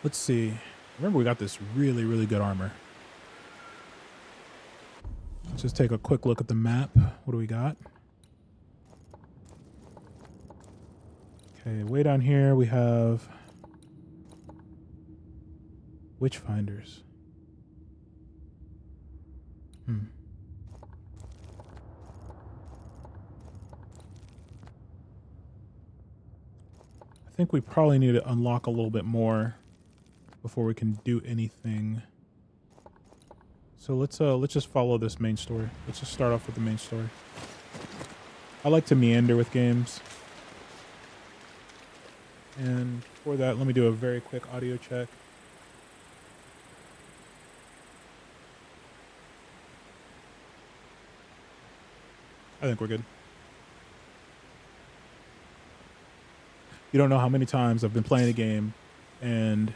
Let's see. Remember, we got this really, really good armor. Let's just take a quick look at the map. What do we got? Okay, way down here we have Witchfinders. I think we probably need to unlock a little bit more before we can do anything. So let's just follow this main story. Let's just start off with the main story. I like to meander with games. And for that, let me do a very quick audio check. I think we're good. You don't know how many times I've been playing a game and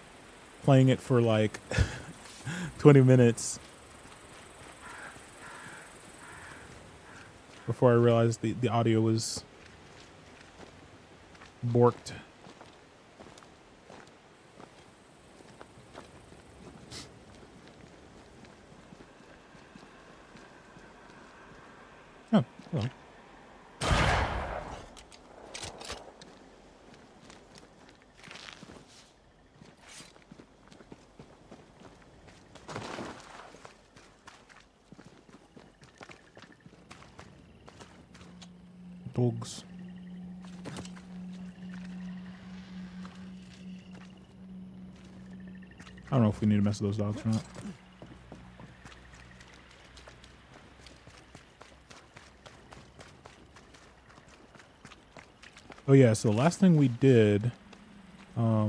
playing it for like 20 minutes before I realized the audio was borked. Oh, hello. Dogs. I don't know if we need to mess with those dogs or not. Oh yeah, so the last thing we did, our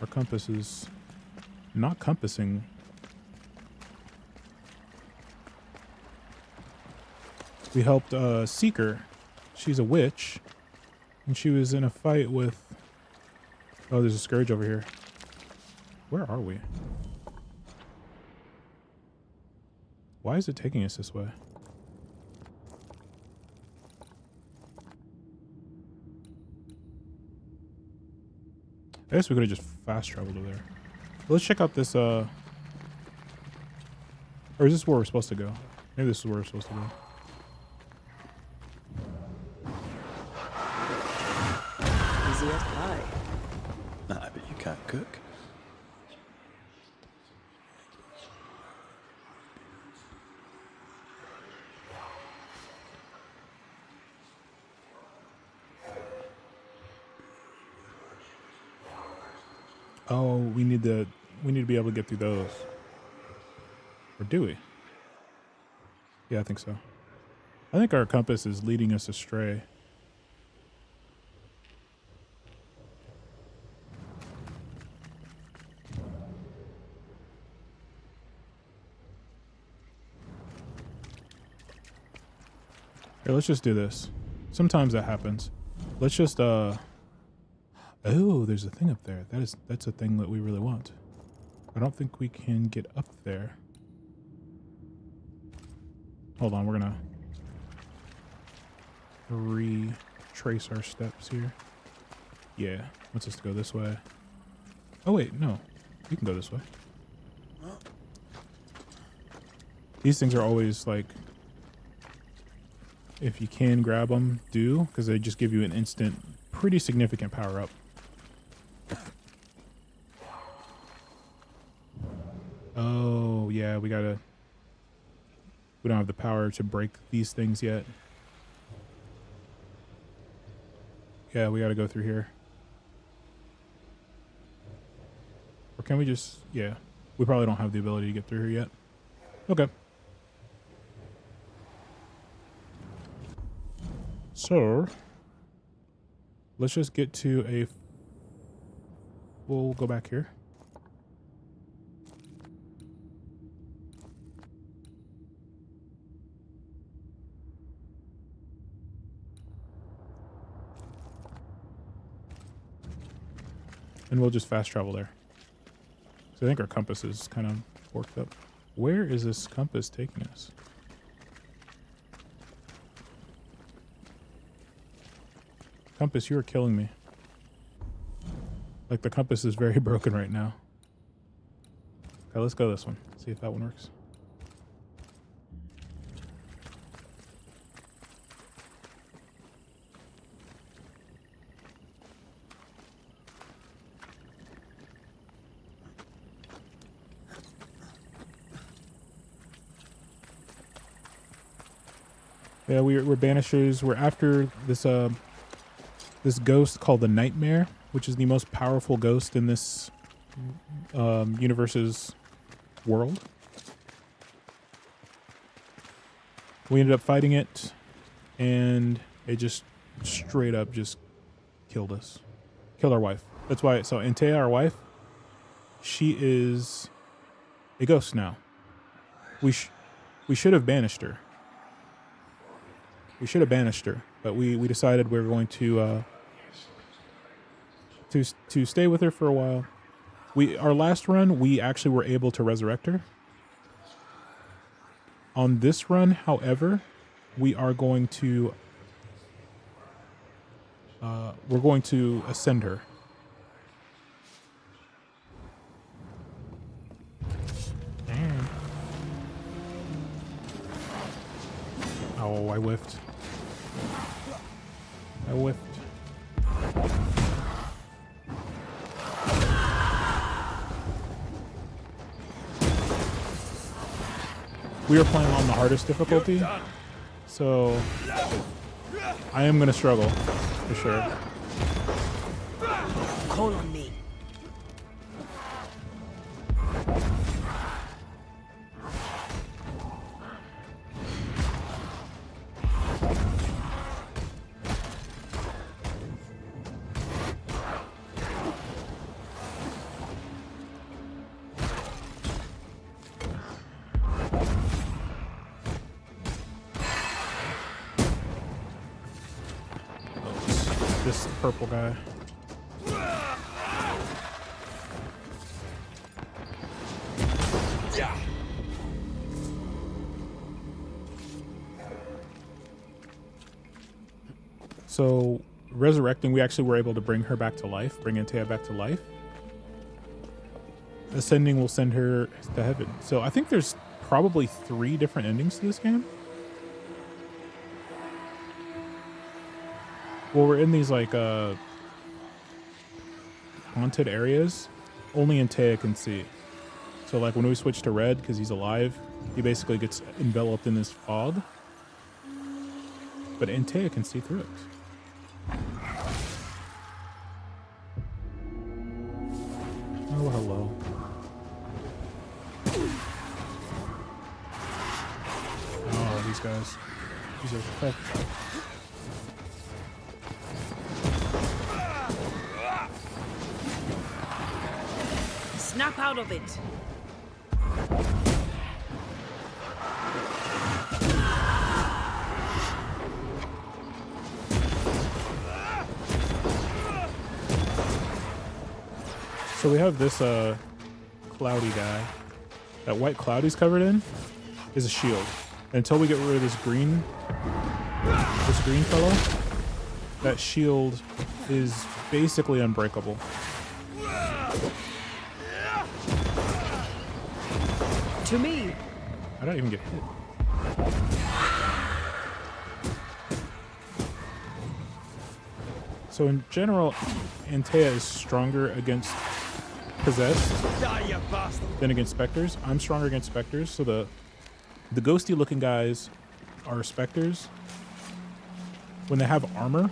compass is not compassing. We helped Seeker. She's a witch, and she was in a fight with... Oh, there's a scourge over here. Where are we? Why is it taking us this way? I guess we could have just fast traveled over there. Let's check out this, or is this where we're supposed to go? Maybe this is where we're supposed to go. Easy as pie. Nah, but you can't cook. Oh, we need to be able to get through those. Or do we? Yeah, I think so. I think our compass is leading us astray. Here, let's just do this. Sometimes that happens. Let's just oh, there's a thing up there. That's a thing that we really want. I don't think we can get up there. Hold on, we're gonna retrace our steps here. Yeah, wants us to go this way. Oh wait, no. We can go this way. These things are always like, if you can grab them, do, because they just give you an instant, pretty significant power up. Oh, yeah, we don't have the power to break these things yet. Yeah, we gotta go through here. Or can we just, yeah, we probably don't have the ability to get through here yet. Okay. So, let's just get to we'll go back here. And we'll just fast travel there. So I think our compass is kind of forked up. Where is this compass taking us? Compass, you are killing me. Like the compass is very broken right now. Okay, let's go this one. See if that one works. Yeah, we're Banishers. We're after this this ghost called the Nightmare, which is the most powerful ghost in this universe's world. We ended up fighting it, and it just straight up just killed us. Killed our wife. That's why. So Antea, our wife, she is a ghost now. We should have banished her. We should have banished her, but we decided we were going to stay with her for a while. Our last run, we actually were able to resurrect her. On this run, however, we are going to we're going to ascend her. Oh, I whiffed. I whiffed. We are playing on the hardest difficulty, so I am going to struggle, for sure. Call on me. This purple guy. So resurrecting, we actually were able to bring her back to life, bring Antea back to life. Ascending will send her to heaven. So I think there's probably 3 different endings to this game. Well, we're in these like haunted areas. Only Antea can see. So like when we switch to Red, because he's alive, he basically gets enveloped in this fog. But Antea can see through it. Oh, hello. Oh, these guys. These are tough. Snap out of it. So we have this cloudy guy. That white cloud he's covered in is a shield. Until we get rid of this green fellow, that shield is basically unbreakable. To me. I don't even get hit. So in general, Antea is stronger against possessed than against specters. I'm stronger against specters, so the ghosty looking guys are specters. When they have armor,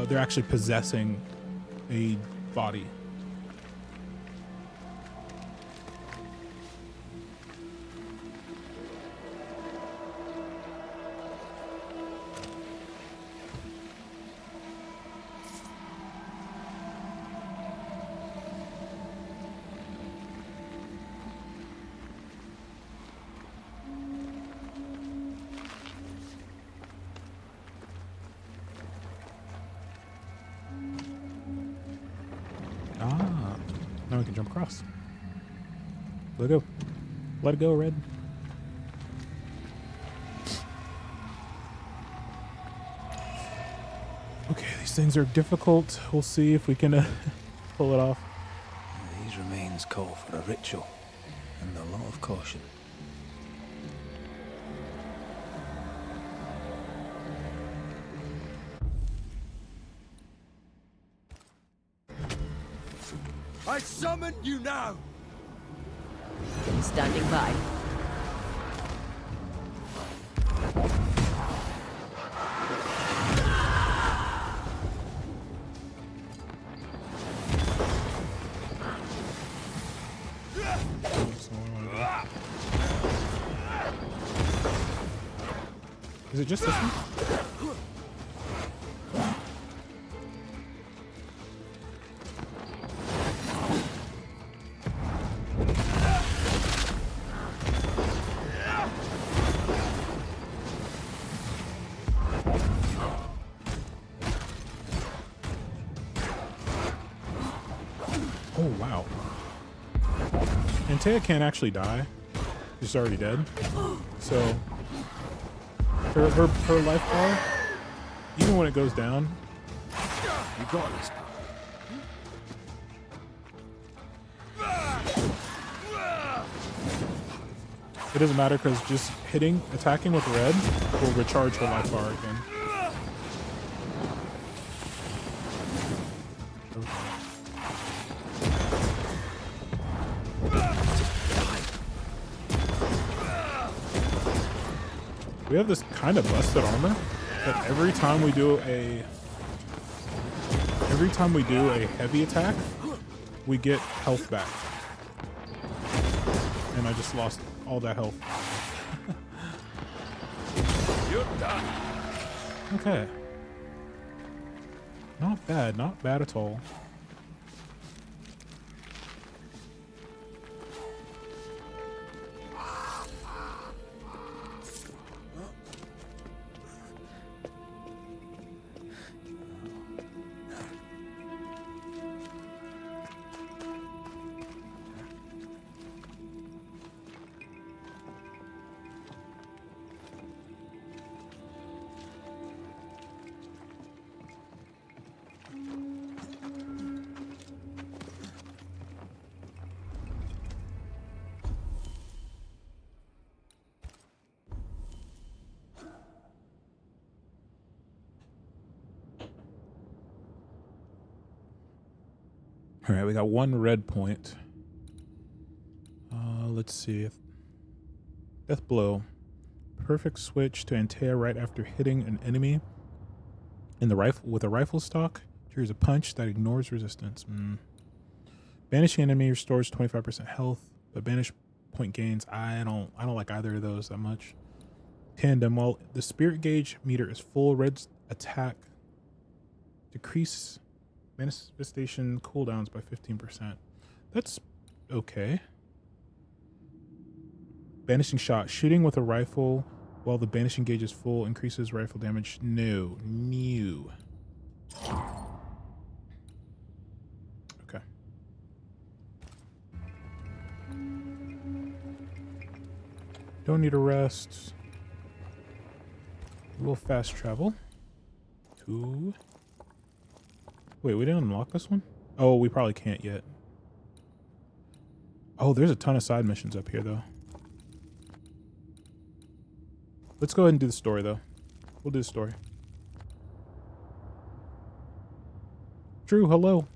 they're actually possessing a body. Ah, now we can jump across. Let it go. Let it go, Red. Okay, these things are difficult. We'll see if we can pull it off. These remains call for a ritual and a lot of caution. I summon you now! Standing by. Is it just this one? Oh, wow. Antea can't actually die. She's already dead. So her life bar, even when it goes down, You got this, pal. it doesn't matter because just attacking with red will recharge her life bar again. We have this kind of busted armor that every time we do a heavy attack, we get health back. And I just lost all that health. You're done. Okay. Not bad at all. All right, we got one red point. Let's see. Death blow. Perfect switch to Antea right after hitting an enemy in the rifle with a rifle stock. Here's a punch that ignores resistance. Banishing enemy restores 25% health, but banish point gains. I don't like either of those that much. Tandem. While the spirit gauge meter is full, red's attack decrease manifestation cooldowns by 15%. That's okay. Banishing shot. Shooting with a rifle while the banishing gauge is full increases rifle damage. No. New. Okay. Don't need a rest. We'll fast travel to... Wait, we didn't unlock this one? Oh, we probably can't yet. Oh, there's a ton of side missions up here, though. Let's go ahead and do the story, though. We'll do the story. Drew, hello.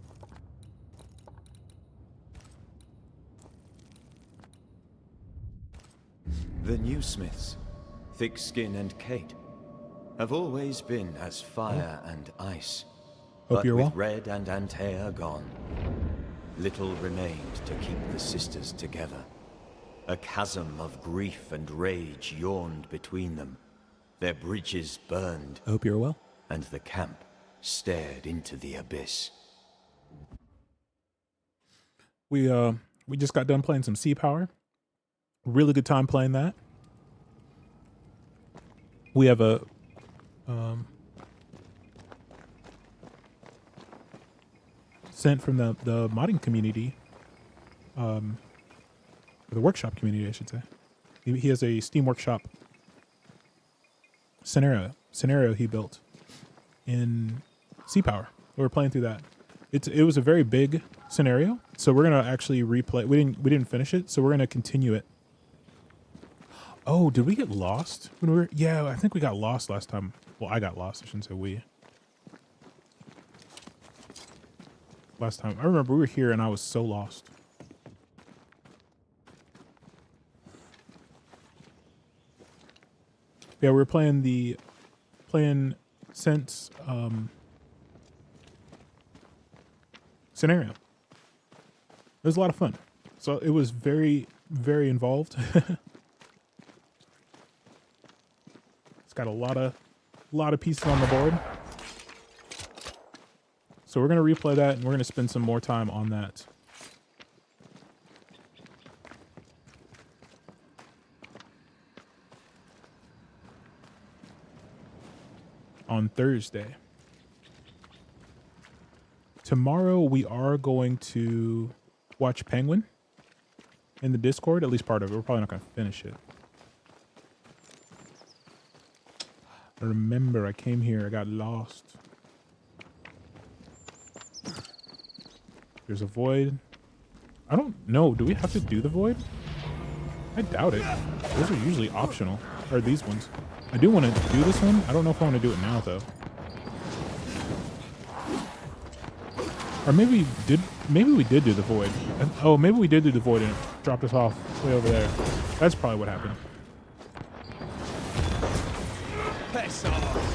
The new Smiths, Thickskin and Kate, have always been as fire and ice. Hope But you're with well. Red and Antea gone, little remained to keep the sisters together. A chasm of grief and rage yawned between them. Their bridges burned, I hope you're well. and the camp stared into the abyss. We just got done playing some Sea Power. Really good time playing that. We have a sent from the modding community, the workshop community, I should say. He has a Steam Workshop scenario he built in Sea Power. We were playing through that. it was a very big scenario, so we're gonna actually replay. We didn't finish it, so we're gonna continue it. Oh, did we get lost when we were? Yeah, I think we got lost last time. Well, I got lost. I shouldn't say we. Last time, I remember we were here and I was so lost. Yeah, we were playing Sense scenario. It was a lot of fun. So it was very, very involved. It's got a lot of pieces on the board. So we're gonna replay that and we're gonna spend some more time on that. On Thursday. Tomorrow we are going to watch Penguin in the Discord, at least part of it. We're probably not going to finish it. I remember I came here, I got lost. There's a void. I don't know. Do we have to do the void? I doubt it. Those are usually optional. Or these ones. I do want to do this one. I don't know if I want to do it now, though. Or maybe we did do the void. Oh, maybe we did do the void and it dropped us off way over there. That's probably what happened. Piss off.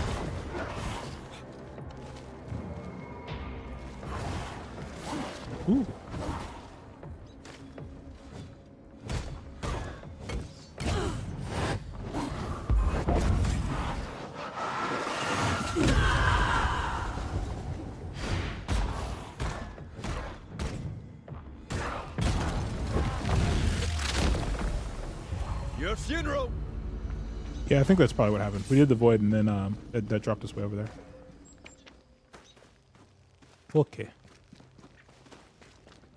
Ooh. Your funeral. Yeah, I think that's probably what happened. We did the void and then that dropped us way over there. Okay.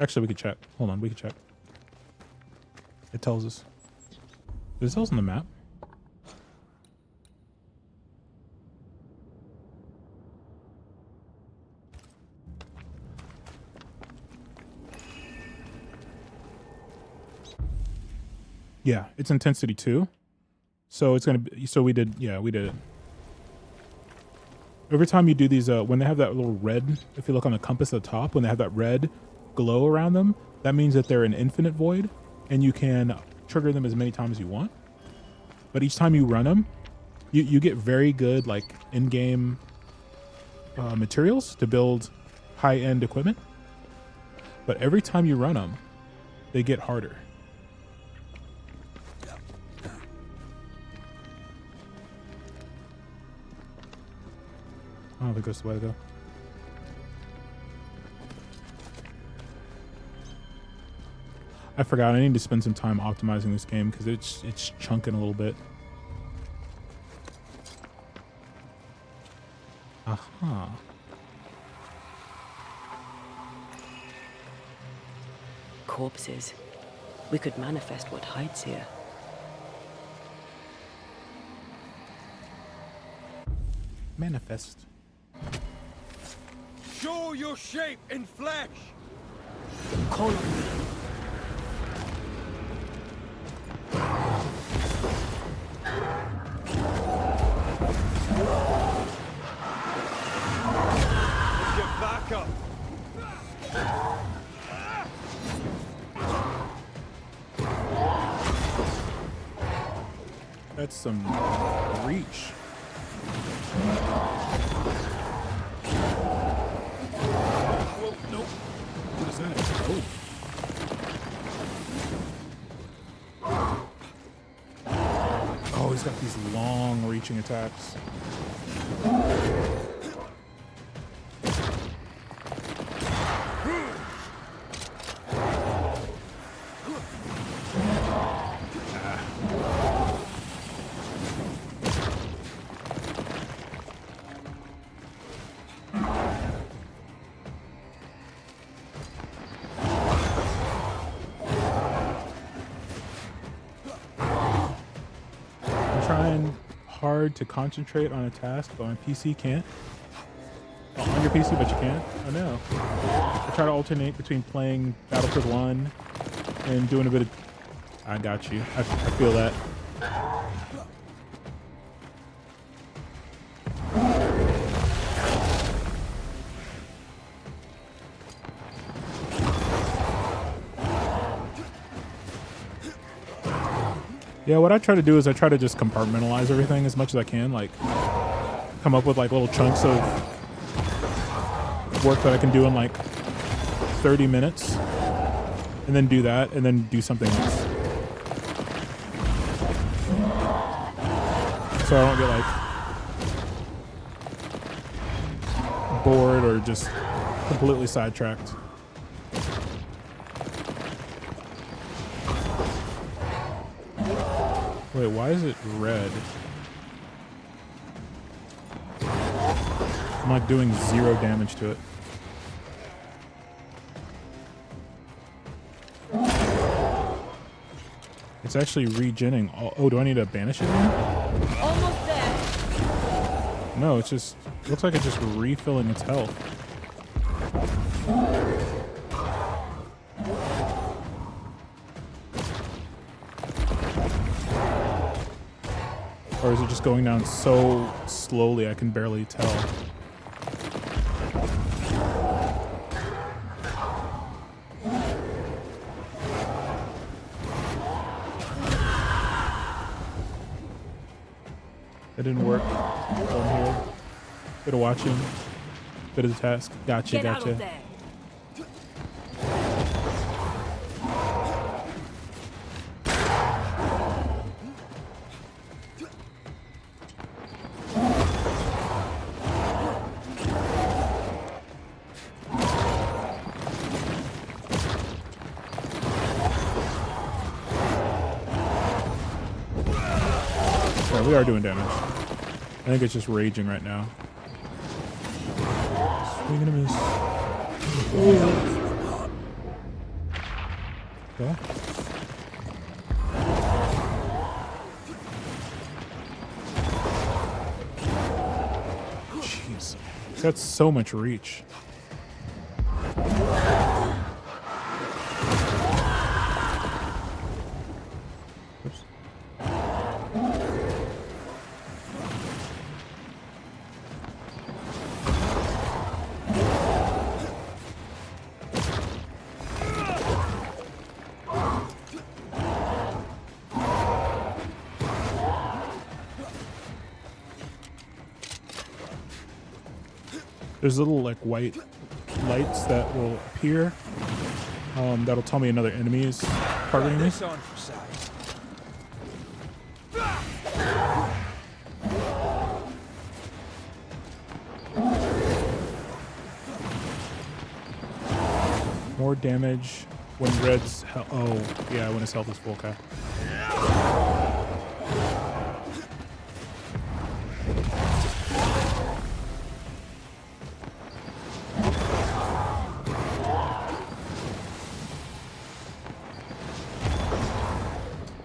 Actually, we could check. Hold on, we could check. It tells us. Does it tell us on the map? Yeah, it's intensity 2. So it's gonna be, so we did it. Every time you do these, when they have that little red, if you look on the compass at the top, when they have that red glow around them, that means that they're an infinite void, and you can trigger them as many times as you want. But each time you run them, you get very good like in-game materials to build high-end equipment. But every time you run them, they get harder. I don't think that's the way to go. I forgot. I need to spend some time optimizing this game because it's chunking a little bit. Aha. Corpses. We could manifest what hides here. Manifest. Show your shape in flesh. Call on me. Get back up. That's some reach. Oh, nope. What is that? Oh, he's got these long reaching attacks. Trying hard to concentrate on a task, but my PC can't. on your PC, but you can't? Oh no. I try to alternate between playing Battlefield 1 and doing a bit of... I got you. I feel that. Yeah, what I try to do is I try to just compartmentalize everything as much as I can. Like, come up with like little chunks of work that I can do in like 30 minutes. And then do that, and then do something else. So I don't get like bored or just completely sidetracked. Wait, why is it red? I'm like doing 0 damage to it. It's actually regenning. Oh, do I need to banish it now? Almost there. No, it's just... looks like it's just refilling its health. Or is it just going down so slowly I can barely tell? That didn't work. Going here. Bit of watching. Bit of the task. Gotcha, Get out gotcha. of there. Yeah, we are doing damage. I think it's just raging right now. Swing and a miss. Okay. Jeez. That's so much reach. Oops. There's little like white lights that will appear. That'll tell me another enemy is targeting me. This on for size. More damage when red's oh yeah, when his health is full. Okay.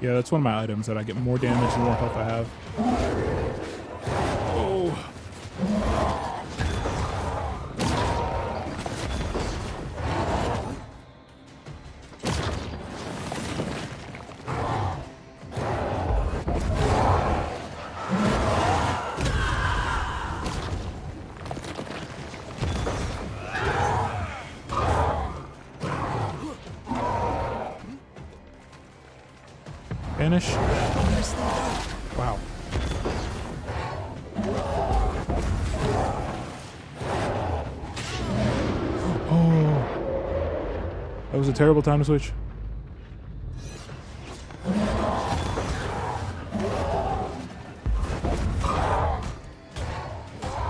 Yeah, that's one of my items that I get more damage the more health I have. Oh. Banish. Wow. Oh. That was a terrible time to switch.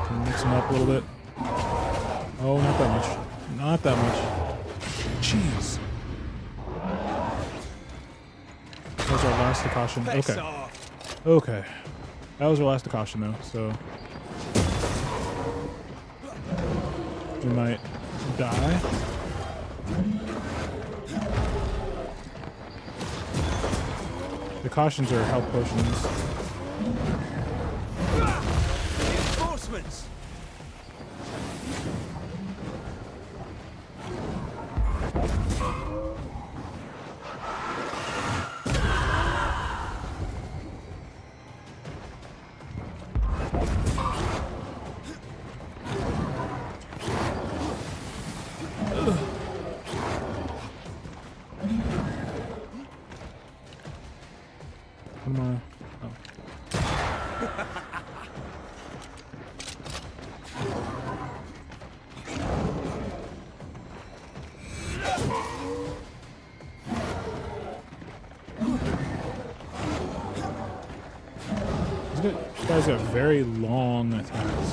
Can we mix them up a little bit? Oh, not that much. Not that much. Jeez. That was our last caution. Piss Okay. off. Okay. That was our last caution though, so we might die. The cautions are health potions. Reinforcements. These guys have very long attacks.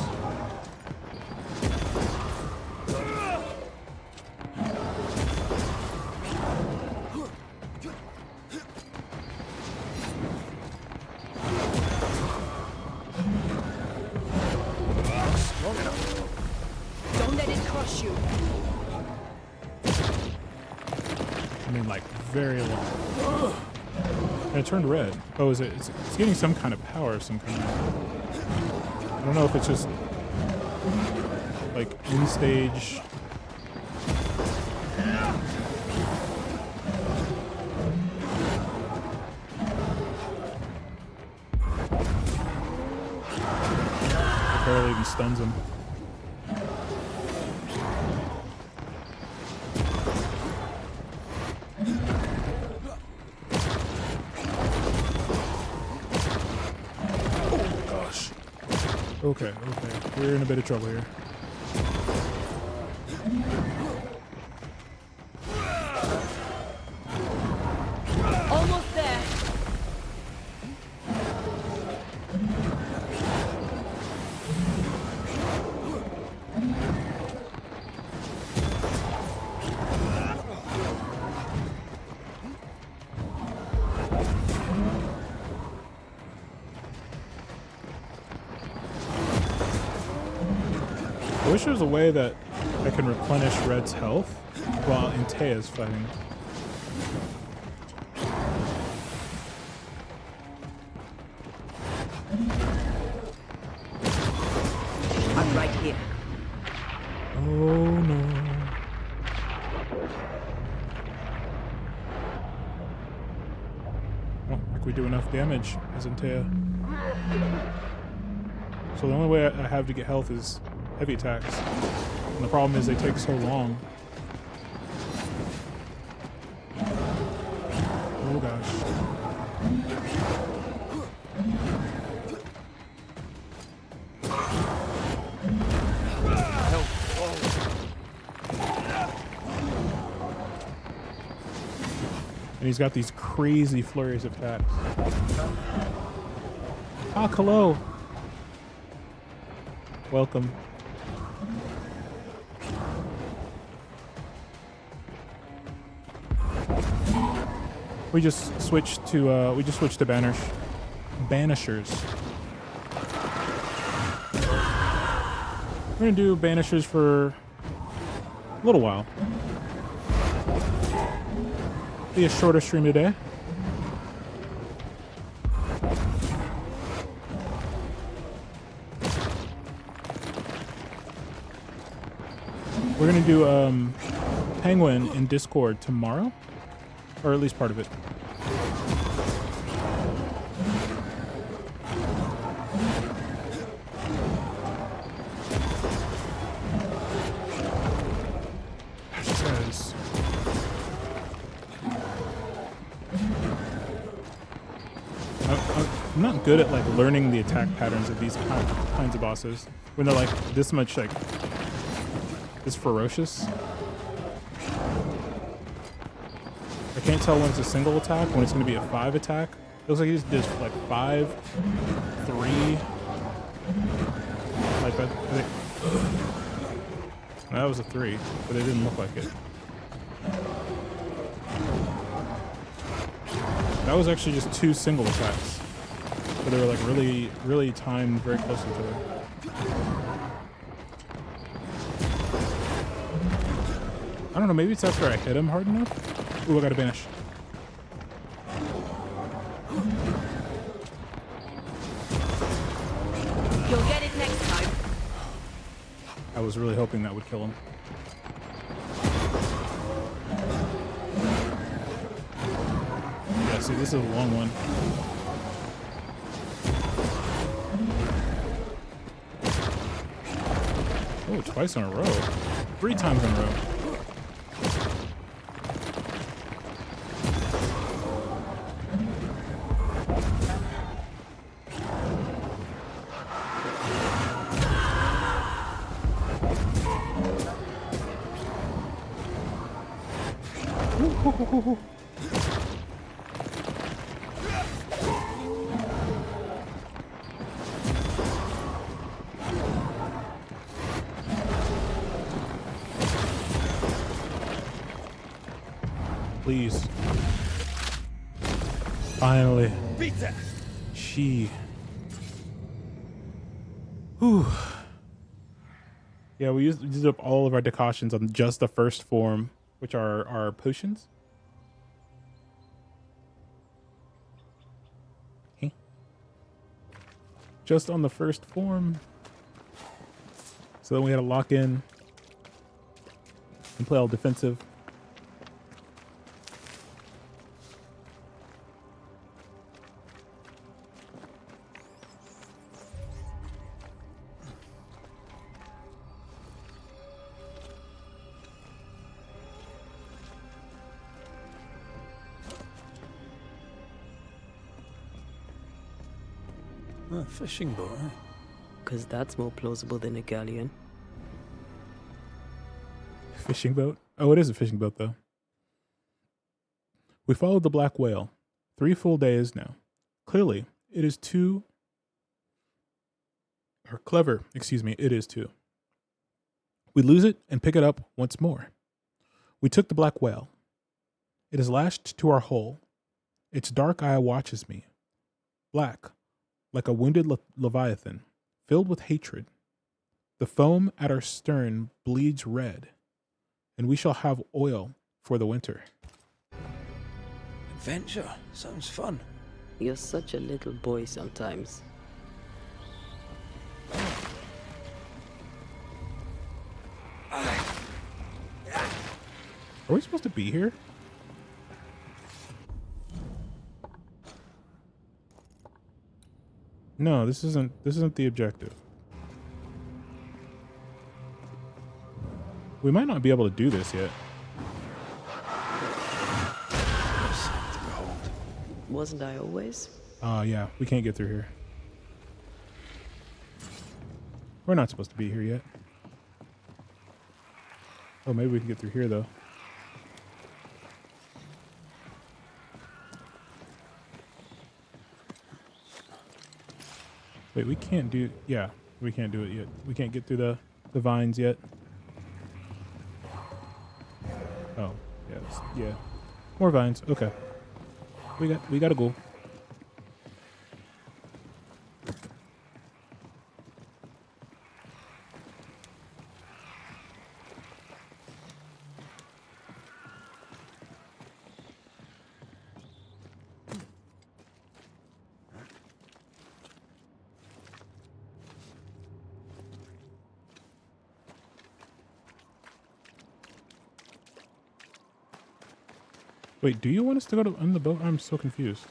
Don't let it crush you. I mean, like, very long. And it turned red. Oh, is it? It's getting some kind of power of some kind. I don't know if it's just like in stage. It barely even stuns him. Okay, we're in a bit of trouble here. Almost there. I wish there was a way that I can replenish Red's health while Antea's fighting. I'm right here. Oh no. I don't think we do enough damage as Antea. So the only way I have to get health is heavy attacks. And the problem is they take so long. Oh gosh. And he's got these crazy flurries of attacks. Ah, hello. Welcome. We just switched to Banishers. We're gonna do Banishers for a little while. Be a shorter stream today. We're gonna do Penguin in Discord tomorrow, or at least part of it. I'm not good at like learning the attack patterns of these kinds of bosses when they're like this much like this ferocious. I can't tell when it's a single attack, when it's going to be a 5 attack. It looks like he just did like 5, 3. Like that. I think that was a 3, but it didn't look like it. That was actually just 2 single attacks. But they were like really, really timed very close to each other. I don't know, maybe it's after I hit him hard enough? Ooh, I got a banish. You'll get it next time. I was really hoping that would kill him. Yeah, see, this is a long one. Oh, twice in a row. 3 times in a row. Please. Finally. Beat that! She. Whew. Yeah, we used up all of our decoctions on just the first form, which are our potions. Okay. Just on the first form. So then we had to lock in and play all defensive. A fishing boat, eh? Because that's more plausible than a galleon. Fishing boat? Oh, it is a fishing boat, though. We followed the black whale. 3 full days now. Clearly, it is too... Or clever, excuse me, it is too. We lose it and pick it up once more. We took the black whale. It is lashed to our hull. Its dark eye watches me. Black, like a wounded leviathan, filled with hatred. The foam at our stern bleeds red, and we shall have oil for the winter. Adventure. Sounds fun. You're such a little boy sometimes. Are we supposed to be here? No, this isn't the objective. We might not be able to do this yet. Wasn't I always? Yeah, we can't get through here. We're not supposed to be here yet. Oh, maybe we can get through here, though. Wait, we can't do... Yeah, we can't do it yet. We can't get through the vines yet. Oh, yeah. More vines. Okay. We gotta go. Wait, do you want us to go on the boat? I'm so confused.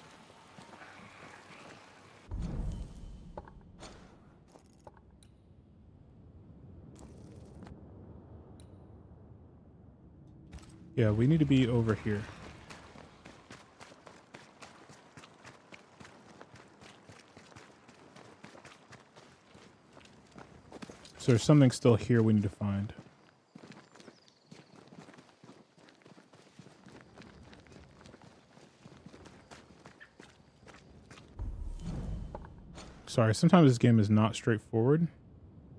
Yeah, we need to be over here. So there's something still here we need to find. Sorry, sometimes this game is not straightforward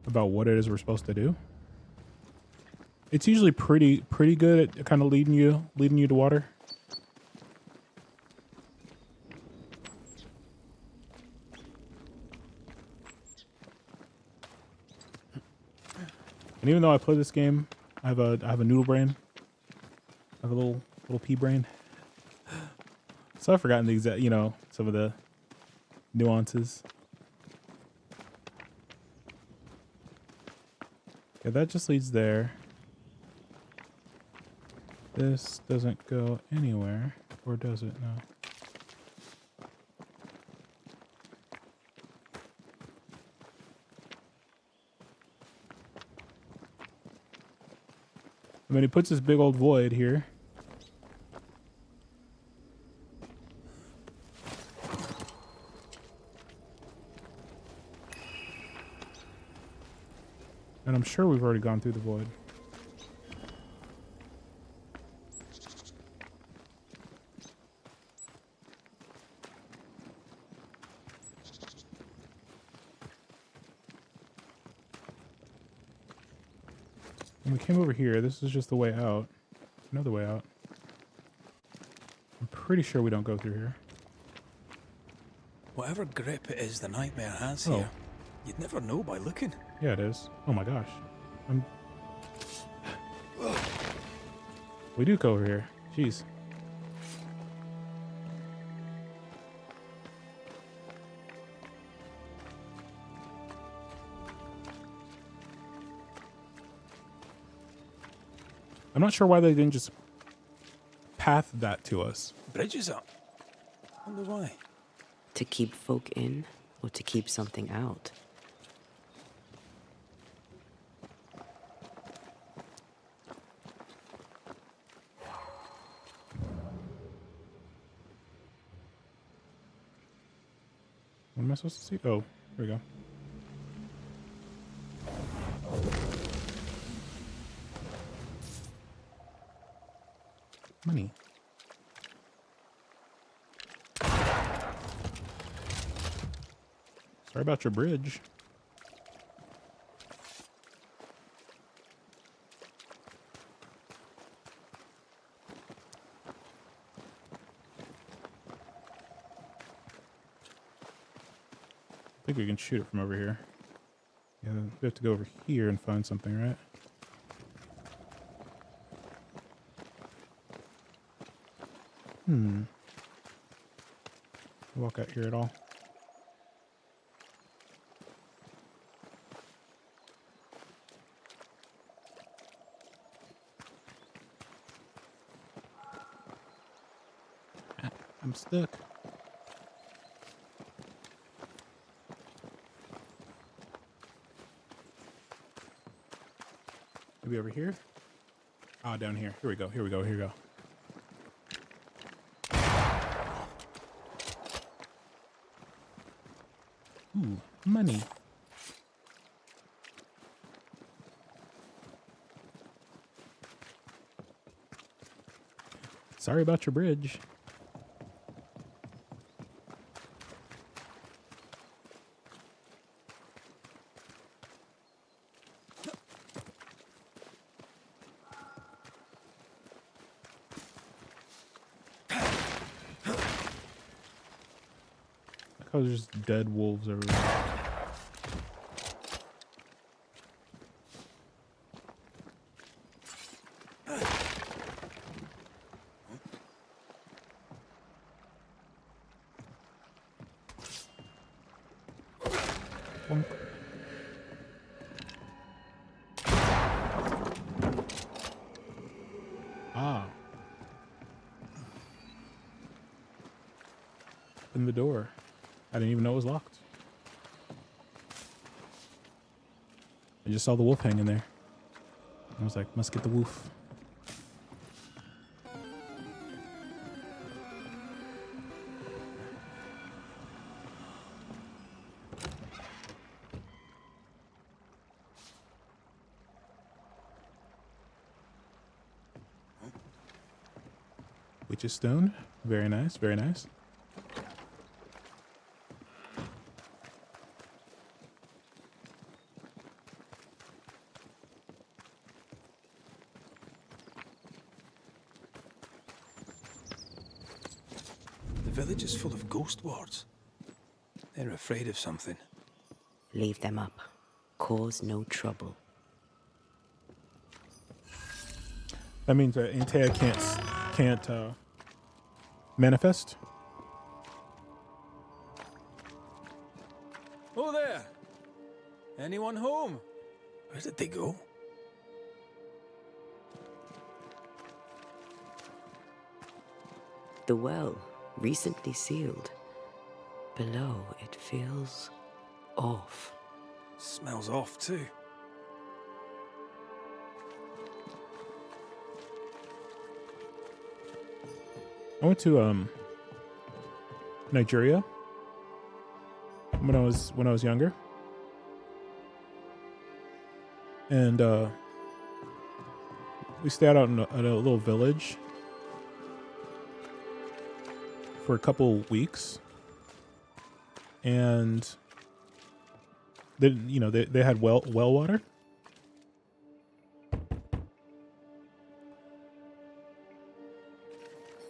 about what it is we're supposed to do. It's usually pretty good at kind of leading you to water. And even though I play this game, I have a noodle brain. I have a little pea brain. So I've forgotten the exact, some of the nuances. Yeah, that just leads there. This doesn't go anywhere, or does it? No. I mean, he puts this big old void here. And I'm sure we've already gone through the void. When we came over here, this is just the way out. Another way out. I'm pretty sure we don't go through here. Whatever grip it is the nightmare has Oh. here, you'd never know by looking. Yeah, it is. Oh my gosh. We do go over here. Jeez. I'm not sure why they didn't just path that to us. Bridges up. Wonder why. To keep folk in or to keep something out? What am I supposed to see? Oh, here we go. Money. Sorry about your bridge. I think we can shoot it from over here. Yeah, we have to go over here and find something, right? Walk out here at all. I'm stuck. Maybe over here? Ah, down here. Here we go. Here we go. Here we go. Ooh, money. Sorry about your bridge. Oh, there's just dead wolves everywhere. Bonk. Ah. Open the door. I didn't even know it was locked. I just saw the wolf hanging there. I was like, must get the wolf. Witch's stone. Very nice, very nice. The village is full of ghost wards. They're afraid of something. Leave them up. Cause no trouble. That means Antea can't manifest. Oh there! Anyone home? Where did they go? The well, recently sealed. Below, it feels off. Smells off too. I went to Nigeria when I was younger, and we stayed out in a little village for a couple weeks, and they had well water,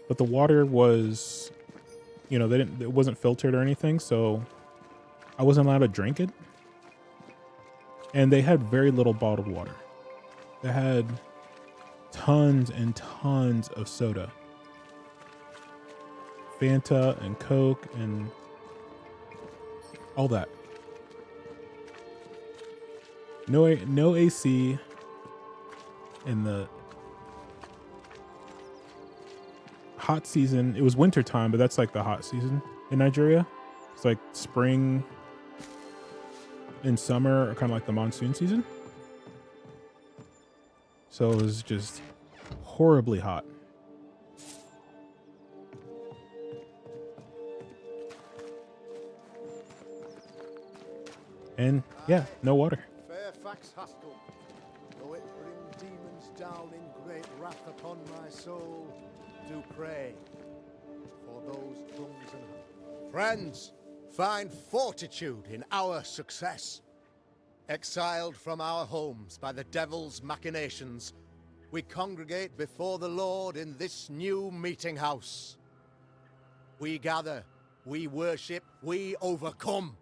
but the water was, it wasn't filtered or anything, so I wasn't allowed to drink it. And they had very little bottled water. They had tons and tons of soda, Fanta and Coke and all that. No AC in the hot season. It was winter time, but that's like the hot season in Nigeria. It's like spring and summer are kind of like the monsoon season. So it was just horribly hot. And yeah, no water. Fairfax Haskell, though it bring demons down in great wrath upon my soul, do pray for those tongues and friends. Find fortitude in our success. Exiled from our homes by the devil's machinations, we congregate before the Lord in this new meeting house. We gather, we worship, we overcome.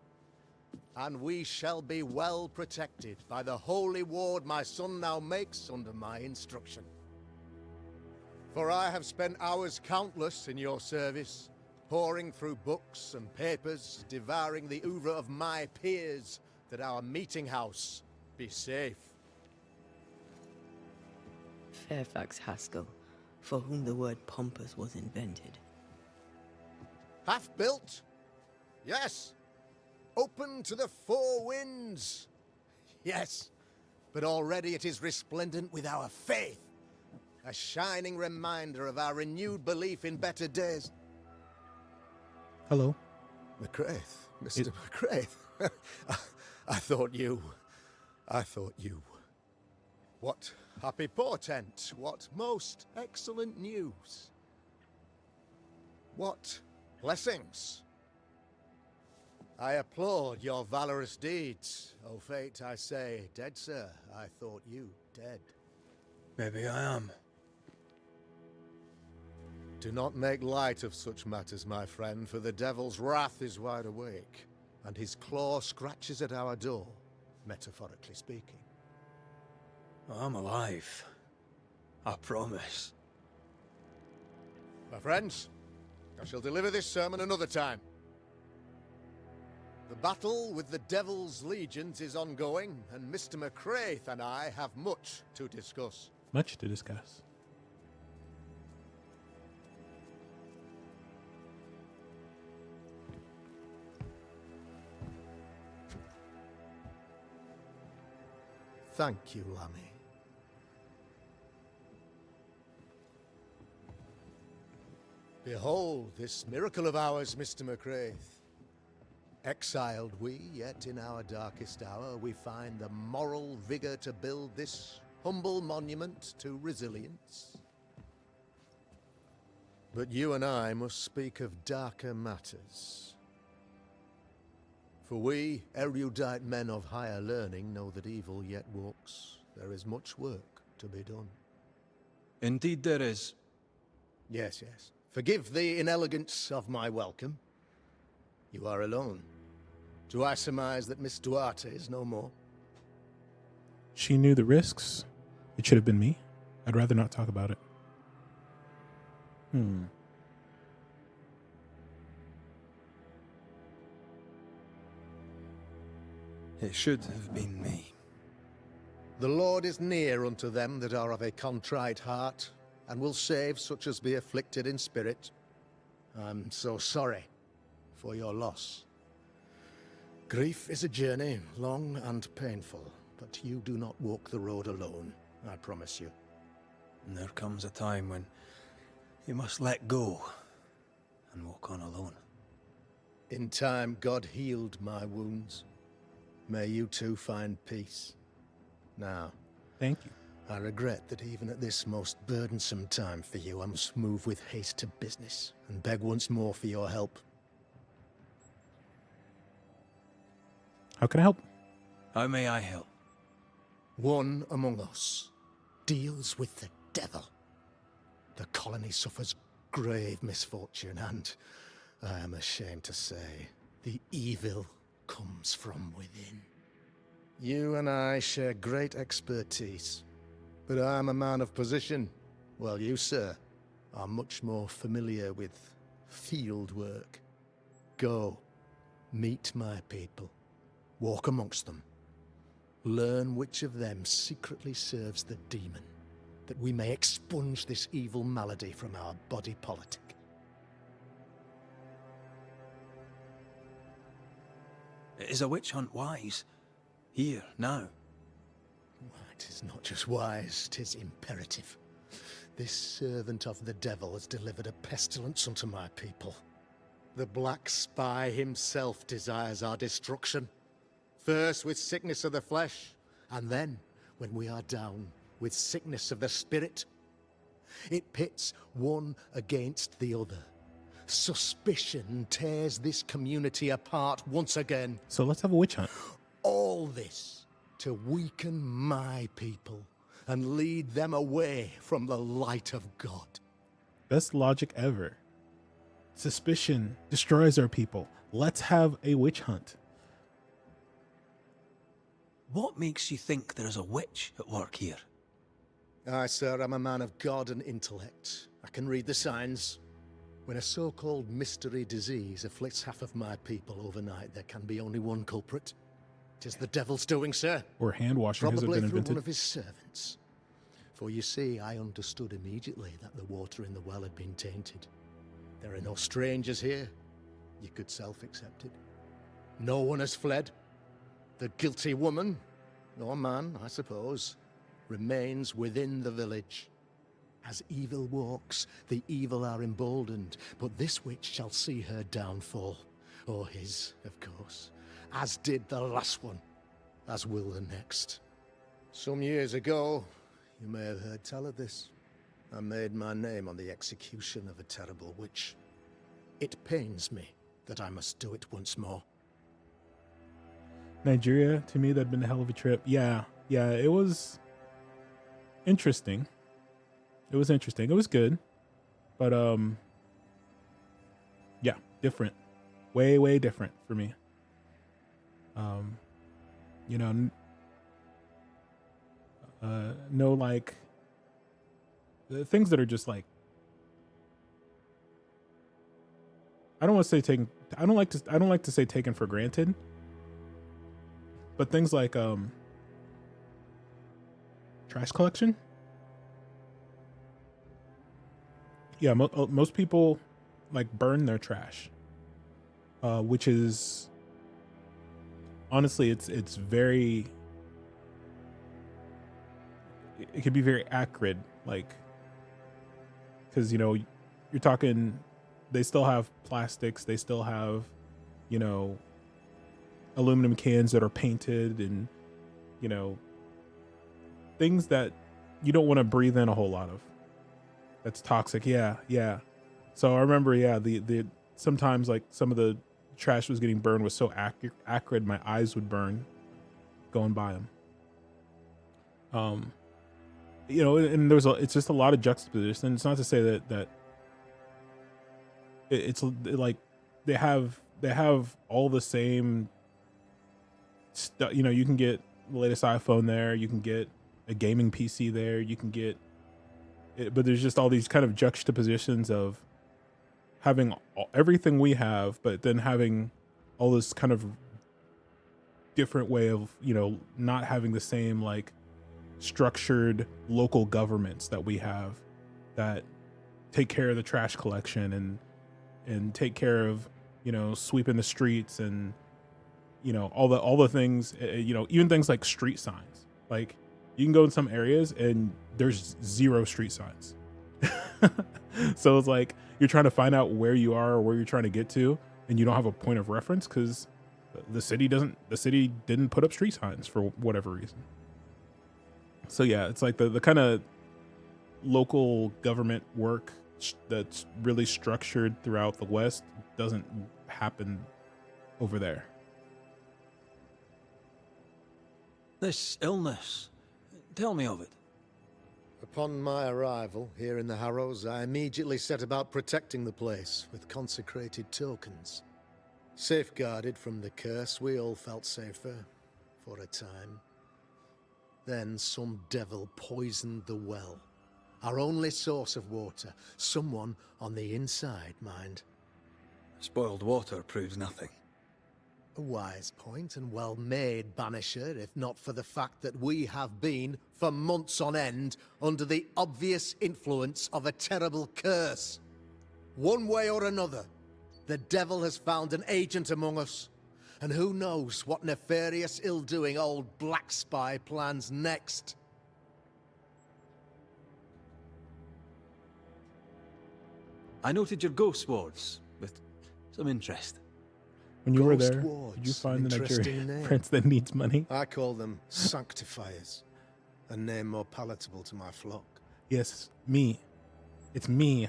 And we shall be well protected by the holy ward my son now makes under my instruction. For I have spent hours countless in your service, poring through books and papers, devouring the oeuvre of my peers, that our meeting house be safe. Fairfax Haskell, for whom the word pompous was invented. Half-built? Yes. Open to the four winds? Yes. But already it is resplendent with our faith. A shining reminder of our renewed belief in better days. Hello. McCraith, Mr. McCraith. I thought you. What happy portent, what most excellent news. What blessings. I applaud your valorous deeds. O fate, I say, dead sir, I thought you dead. Maybe I am. Do not make light of such matters, my friend, for the devil's wrath is wide awake, and his claw scratches at our door, metaphorically speaking. I'm alive. I promise. My friends, I shall deliver this sermon another time. The battle with the devil's legions is ongoing, and Mr. McCraith and I have much to discuss. Much to discuss. Thank you, Lammy. Behold this miracle of ours, Mr. McCraith. Exiled we, yet in our darkest hour we find the moral vigor to build this humble monument to resilience. But you and I must speak of darker matters. For we, erudite men of higher learning, know that evil yet walks. There is much work to be done. Indeed there is. Yes, yes. Forgive the inelegance of my welcome. You are alone. Do I surmise that Miss Duarte is no more? She knew the risks. It should have been me. I'd rather not talk about it. It should have been me. The Lord is near unto them that are of a contrite heart, and will save such as be afflicted in spirit. I'm so sorry for your loss. Grief is a journey, long and painful, but you do not walk the road alone, I promise you. And there comes a time when you must let go and walk on alone. In time, God healed my wounds. May you too find peace. Now, Thank you. I regret that even at this most burdensome time for you, I must move with haste to business and beg once more for your help. How can I help? How may I help? One among us deals with the devil. The colony suffers grave misfortune, and I am ashamed to say, the evil comes from within. You and I share great expertise, but I'm a man of position, while you, sir, are much more familiar with field work. Go, meet my people, walk amongst them, learn which of them secretly serves the demon, that we may expunge this evil malady from our body politic. Is a witch hunt wise? Here, now? Why, 'tis not just wise, 'tis imperative. This servant of the devil has delivered a pestilence unto my people. The Black Spy himself desires our destruction. First with sickness of the flesh, and then, when we are down, with sickness of the spirit. It pits one against the other. Suspicion tears this community apart once again. So let's have a witch hunt. All this to weaken my people and lead them away from the light of God. Best logic ever. Suspicion destroys our people. Let's have a witch hunt. What makes you think there is a witch at work here? Aye, sir, I'm a man of God and intellect. I can read the signs. When a so-called mystery disease afflicts half of my people overnight, there can be only one culprit. 'Tis the devil's doing, sir. Or hand washing hasn't Probably been through invented. one of his servants. For you see, I understood immediately that the water in the well had been tainted. There are no strangers here. You could self-accept it. No one has fled. The guilty woman, or man, I suppose, remains within the village. As evil walks, the evil are emboldened, but this witch shall see her downfall. Or his, of course. As did the last one. As will the next. Some years ago, you may have heard tell of this. I made my name on the execution of a terrible witch. It pains me that I must do it once more. Nigeria, to me, that'd been a hell of a trip. Yeah, it was interesting. It was interesting. It was good. But, yeah, different. Way different for me. You know, no, like, the things that are just like, I don't want to say taken, I don't like to say taken for granted, but things like, trash collection. Yeah, most people like burn their trash, which is honestly, it's very, it can be very acrid, like, because, you know, you're talking, they still have plastics, they still have, you know, aluminum cans that are painted, and, you know, things that you don't want to breathe in a whole lot of. That's toxic. Yeah. So I remember, the sometimes, like, some of the trash was getting burned was so acrid, my eyes would burn going by them. You know, and it's just a lot of juxtaposition. It's not to say that it's like they have all the same stuff. You know, you can get the latest iPhone there, you can get a gaming PC there, you can get it, but there's just all these kind of juxtapositions of having everything we have, but then having all this kind of different way of, you know, not having the same, like, structured local governments that we have that take care of the trash collection and take care of, you know, sweeping the streets, and, you know, all the things, you know, even things like street signs. Like, you can go in some areas and there's 0 street signs. So it's like you're trying to find out where you are or where you're trying to get to, and you don't have a point of reference because the city didn't put up street signs for whatever reason. So yeah, it's like the kind of local government work that's really structured throughout the West doesn't happen over there. This illness, tell me of it. A Upon my arrival here in the Harrows, I immediately set about protecting the place with consecrated tokens. Safeguarded from the curse, we all felt safer for a time. Then some devil poisoned the well, our only source of water. Someone on the inside, mind. Spoiled water proves nothing. A wise point and well made, Banisher, if not for the fact that we have been, for months on end, under the obvious influence of a terrible curse. One way or another, the devil has found an agent among us, and who knows what nefarious ill-doing old Black Spy plans next. I noted your ghost wards with some interest. When you were Ghost there, wards, did you find an the interesting Nigerian name. prince that needs money? I call them sanctifiers, a name more palatable to my flock. Yes, me. It's me.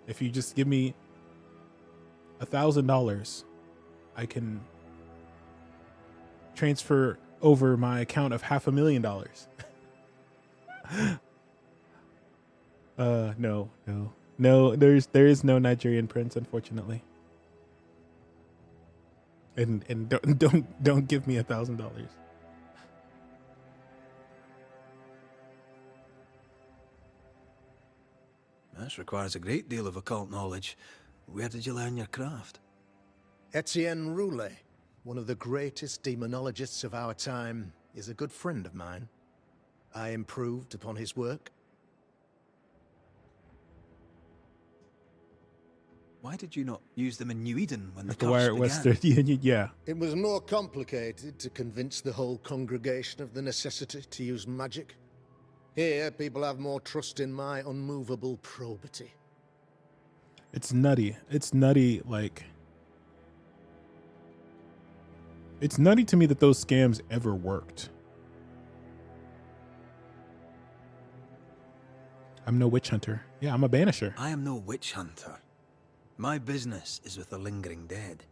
If you just give me $1,000, I can transfer over my account of $500,000. No. There is no Nigerian prince, unfortunately. And don't give me $1,000. This requires a great deal of occult knowledge. Where did you learn your craft? Etienne Roulet, one of the greatest demonologists of our time, is a good friend of mine. I improved upon his work. Why did you not use them in New Eden when the Like the wire curse at began? Western. Yeah. It was more complicated to convince the whole congregation of the necessity to use magic. Here, people have more trust in my unmovable probity. It's nutty. It's nutty, like... It's nutty to me that those scams ever worked. I'm no witch hunter. Yeah, I'm a banisher. I am no witch hunter. My business is with the lingering dead.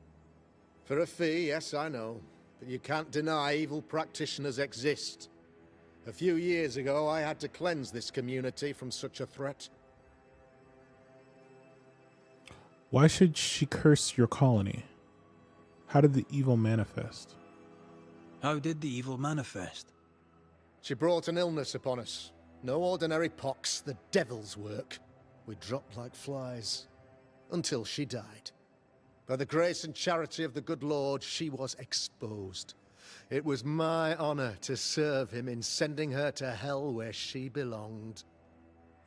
For a fee, yes, I know. But you can't deny evil practitioners exist. A few years ago, I had to cleanse this community from such a threat. Why should she curse your colony? How did the evil manifest? How did the evil manifest? She brought an illness upon us. No ordinary pox, the devil's work. We dropped like flies. Until she died. By the grace and charity of the good Lord, she was exposed. It was my honor to serve him in sending her to hell where she belonged.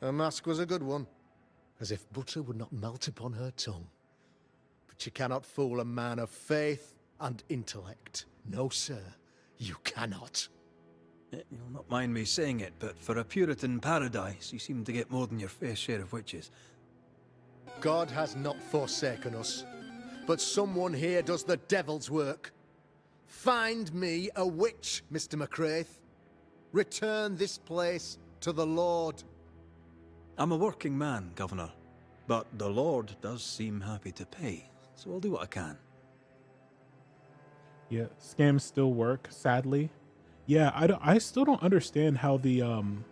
Her mask was a good one, as if butter would not melt upon her tongue. But you cannot fool a man of faith and intellect. No, sir, you cannot. You'll not mind me saying it, but for a Puritan paradise, you seem to get more than your fair share of witches. God has not forsaken us, but someone here does the devil's work. Find me a witch, Mr. McCraith. Return this place to the Lord. I'm a working man, Governor, but the Lord does seem happy to pay, so I'll do what I can. Yeah, scams still work, sadly. Yeah, I still don't understand how the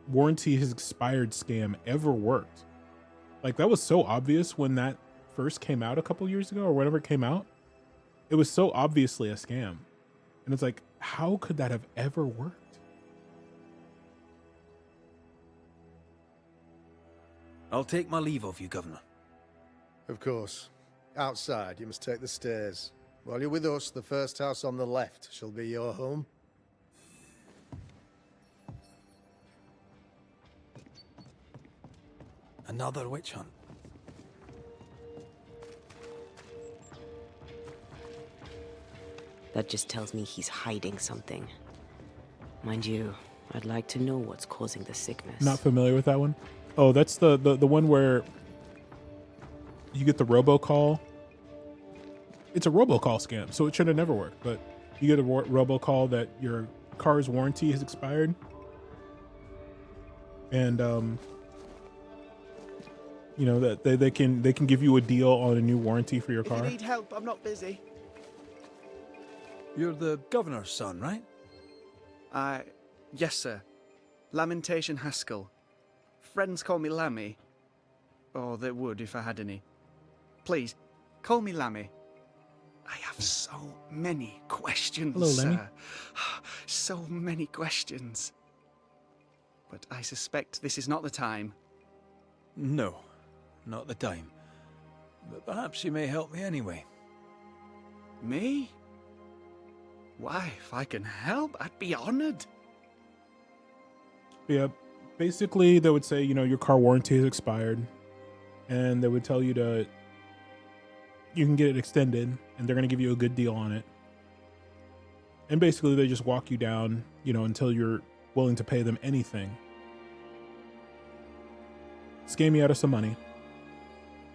warranty has expired scam ever worked. Like, that was so obvious when that first came out a couple years ago or whenever it came out. It was so obviously a scam. And it's like, how could that have ever worked? I'll take my leave of you, Governor. Of course. Outside, you must take the stairs. While you're with us, the first house on the left shall be your home. Another witch hunt. That just tells me he's hiding something. Mind you, I'd like to know what's causing the sickness. Not familiar with that one. Oh, that's the one where you get the robocall. It's a robocall scam, so it should have never worked. But you get a robocall that your car's warranty has expired, and you know that they can give you a deal on a new warranty for your If car. you need help, I'm not busy. You're the governor's son, right? I Yes, sir. Lamentation Haskell. Friends call me Lammy. Or they would if I had any. Please, call me Lammy. I have so many questions, Hello, Lemmy. sir. So many questions. But I suspect this is not the time. No, not the time. But perhaps you may help me anyway. Me? Why, if I can help, I'd be honored. Yeah, basically they would say, you know, your car warranty has expired, and they would tell you you can get it extended, and they're going to give you a good deal on it. And basically they just walk you down, you know, until you're willing to pay them anything. Scam you out of some money,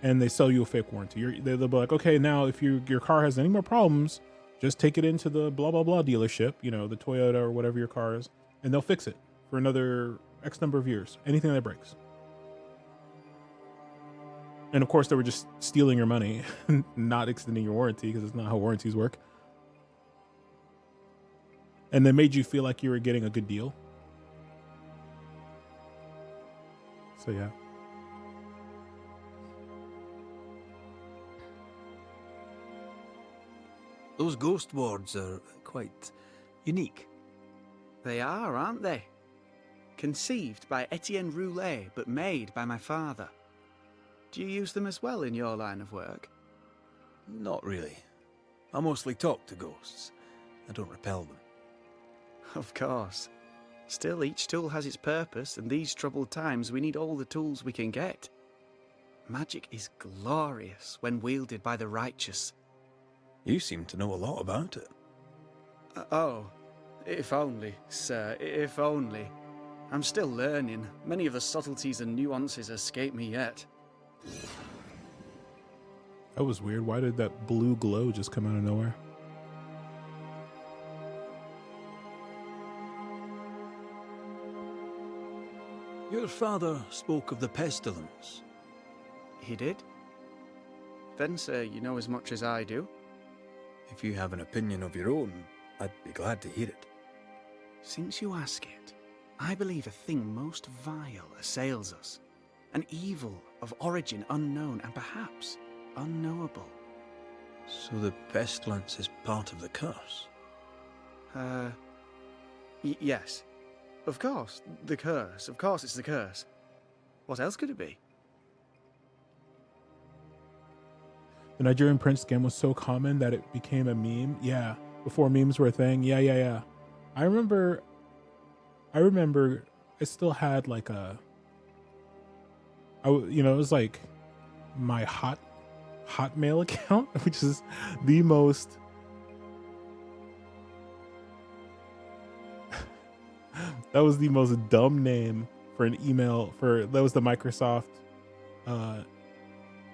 and they sell you a fake warranty. They'll be like, okay, now if your car has any more problems, just take it into the blah, blah, blah dealership, you know, the Toyota or whatever your car is, and they'll fix it for another X number of years, anything that breaks. And of course, they were just stealing your money, not extending your warranty, because it's not how warranties work. And they made you feel like you were getting a good deal. So yeah. Those ghost wards are quite unique. They are, aren't they? Conceived by Etienne Roulet, but made by my father. Do you use them as well in your line of work? Not really. I mostly talk to ghosts. I don't repel them. Of course. Still, each tool has its purpose, and these troubled times we need all the tools we can get. Magic is glorious when wielded by the righteous. You seem to know a lot about it. Oh, if only, sir, if only. I'm still learning. Many of the subtleties and nuances escape me yet. That was weird. Why did that blue glow just come out of nowhere? Your father spoke of the pestilence. He did? Then, sir, you know as much as I do. If you have an opinion of your own, I'd be glad to hear it. Since you ask it, I believe a thing most vile assails us. An evil of origin unknown and perhaps unknowable. So the pestilence is part of the curse? Yes. Of course, the curse. Of course it's the curse. What else could it be? The Nigerian prince scam was so common that it became a meme. Yeah, before memes were a thing. Yeah. I remember I still had like it was like my Hotmail account, which is the most that was the most dumb name for an email that was the Microsoft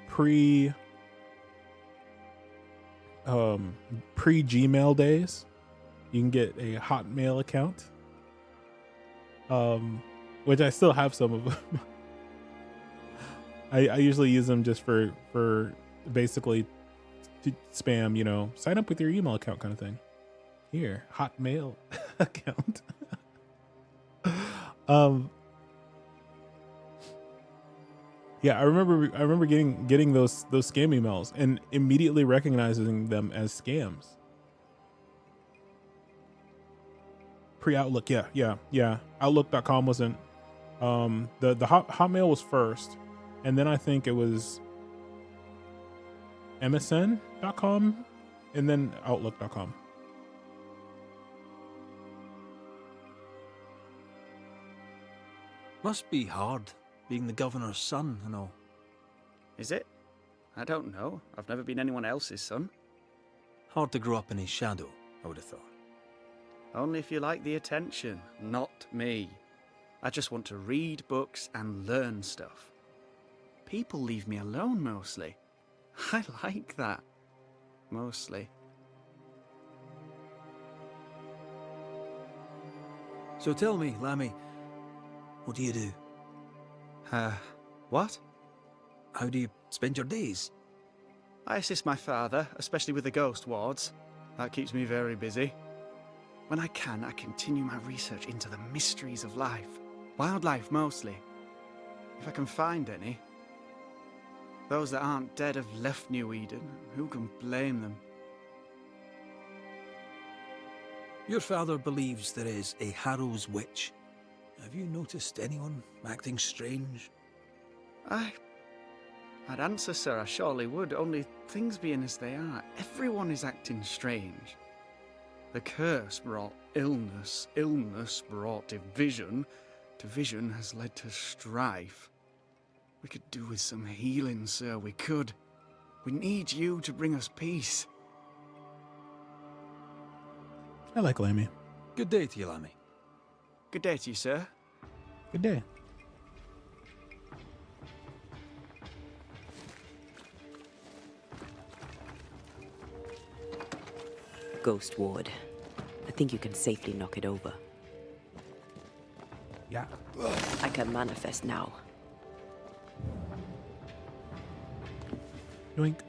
pre Gmail days. You can get a Hotmail account, which I still have some of them. I usually use them just for basically to spam, sign up with your email account kind of thing. Here, Hotmail account. Yeah, I remember getting those scam emails and immediately recognizing them as scams. Pre-Outlook, yeah. Outlook.com wasn't. The Hotmail was first, and then I think it was MSN.com, and then Outlook.com. Must be hard, being the governor's son and all. Is it? I don't know. I've never been anyone else's son. Hard to grow up in his shadow, I would have thought. Only if you like the attention, not me. I just want to read books and learn stuff. People leave me alone mostly. I like that. Mostly. So tell me, Lammy, what do you do? What? How do you spend your days? I assist my father, especially with the ghost wards. That keeps me very busy. When I can, I continue my research into the mysteries of life. Wildlife, mostly. If I can find any. Those that aren't dead have left New Eden. Who can blame them? Your father believes there is a Harrow's witch. Have you noticed anyone acting strange? I'd answer, sir, I surely would, only things being as they are, everyone is acting strange. The curse brought illness, illness brought division, division has led to strife. We could do with some healing, sir, we could. We need you to bring us peace. I like Lammy. Good day to you, Lammy. Good day to you, sir. Good day. Ghost Ward. I think you can safely knock it over. Yeah. I can manifest now. Yoink.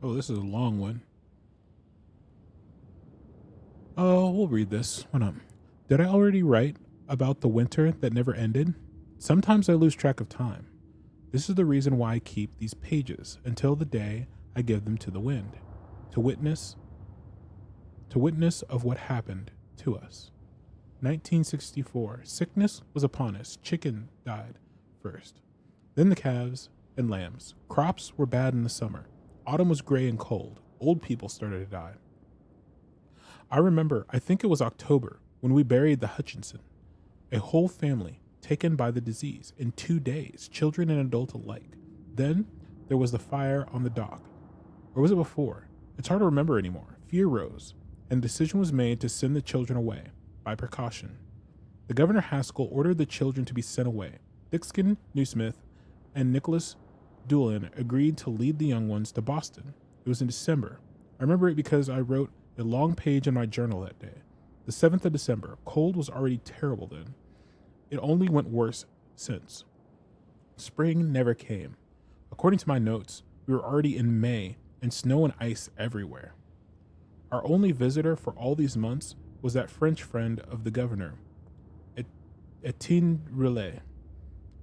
Oh, this is a long one. Oh, we'll read this. Why not? Did I already write about the winter that never ended? Sometimes I lose track of time. This is the reason why I keep these pages until the day I give them to the wind, to witness of what happened to us. 1964. Sickness was upon us. Chicken died first. Then the calves and lambs. Crops were bad in the summer. Autumn was gray and cold. Old people started to die. I remember, I think it was October, when we buried the Hutchinson. A whole family taken by the disease in 2 days, children and adults alike. Then there was the fire on the dock. Or was it before? It's hard to remember anymore. Fear rose, and the decision was made to send the children away, by precaution. The Governor Haskell ordered the children to be sent away. Dixon Newsmith and Nicholas Doolin agreed to lead the young ones to Boston. It was in December. I remember it because I wrote a long page in my journal that day. The 7th of December. Cold was already terrible then. It only went worse since. Spring never came. According to my notes, we were already in May and snow and ice everywhere. Our only visitor for all these months was that French friend of the governor, Etienne Roulet,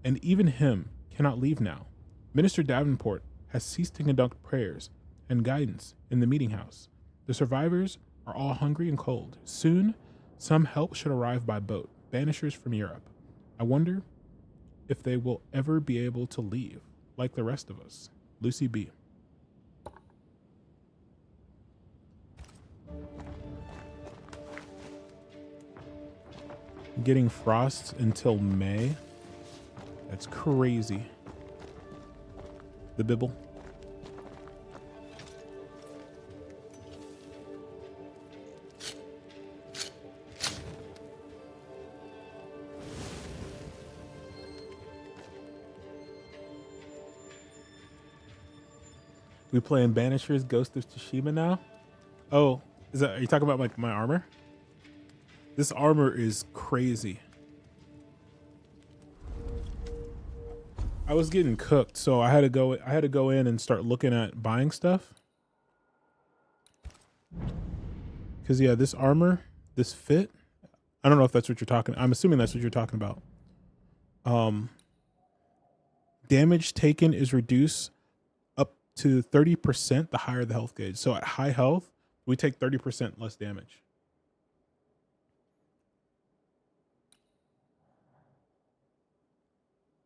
and even him cannot leave now. Minister Davenport has ceased to conduct prayers and guidance in the meeting house. The survivors are all hungry and cold. Soon, some help should arrive by boat, banishers from Europe. I wonder if they will ever be able to leave, like the rest of us. Lucy B. Getting frost until May? That's crazy. The Bibble. We playing Banishers Ghost of Tsushima now? Oh, are you talking about like my armor? This armor is crazy. I was getting cooked, so I had to go in and start looking at buying stuff. Cause yeah, this armor, this fit, I don't know if that's what you're talking. I'm assuming that's what you're talking about. Damage taken is reduced up to 30% the higher the health gauge. So at high health, we take 30% less damage.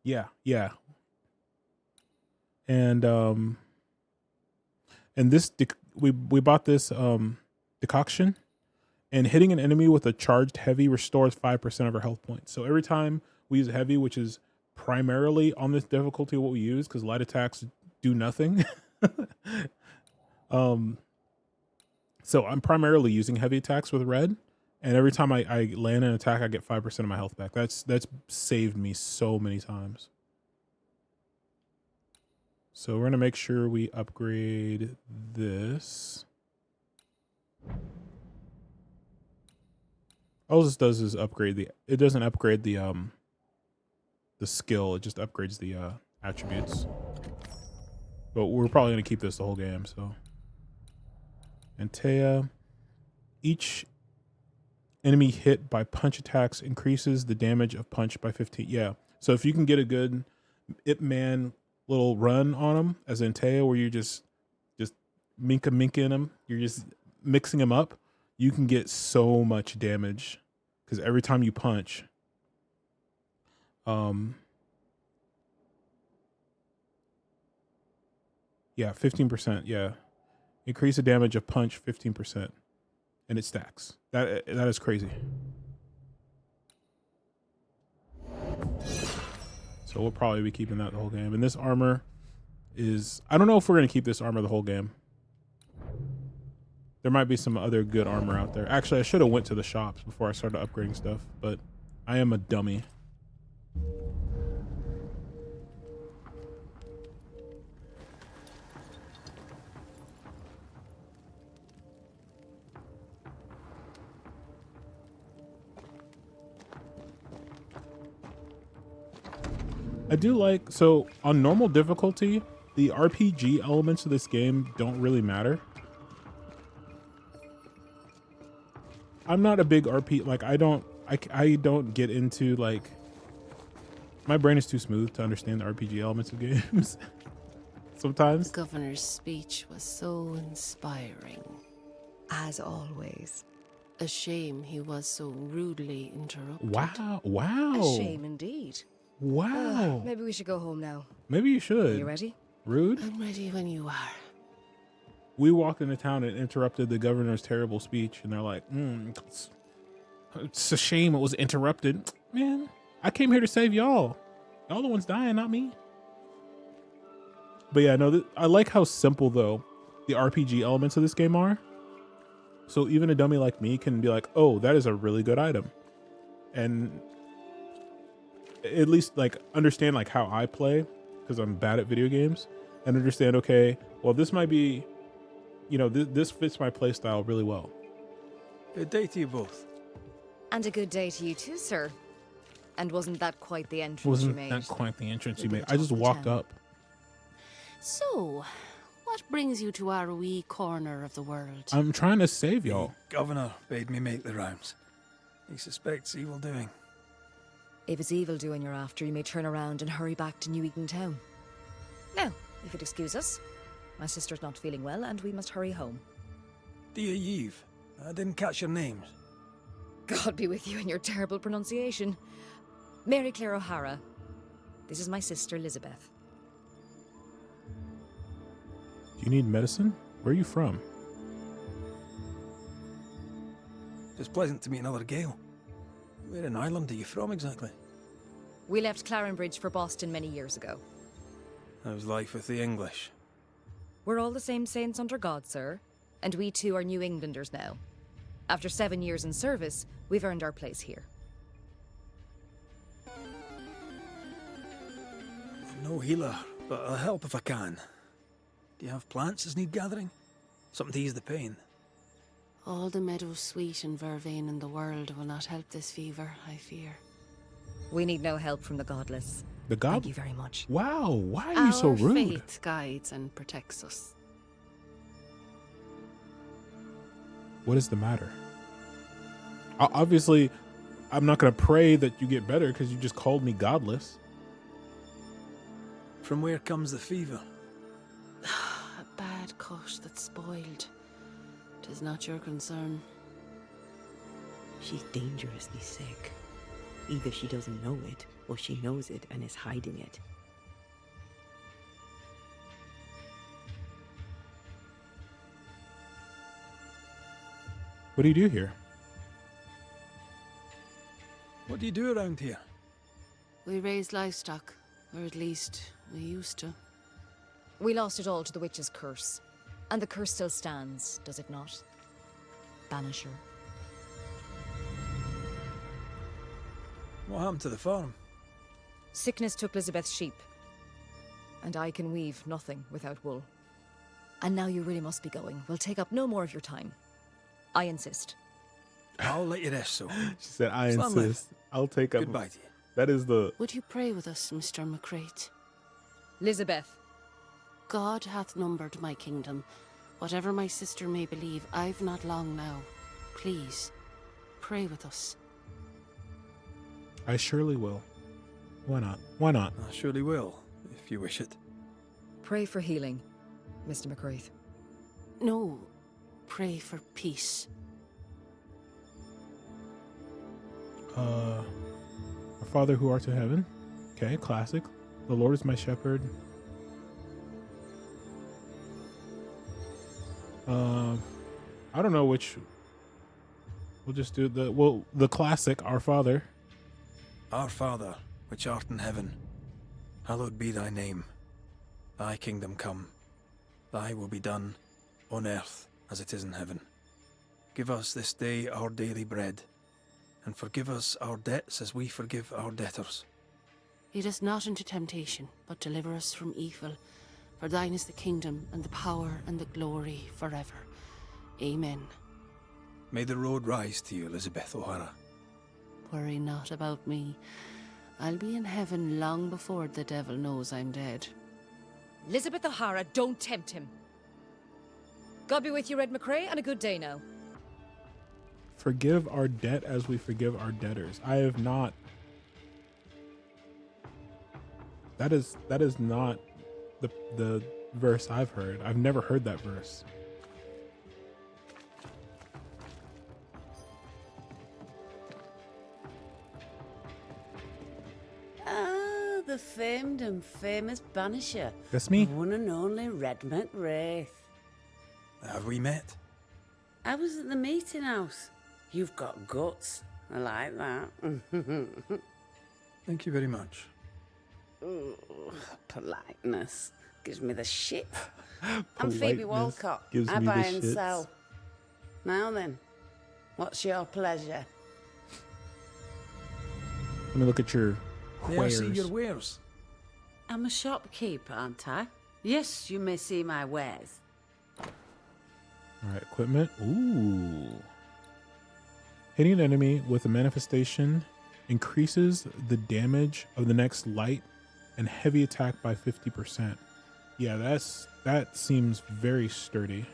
Yeah. And this we bought this decoction, and hitting an enemy with a charged heavy restores 5% of our health points. So every time we use heavy, which is primarily on this difficulty what we use, because light attacks do nothing. So I'm primarily using heavy attacks with red, and every time I land an attack, I get 5% of my health back. That's saved me so many times. So we're gonna make sure we upgrade this. All this does is upgrade it doesn't upgrade the skill, it just upgrades the attributes. But we're probably gonna keep this the whole game, so. Antea. Each enemy hit by punch attacks increases the damage of punch by 15. Yeah. So if you can get a good Ip Man little run on him as Antea, where you just minking him, you're just mixing him up, you can get so much damage because every time you punch, yeah, 15%. Yeah, increase the damage of punch 15%, and it stacks. That is crazy. So we'll probably be keeping that the whole game. And this armor is, I don't know if we're gonna keep this armor the whole game. There might be some other good armor out there. Actually, I should have went to the shops before I started upgrading stuff, but I am a dummy. I do like, so on normal difficulty, the RPG elements of this game don't really matter. I'm not a big like I don't get into like, my brain is too smooth to understand the RPG elements of games sometimes. The governor's speech was so inspiring. As always. A shame he was so rudely interrupted. Wow. A shame indeed. Wow. Maybe we should go home now. Maybe you should. Are you ready? Rude. I'm ready when you are. We walked into town and interrupted the governor's terrible speech, and they're like, it's a shame it was interrupted. Man, I came here to save y'all. Y'all the ones dying, not me. But yeah, no, I like how simple, though, the RPG elements of this game are. So even a dummy like me can be like, oh, that is a really good item. And at least like understand like how I play, because I'm bad at video games, and understand, okay, well, this might be, you know, this fits my play style really well. Good day to you both. And a good day to you too, sir. And wasn't that quite the entrance you made? Wasn't that quite the entrance you Maybe made? the I just top of walked town. up. So, what brings you to our wee corner of the world? I'm trying to save y'all. The governor bade me make the rounds. He suspects evil doing. If it's evil doing you're after, you may turn around and hurry back to New Eden Town. Now, if you'd excuse us, my sister's not feeling well and we must hurry home. Dear Eve, I didn't catch your names. God be with you and your terrible pronunciation. Mary Claire O'Hara. This is my sister, Elizabeth. Do you need medicine? Where are you from? It's pleasant to meet another Gale. Where in Ireland are you from exactly? We left Clarenbridge for Boston many years ago. How's life with the English? We're all the same saints under God, sir. And we too are New Englanders now. After 7 years in service, we've earned our place here. I'm no healer, but I'll help if I can. Do you have plants as need gathering? Something to ease the pain? All the meadow sweet and vervain in the world will not help this fever, I fear. We need no help from the godless. The god? Thank you very much. Wow, why are you so rude? Our faith guides and protects us. What is the matter? Obviously, I'm not going to pray that you get better because you just called me godless. From where comes the fever? A bad cut that's spoiled. 'Tis not your concern. She's dangerously sick. Either she doesn't know it, or she knows it and is hiding it. What do you do here? What do you do around here? We raise livestock, or at least we used to. We lost it all to the witch's curse. And the curse still stands, does it not? Banisher. What happened to the farm? Sickness took Elizabeth's sheep. And I can weave nothing without wool. And now you really must be going. We'll take up no more of your time. I insist. I'll let you rest, so. She said, I Slam left. insist. I'll take up. Goodbye to you. That is the... Would you pray with us, Mr. McCrate? Elizabeth. God hath numbered my kingdom, Whatever my sister may believe, I've not long now. Please, pray with us. I surely will. Why not? Why not? I surely will, if you wish it. Pray for healing, Mr. McCraith. No, pray for peace. Our Father who art in heaven. Okay, classic. The Lord is my shepherd. I don't know which. We'll just do the classic, Our Father. Our Father, which art in heaven, hallowed be thy name. Thy kingdom come. Thy will be done, on earth as it is in heaven. Give us this day our daily bread, and forgive us our debts as we forgive our debtors. Lead us not into temptation, but deliver us from evil. For thine is the kingdom, and the power, and the glory forever. Amen. May the road rise to you, Elizabeth O'Hara. Worry not about me. I'll be in heaven long before the devil knows I'm dead. Elizabeth O'Hara, don't tempt him. God be with you, Red McCrae, and a good day now. Forgive our debt as we forgive our debtors. I have not. That is not the verse I've heard. I've never heard that verse. Ah, the famed and famous Banisher. That's me. The one and only Red McWraith. Have we met? I was at the meeting house. You've got guts. I like that. Thank you very much. Ooh, politeness gives me the shit. I'm Phoebe Walcott. I buy and sell. Now then, what's your pleasure? Let me look at your May I see wares. your wares? I'm a shopkeeper, aren't I? Yes, you may see my wares. All right, equipment. Ooh. Hitting an enemy with a manifestation increases the damage of the next light and heavy attack by 50%. Yeah, that seems very sturdy.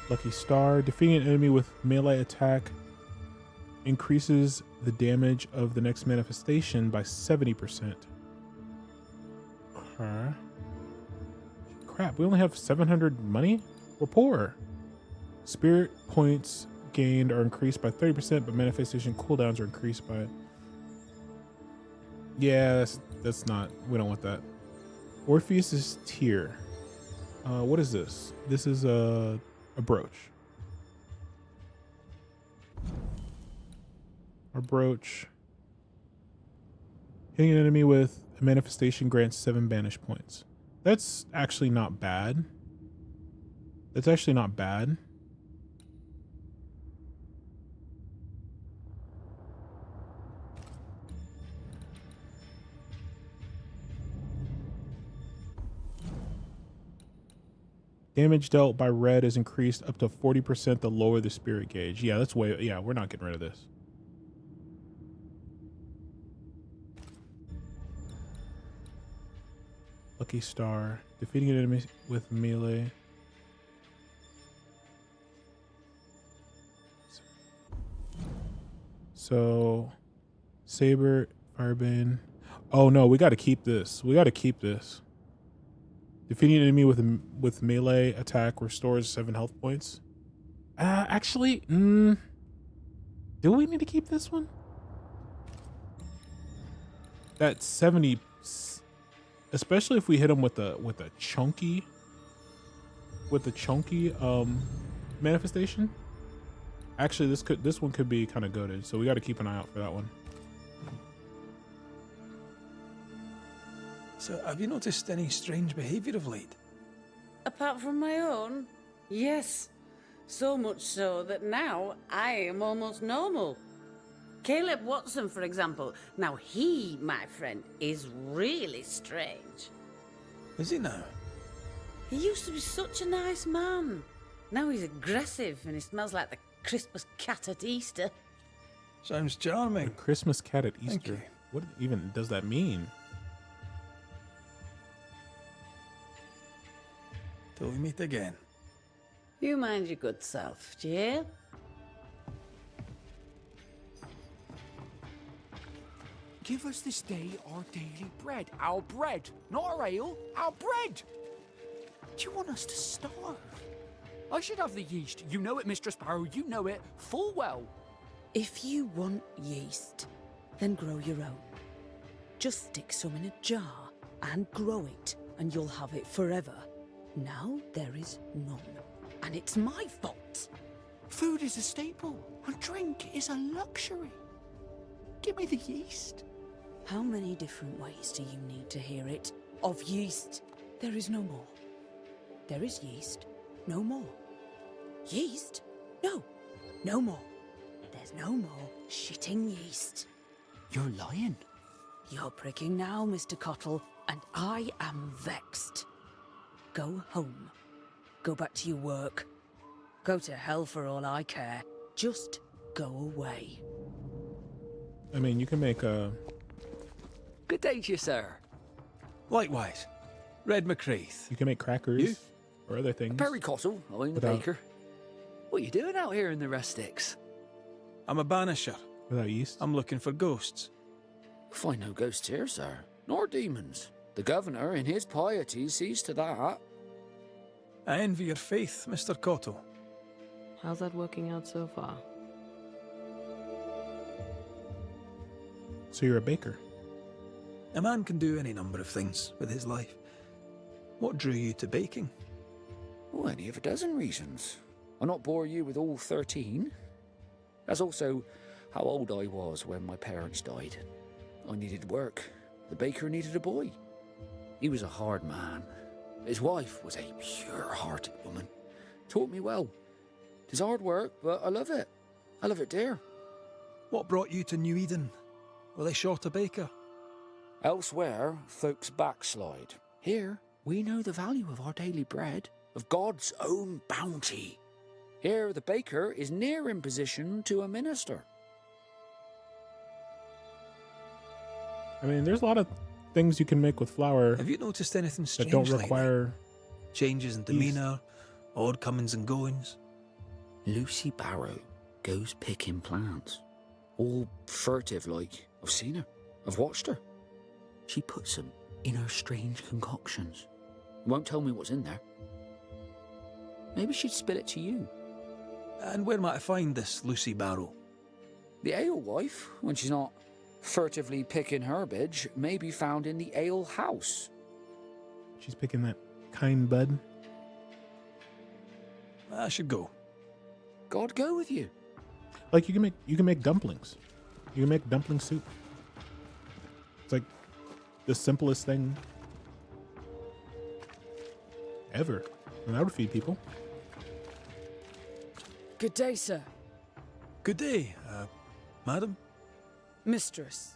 Lucky Star. Defeating an enemy with melee attack increases the damage of the next manifestation by 70%. Okay. Crap, we only have 700 money? We're poor. Spirit points gained are increased by 30%, but manifestation cooldowns are increased by... Yeah, that's not... We don't want that. Orpheus's Tear. What is this? This is a brooch. A brooch. Hitting an enemy with a manifestation grants 7 banish points. That's actually not bad. That's actually not bad. Damage dealt by red is increased up to 40% the lower the spirit gauge. Yeah, that's way... Yeah, we're not getting rid of this. Lucky Star. Defeating an enemy with melee. So, Saber, Firebane. Oh no, we got to keep this. We got to keep this. Defeating an enemy with melee attack restores 7 health points. Actually, do we need to keep this one? That's 70, especially if we hit him with a chunky manifestation. Actually, this one could be kind of goated, so we got to keep an eye out for that one. So, have you noticed any strange behaviour of late? Apart from my own? Yes. So much so that now I am almost normal. Caleb Watson, for example. Now he, my friend, is really strange. Is he now? He used to be such a nice man. Now he's aggressive and he smells like the Christmas cat at Easter. Sounds charming. A Christmas cat at Thank Easter. you. What even does that mean? Till we meet again. You mind your good self, do you hear? Give us this day our daily bread. Our bread, not our ale, our bread. Do you want us to starve? I should have the yeast. You know it, Mistress Barrow. You know it full well. If you want yeast, then grow your own. Just stick some in a jar and grow it, and you'll have it forever. Now there is none, and it's my fault. Food is a staple, and drink is a luxury. Give me the yeast. How many different ways do you need to hear it? Of yeast, there is no more. There is yeast, no more. Yeast? No, no more. There's no more shitting yeast. You're lying. You're pricking now, Mr. Cottle, and I am vexed. Go home. Go back to your work. Go to hell for all I care. Just go away. I mean, you can make a... Good day to you, sir. Likewise, Red McCraith. You can make crackers You? or other things. Perry Cottle, I'm the Without- baker. What are you doing out here in the rustics? I'm a banisher. Without yeast. I'm looking for ghosts. Find no ghosts here, sir, nor demons. The governor, in his piety, sees to that. I envy your faith, Mr. Cotto. How's that working out so far? So you're a baker. A man can do any number of things with his life. What drew you to baking? Oh, any of a dozen reasons. I'll not bore you with all 13. That's also how old I was when my parents died. I needed work. The baker needed a boy. He was a hard man. His wife was a pure-hearted woman. Taught me well. 'Tis hard work, but I love it. I love it dear. What brought you to New Eden? Were they short a baker? Elsewhere, folks backslide. Here, we know the value of our daily bread, of God's own bounty. Here, the baker is near in position to a minister. I mean, there's a lot of things you can make with flour Have you noticed anything that strange don't lately? require... Changes in demeanour, odd comings and goings? Lucy Barrow goes picking plants. All furtive like. I've seen her. I've watched her. She puts them in her strange concoctions. Won't tell me what's in there. Maybe she'd spill it to you. And where might I find this Lucy Barrow? The alewife, when she's not furtively picking herbage, may be found in the ale house. She's picking that kind bud. I should go. God go with you. Like you can make dumplings. You can make dumpling soup. It's like the simplest thing ever. And that would feed people. Good day, sir. Good day, madam. Mistress.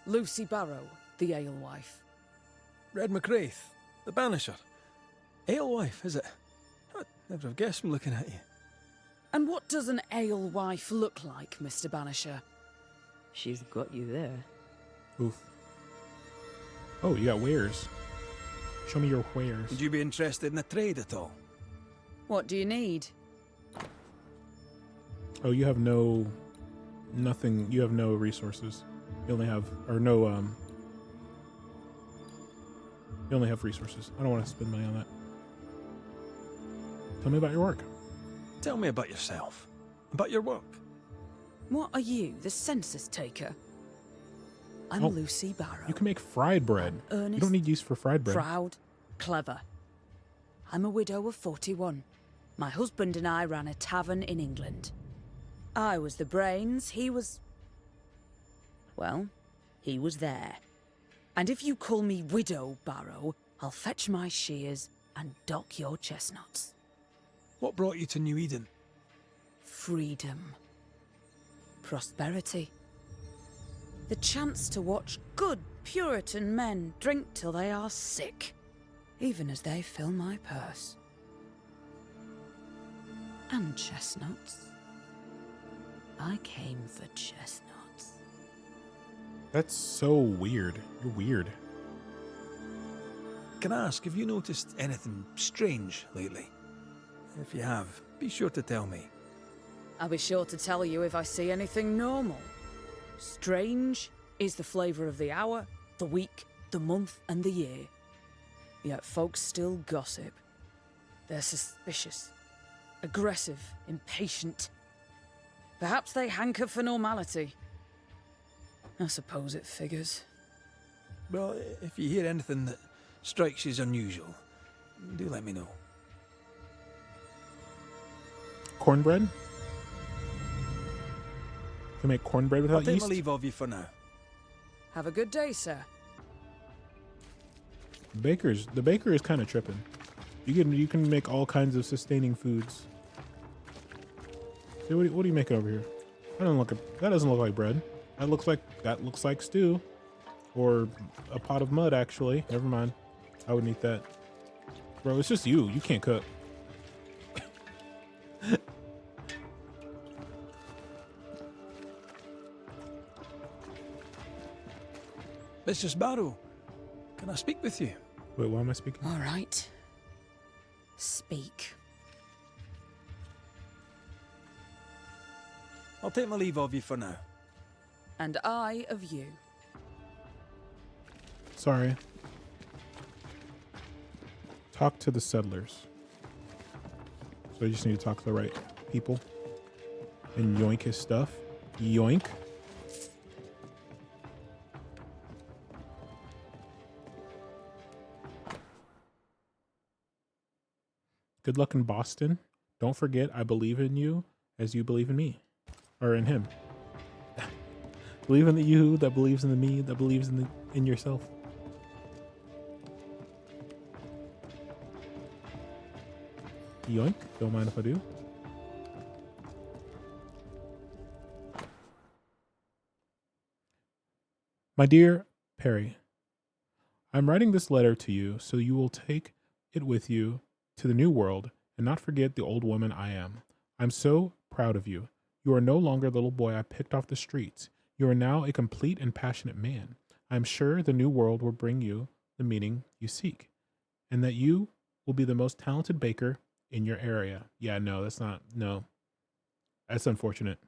Lucy Barrow, the alewife. Red McCraith, the banisher. Alewife, is it? I'd never have guessed from looking at you. And what does an alewife look like, Mr. Banisher? She's got you there. Oof. Oh, you got wares. Show me your wares. Would you be interested in a trade at all? What do you need? Oh, you have nothing. You have no resources. You only have, or no, you only have resources. I don't want to spend money on that. Tell me about your work. Tell me about yourself. About your work. What are you, the census taker? I'm Oh, Lucy Barrow. You can make fried bread. I'm You earnest, don't need yeast for fried bread. proud, clever. I'm a widow of 41. My husband and I ran a tavern in England. I was the brains, he was... Well, he was there. And if you call me Widow Barrow, I'll fetch my shears and dock your chestnuts. What brought you to New Eden? Freedom. Prosperity. The chance to watch good Puritan men drink till they are sick, even as they fill my purse. And chestnuts. I came for chestnuts. That's so weird. You're weird. Can I ask, have you noticed anything strange lately? If you have, be sure to tell me. I'll be sure to tell you if I see anything normal. Strange is the flavour of the hour, the week, the month, and the year. Yet folks still gossip. They're suspicious, aggressive, impatient. Perhaps they hanker for normality. I suppose it figures. Well, if you hear anything that strikes you as unusual, do let me know. Cornbread? Can make cornbread without I'll take yeast? my leave of you for now. Have a good day, sir. The baker is kind of tripping. You can make all kinds of sustaining foods. See, what are you making over here? That doesn't look like bread. That looks like stew, or a pot of mud. Actually, never mind. I wouldn't eat that, bro. It's just you. You can't cook. Mr. Sparrow, can I speak with you? Wait, why am I speaking? All right. Speak. I'll take my leave of you for now. And I of you. Sorry. Talk to the settlers. So you just need to talk to the right people. And yoink his stuff. Yoink. Good luck in Boston. Don't forget, I believe in you as you believe in me. Or in him. Believe in the you that believes in the me that believes in yourself. Yoink. Don't mind if I do. My dear Perry, I'm writing this letter to you so you will take it with you to the new world and not forget the old woman I am. I'm so proud of you. You are no longer the little boy I picked off the streets. You are now a complete and passionate man. I am sure the new world will bring you the meaning you seek, and that you will be the most talented baker in your area. Yeah, no, that's unfortunate.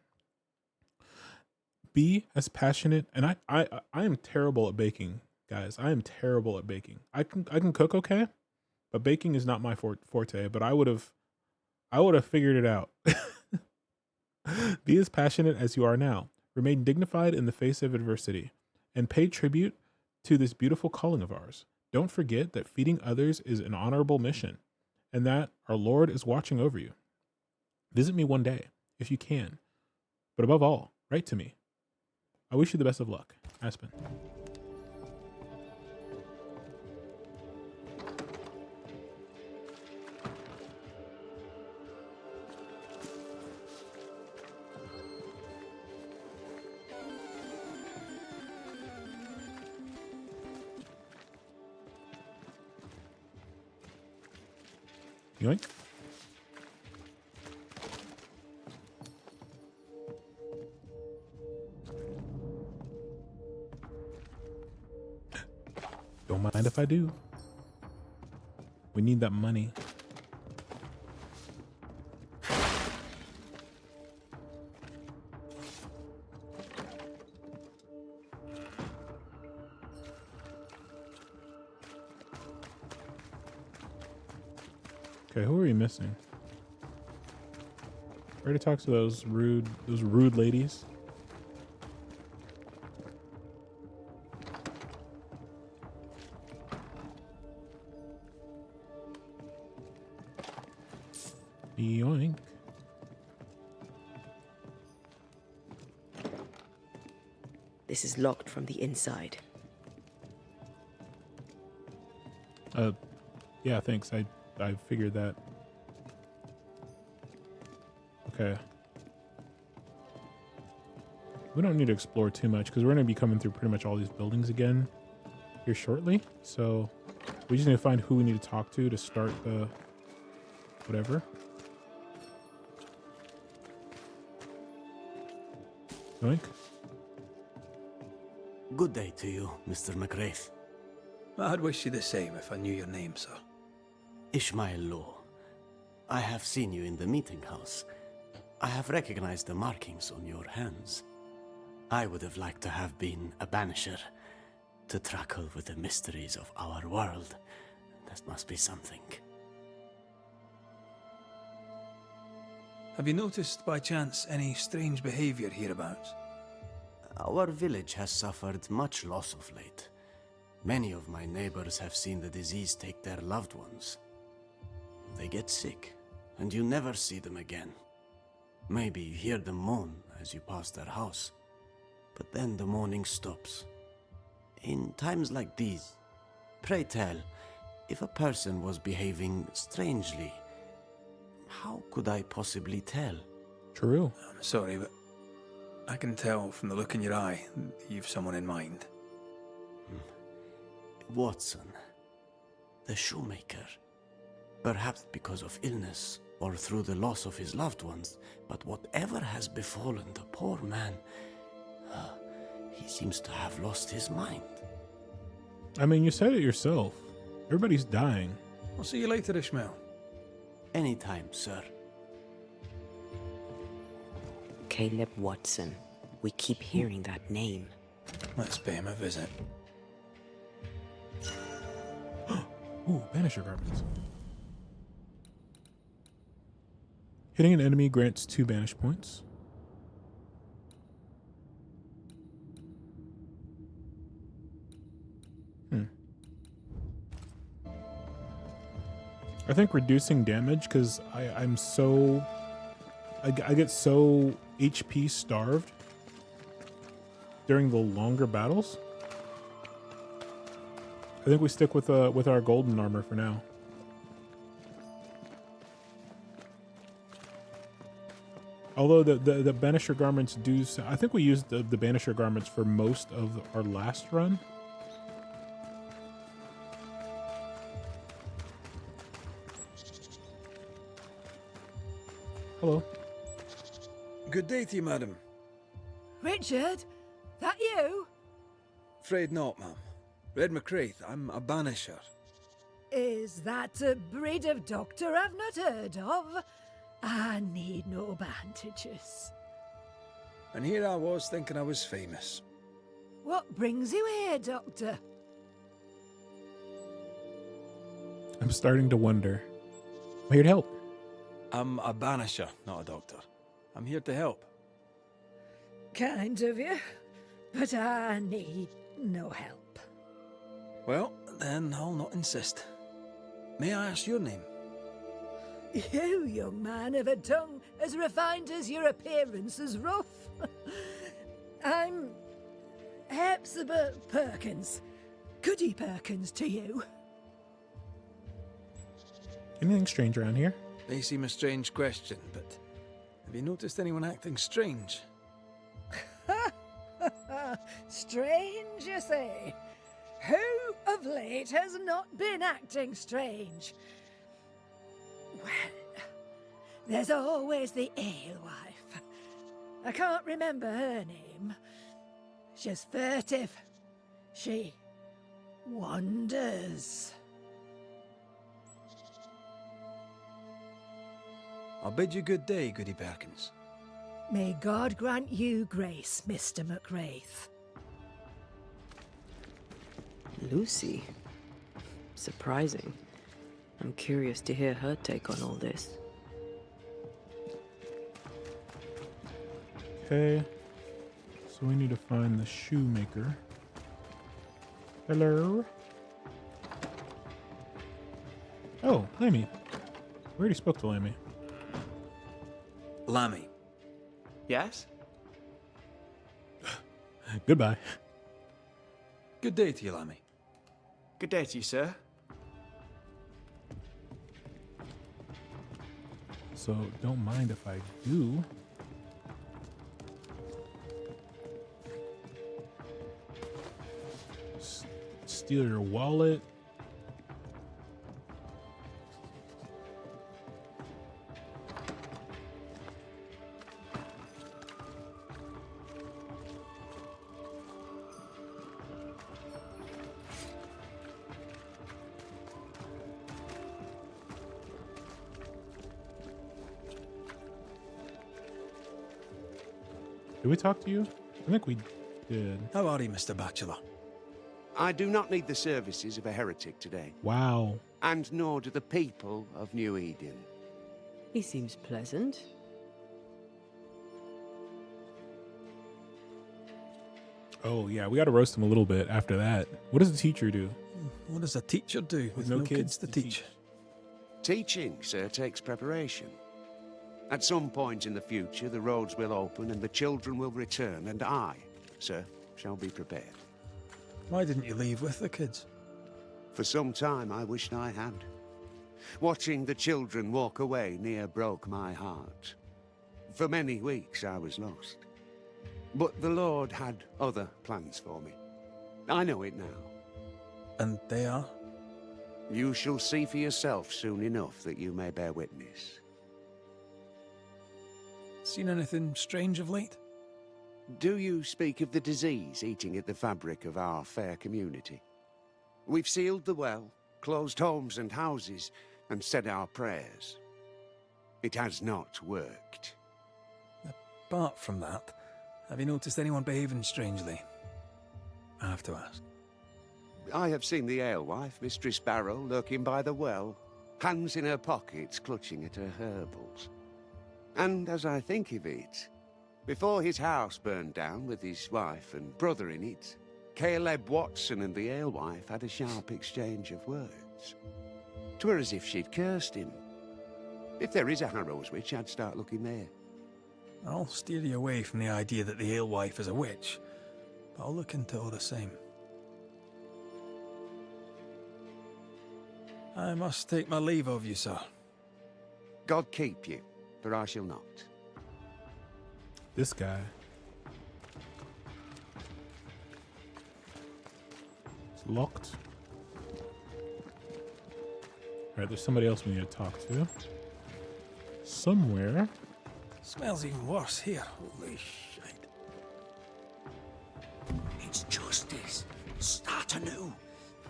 Be as passionate, and I am terrible at baking, guys. I am terrible at baking. I can cook okay, but baking is not my forte. But I would have figured it out. Be as passionate as you are now. Remain dignified in the face of adversity, and pay tribute to this beautiful calling of ours. Don't forget that feeding others is an honorable mission, and that our Lord is watching over you. Visit me one day, if you can. But above all, write to me. I wish you the best of luck. Aspen. Yoink. Don't mind if I do. We need that money. Okay, who are we missing? Where to talk to those rude ladies? Yoink. This is locked from the inside. Yeah, thanks. I figured that. Okay. We don't need to explore too much because we're going to be coming through pretty much all these buildings again here shortly. So we just need to find who we need to talk to start the whatever. Yoink. Good day to you, Mr. McWraith. I'd wish you the same if I knew your name, sir. Ishmael Law. I have seen you in the meeting house. I have recognized the markings on your hands. I would have liked to have been a banisher, to truckle with the mysteries of our world. That must be something. Have you noticed, by chance, any strange behavior hereabouts? Our village has suffered much loss of late. Many of my neighbors have seen the disease take their loved ones. They get sick, and you never see them again. Maybe you hear them moan as you pass their house, but then the moaning stops. In times like these, pray tell, if a person was behaving strangely, how could I possibly tell? True. I'm sorry, but I can tell from the look in your eye that you've someone in mind. Watson, the shoemaker. Perhaps because of illness or through the loss of his loved ones, but whatever has befallen the poor man, he seems to have lost his mind. I mean, you said it yourself. Everybody's dying. I'll see you later, Ishmael. Anytime, sir. Caleb Watson. We keep hearing that name. Let's pay him a visit. Ooh, Banisher garments. Hitting an enemy grants 2 banish points. I think reducing damage, because I get so HP starved during the longer battles. I think we stick with our golden armor for now. Although the Banisher garments do, I think we used the Banisher garments for most of our last run. Hello. Good day to you, madam. Richard, that you? Afraid not, ma'am. Red McCraith, I'm a banisher. Is that a breed of doctor I've not heard of? I need no bandages. And here I was thinking I was famous. What brings you here, Doctor? I'm starting to wonder. I'm here to help. I'm a banisher, not a doctor. I'm here to help. Kind of you, but I need no help. Well, then I'll not insist. May I ask your name? You, young man, have a tongue as refined as your appearance is rough. I'm Hepzibah Perkins. Goody Perkins to you. Anything strange around here? May seem a strange question, but have you noticed anyone acting strange? Strange, you say? Who of late has not been acting strange? Well, there's always the alewife. I can't remember her name. She's furtive. She wanders. I'll bid you good day, Goody Perkins. May God grant you grace, Mr. McWraith. Lucy. Surprising. I'm curious to hear her take on all this. Okay. So we need to find the shoemaker. Hello? Oh, Lammy. We already spoke to Lammy. Lammy. Yes? Goodbye. Good day to you, Lammy. Good day to you, sir. So don't mind if I do. Steal your wallet. Did we talk to you? I think we did. How are you, Mr. Bachelor? I do not need the services of a heretic today. Wow. And nor do the people of New Eden. He seems pleasant. Oh, yeah, we got to roast him a little bit after that. What does the teacher do? What does a teacher do with no kids to teach? Teaching, sir, takes preparation. At some point in the future, the roads will open and the children will return, and I, sir, shall be prepared. Why didn't you leave with the kids? For some time, I wished I had. Watching the children walk away near broke my heart. For many weeks, I was lost. But the Lord had other plans for me. I know it now. And they are? You shall see for yourself soon enough that you may bear witness. Seen anything strange of late? Do you speak of the disease eating at the fabric of our fair community? We've sealed the well, closed homes and houses, and said our prayers. It has not worked. Apart from that, have you noticed anyone behaving strangely? I have to ask. I have seen the alewife, Mistress Barrow, lurking by the well, hands in her pockets, clutching at her herbals. And as I think of it, before his house burned down with his wife and brother in it, Caleb Watson and the alewife had a sharp exchange of words. 'Twere as if she'd cursed him. If there is a Harrow's witch, I'd start looking there. I'll steer you away from the idea that the alewife is a witch, but I'll look into it all the same. I must take my leave of you, sir. God keep you, for I shall not. This guy. It's locked. Alright, there's somebody else we need to talk to. Somewhere. Smells even worse here. Holy shit. It's justice. Start anew.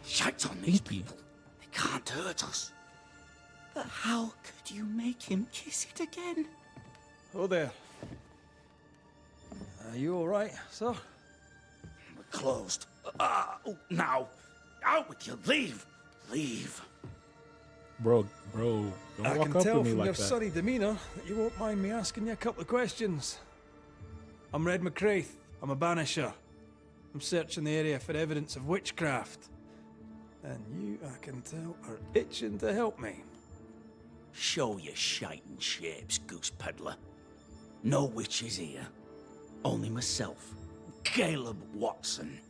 Shite on these people. They can't hurt us. But how could you make him kiss it again? Oh there. Are you alright, sir? We're closed. Now. Out with you. Leave. Leave. Bro, don't I walk can up tell with me from like your that. sunny demeanour that you won't mind me asking you a couple of questions. I'm Red McCraith. I'm a banisher. I'm searching the area for evidence of witchcraft. And you, I can tell, are itching to help me. Show your shiting shapes, goose peddler. No witches here. Only myself, Caleb Watson.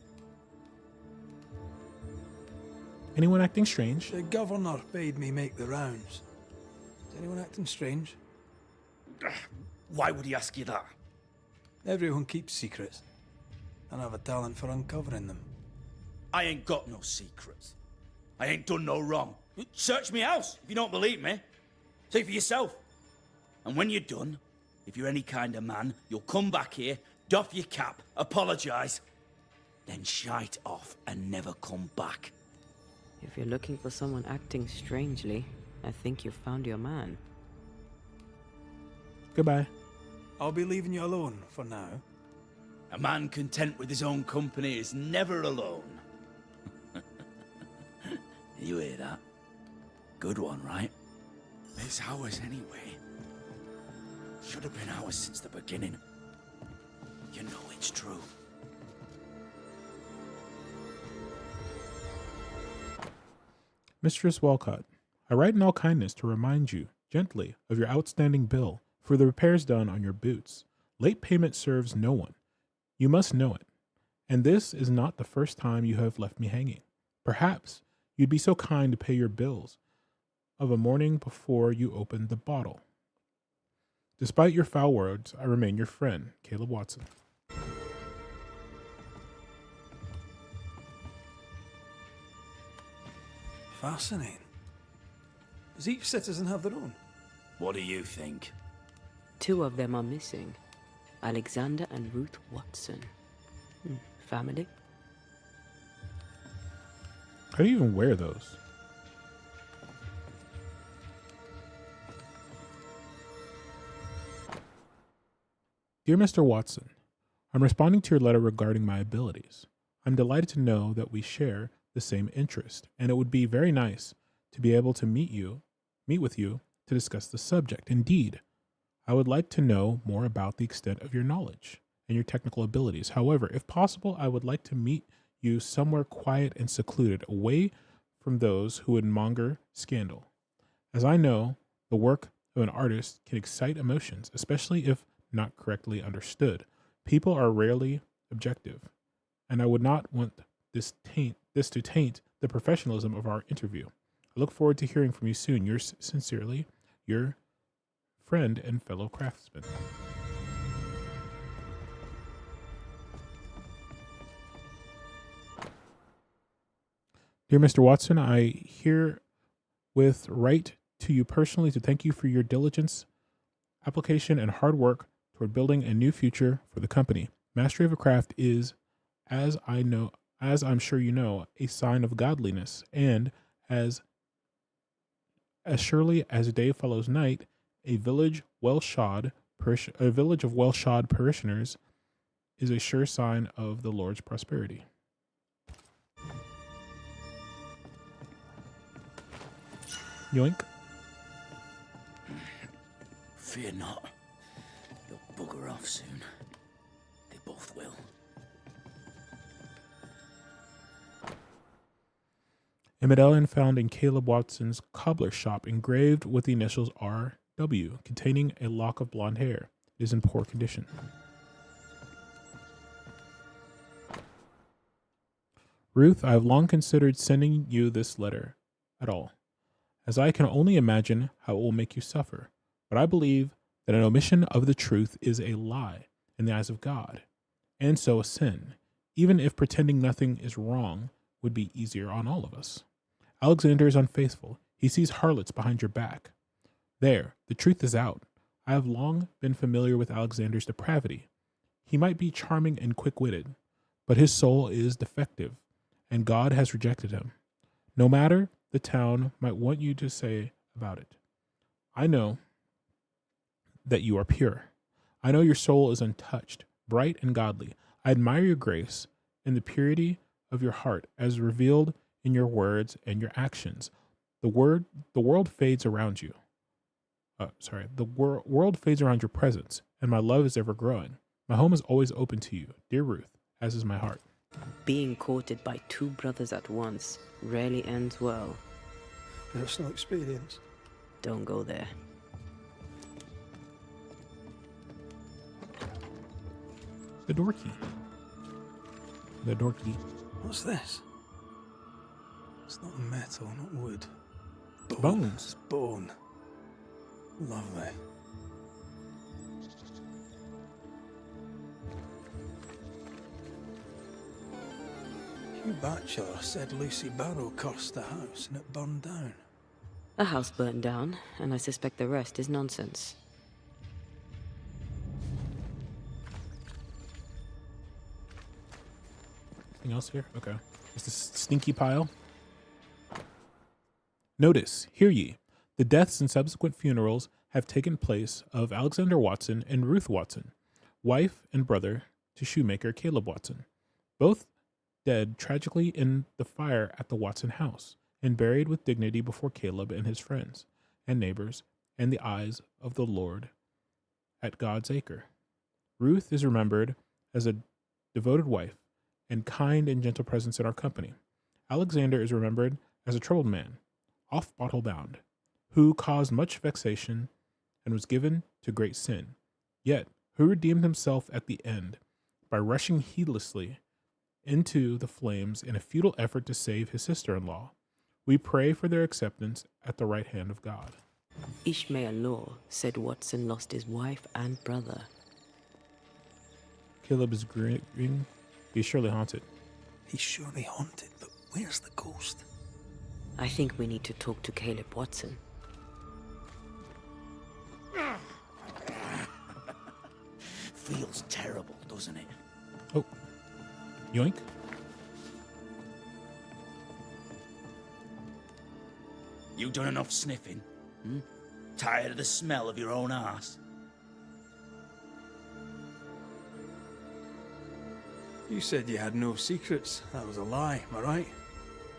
Anyone acting strange? The governor bade me make the rounds. Is anyone acting strange? Why would he ask you that? Everyone keeps secrets, and I have a talent for uncovering them. I ain't got no secrets. I ain't done no wrong. Search me house if you don't believe me. See for yourself. And when you're done, if you're any kind of man, you'll come back here, doff your cap, apologise, then shite off and never come back. If you're looking for someone acting strangely, I think you've found your man. Goodbye. I'll be leaving you alone for now. A man content with his own company is never alone. You hear that? Good one, right? It's ours anyway. Should have been ours since the beginning. You know it's true. Mistress Walcott, I write in all kindness to remind you, gently, of your outstanding bill for the repairs done on your boots. Late payment serves no one. You must know it. And this is not the first time you have left me hanging. Perhaps you'd be so kind to pay your bills of a morning before you opened the bottle. Despite your foul words, I remain your friend, Caleb Watson. Fascinating. Does each citizen have their own? What do you think? 2 of them are missing. Alexander and Ruth Watson. Family? How do you even wear those? Dear Mr. Watson, I'm responding to your letter regarding my abilities. I'm delighted to know that we share the same interest, and it would be very nice to be able to meet with you to discuss the subject. Indeed, I would like to know more about the extent of your knowledge and your technical abilities. However, if possible, I would like to meet you somewhere quiet and secluded, away from those who would monger scandal. As I know, the work of an artist can excite emotions, especially if not correctly understood. People are rarely objective, and I would not want this to taint the professionalism of our interview. I look forward to hearing from you soon. Yours sincerely, your friend and fellow craftsman. Dear Mr. Watson, I herewith write to you personally to thank you for your diligence, application, and hard work toward building a new future for the company. Mastery of a craft is, as I'm sure you know, a sign of godliness, and as surely as day follows night, a village of well-shod parishioners is a sure sign of the Lord's prosperity. Yoink. Fear not. You'll bugger off soon. They both will. A medallion found in Caleb Watson's cobbler shop engraved with the initials R.W., containing a lock of blonde hair. It is in poor condition. Ruth, I have long considered sending you this letter at all, as I can only imagine how it will make you suffer. But I believe that an omission of the truth is a lie in the eyes of God, and so a sin, even if pretending nothing is wrong would be easier on all of us. Alexander is unfaithful. He sees harlots behind your back. There, the truth is out. I have long been familiar with Alexander's depravity. He might be charming and quick-witted, but his soul is defective, and God has rejected him. No matter the town might want you to say about it. I know that you are pure. I know your soul is untouched, bright and godly. I admire your grace and the purity of your heart as revealed in your words and your actions. The world fades around you. The world fades around your presence, and my love is ever growing. My home is always open to you, dear Ruth, as is my heart. Being courted by two brothers at once rarely ends well. Personal experience. Don't go there. The door key. The door key. What's this? It's not metal, not wood. Bones. It's bone. Lovely. Hugh Batchelor said Lucy Barrow cursed the house and it burned down. A house burned down, and I suspect the rest is nonsense. Anything else here? Okay. Is this stinky pile? Notice, hear ye, the deaths and subsequent funerals have taken place of Alexander Watson and Ruth Watson, wife and brother to shoemaker Caleb Watson, both dead tragically in the fire at the Watson house, and buried with dignity before Caleb and his friends and neighbors and the eyes of the Lord at God's acre. Ruth is remembered as a devoted wife and kind and gentle presence in our company. Alexander is remembered as a troubled man, oft bottle bound, who caused much vexation and was given to great sin, yet who redeemed himself at the end by rushing heedlessly into the flames in a futile effort to save his sister-in-law. We pray for their acceptance at the right hand of God. Ishmael Law said Watson lost his wife and brother. Caleb is grieving. He's surely haunted. He's surely haunted, but where's the ghost? I think we need to talk to Caleb Watson. Feels terrible, doesn't it? Oh. Yoink. You done enough sniffing? Hmm? Tired of the smell of your own arse? You said you had no secrets. That was a lie, am I right?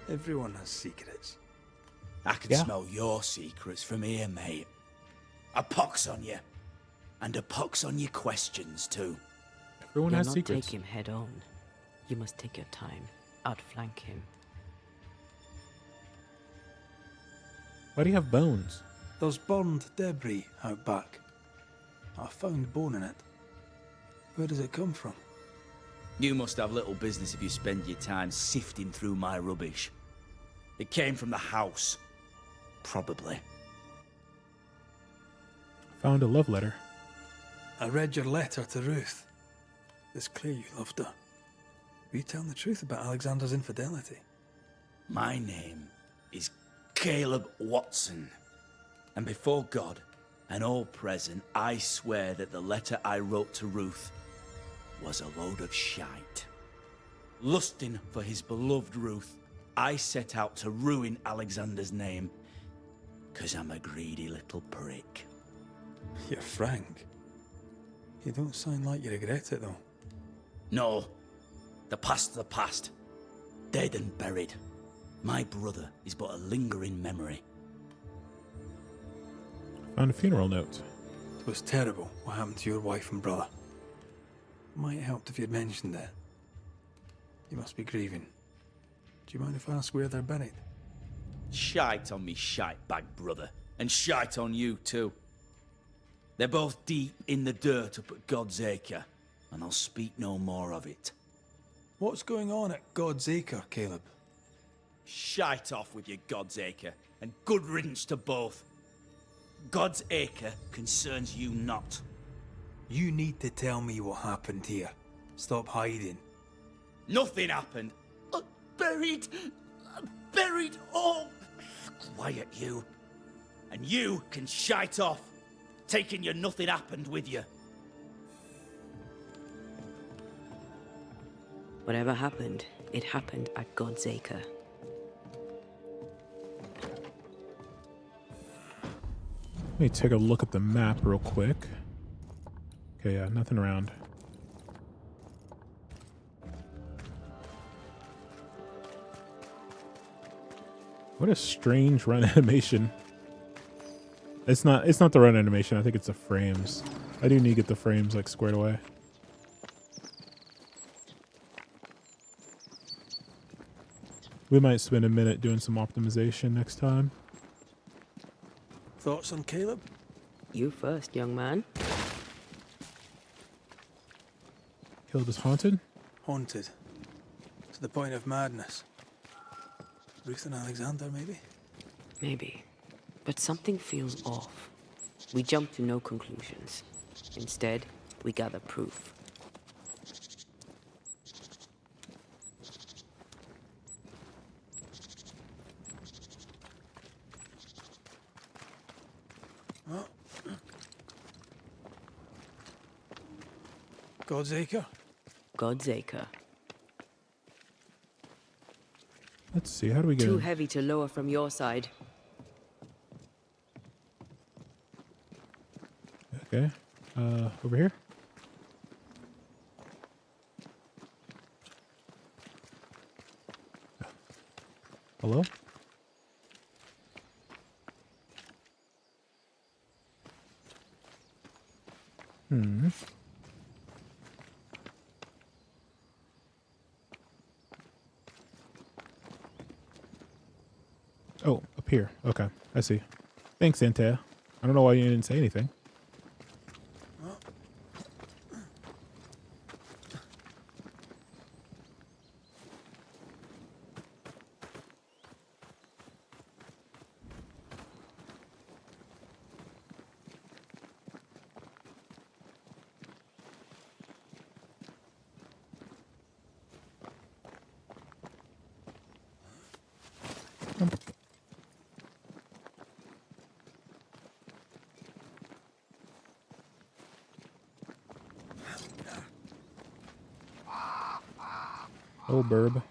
Everyone has secrets. I can smell your secrets from here, mate. A pox on you. And a pox on your questions, too. Everyone You'll has not secrets. take him head on. You must take your time. Outflank him. Why do you have bones? There's burned debris out back. I found bone in it. Where does it come from? You must have little business if you spend your time sifting through my rubbish. It came from the house. Probably. Found a love letter. I read your letter to Ruth. It's clear you loved her. Were you telling the truth about Alexander's infidelity? My name is Caleb Watson. And before God and all present, I swear that the letter I wrote to Ruth was a load of shite. Lusting for his beloved Ruth, I set out to ruin Alexander's name, 'cause I'm a greedy little prick. You're frank. You don't sound like you regret it, though. No. The past's the past. Dead and buried. My brother is but a lingering memory. Found a funeral note. It was terrible what happened to your wife and brother. Might help if you'd mentioned it. You must be grieving. Do you mind if I ask where they're buried? Shite on me shite bag brother. And shite on you too. They're both deep in the dirt up at God's Acre, and I'll speak no more of it. What's going on at God's Acre, Caleb? Shite off with your God's Acre, and good riddance to both. God's Acre concerns you not. You need to tell me what happened here. Stop hiding. Nothing happened. Buried. Buried. Oh, quiet you. And you can shite off, taking your nothing happened with you. Whatever happened, it happened at God's Acre. Let me take a look at the map real quick. Okay, yeah, nothing around. What a strange run animation. It's not the run animation, I think it's the frames. I do need to get the frames like squared away. We might spend a minute doing some optimization next time. Thoughts on Caleb? You first, young man. Caleb is haunted? Haunted. To the point of madness. Ruth and Alexander, maybe? Maybe. But something feels off. We jump to no conclusions. Instead, we gather proof. Well, God's Acre? God's Acre. Let's see, how do we get Too in? heavy to lower from your side. Okay. Over here? Hello? Hmm. Oh, up here. Okay, I see. Thanks, Antea. I don't know why you didn't say anything. Oh, burb.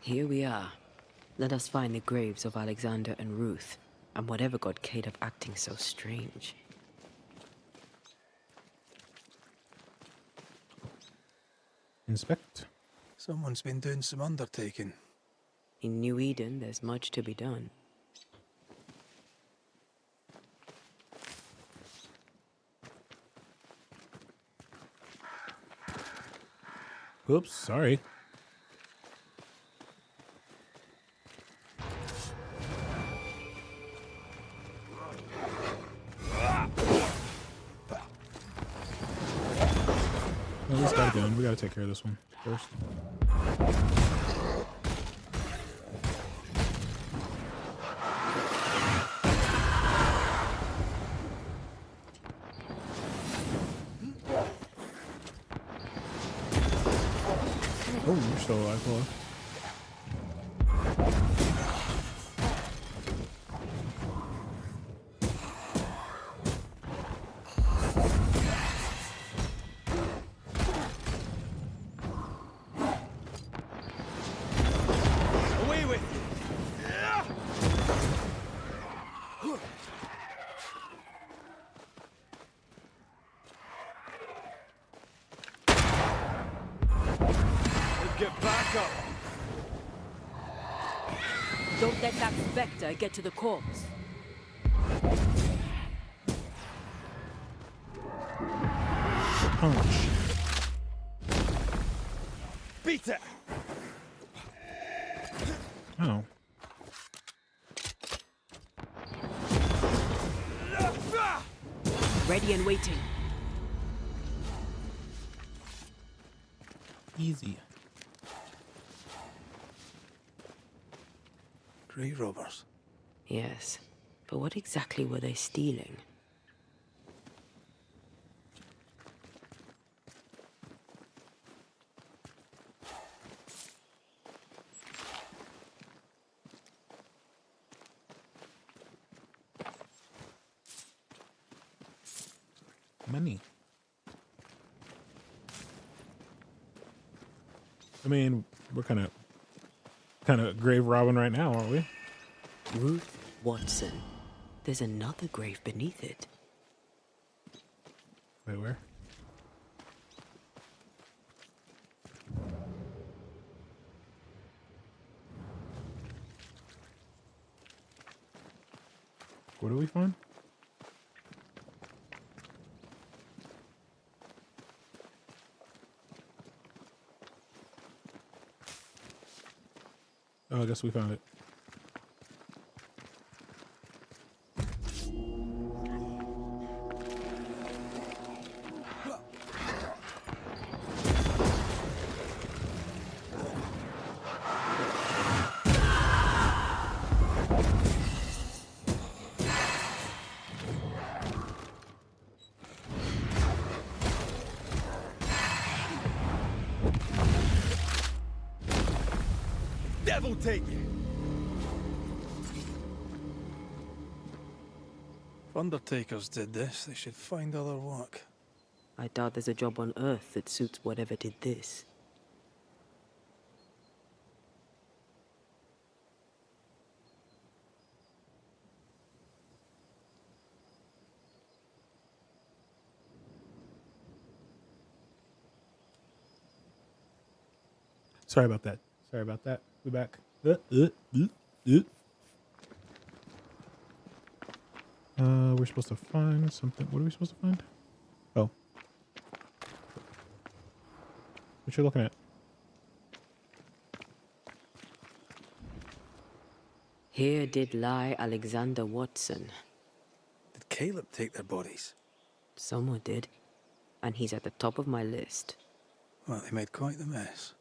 Here we are. Let us find the graves of Alexander and Ruth, and whatever got Caleb acting so strange. Inspect. Someone's been doing some undertaking. In New Eden, there's much to be done. Oops, sorry. Well, this guy down. We gotta take care of this one first. Oh, you're still alive, hello. Away with you! Get back up! Don't let that spectre get to the corpse. Punch. Beat it! Oh. Ready and waiting. Easy. Grave robbers. Yes, but what exactly were they stealing? Money. I mean, we're kind of grave robbing right now, aren't we? Ruth Watson. There's another grave beneath it. Wait, where? What do we find? Oh, I guess we found it. Devil take you! If undertakers did this, they should find other work. I doubt there's a job on Earth that suits whatever did this. Sorry about that. Sorry about that. We back. We're supposed to find something. What are we supposed to find? Oh. What you looking at? Here did lie Alexander Watson. Did Caleb take their bodies? Someone did. And he's at the top of my list. Well, they made quite the mess.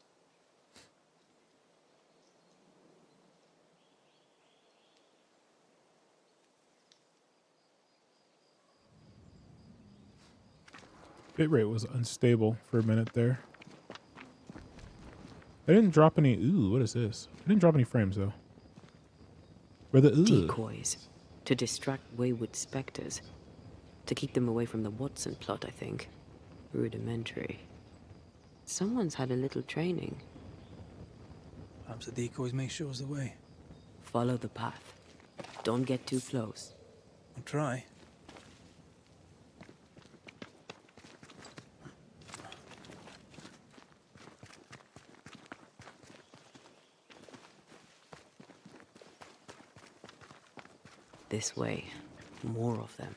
Bitrate was unstable for a minute there. I didn't drop any. Ooh, what is this? I didn't drop any frames though. Where the decoys to distract wayward specters, to keep them away from the Watson plot, I think. Rudimentary. Someone's had a little training. Perhaps the decoys may show us the way. Follow the path. Don't get too close. I'll try. This way. More of them.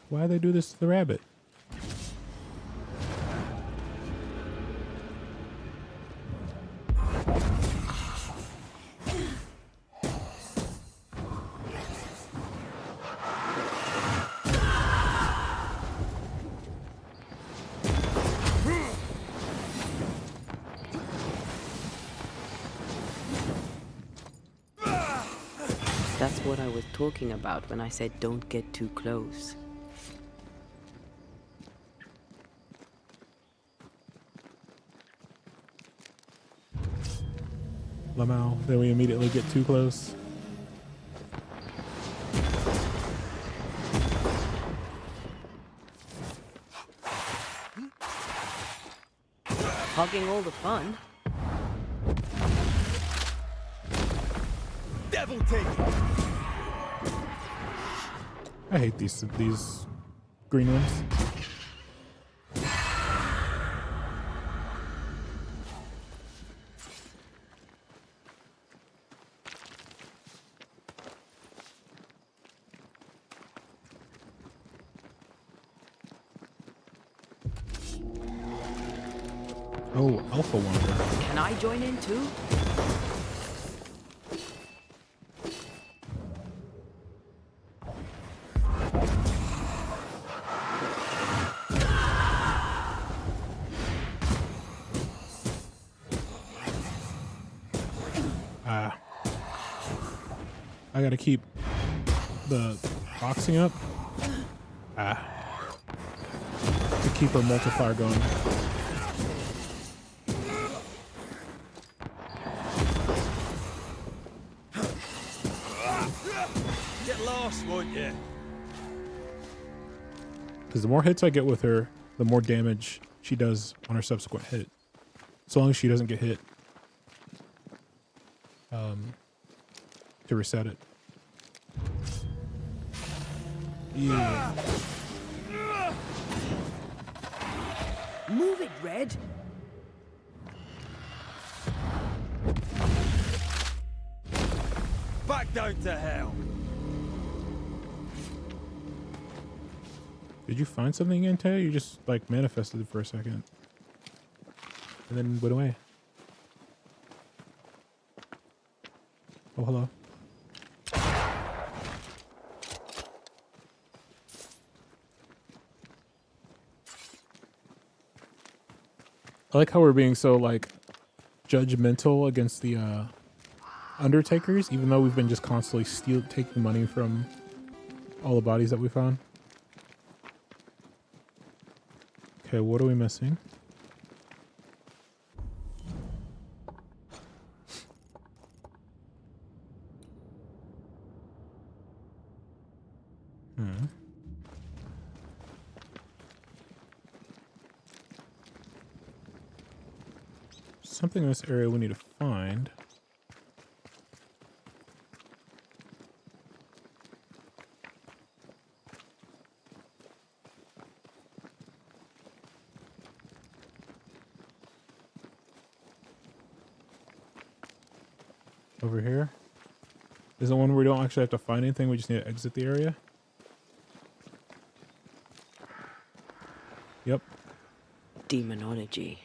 Why do they do this to the rabbit? That's what I was talking about when I said don't get too close. Lamau. Then we immediately get too close. Hogging all the fun. Devil take it! I hate these green ones. Oh, Alpha Wander. Can I join in too? I gotta keep the boxing up. To keep her multiplier going. Get lost, won't you? Because the more hits I get with her, the more damage she does on her subsequent hit. So long as she doesn't get hit. To reset it. Yeah. Move it, Red. Back down to hell. Did you find something in Taya? You just like manifested it for a second. And then went away. Oh, hello. I like how we're being so like judgmental against the undertakers, even though we've been just constantly taking money from all the bodies that we found. Okay, what are we missing? Something in this area we need to find. Over here? Is it one where we don't actually have to find anything, we just need to exit the area? Yep. Demonology.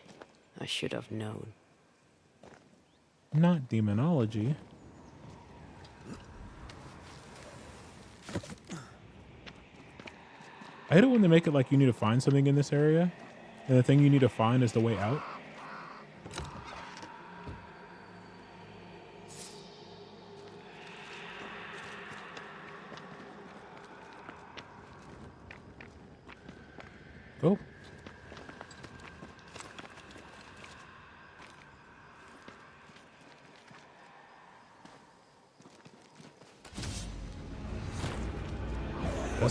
I should have known. Not demonology. I hate it when they make it like you need to find something in this area, and the thing you need to find is the way out. Oh.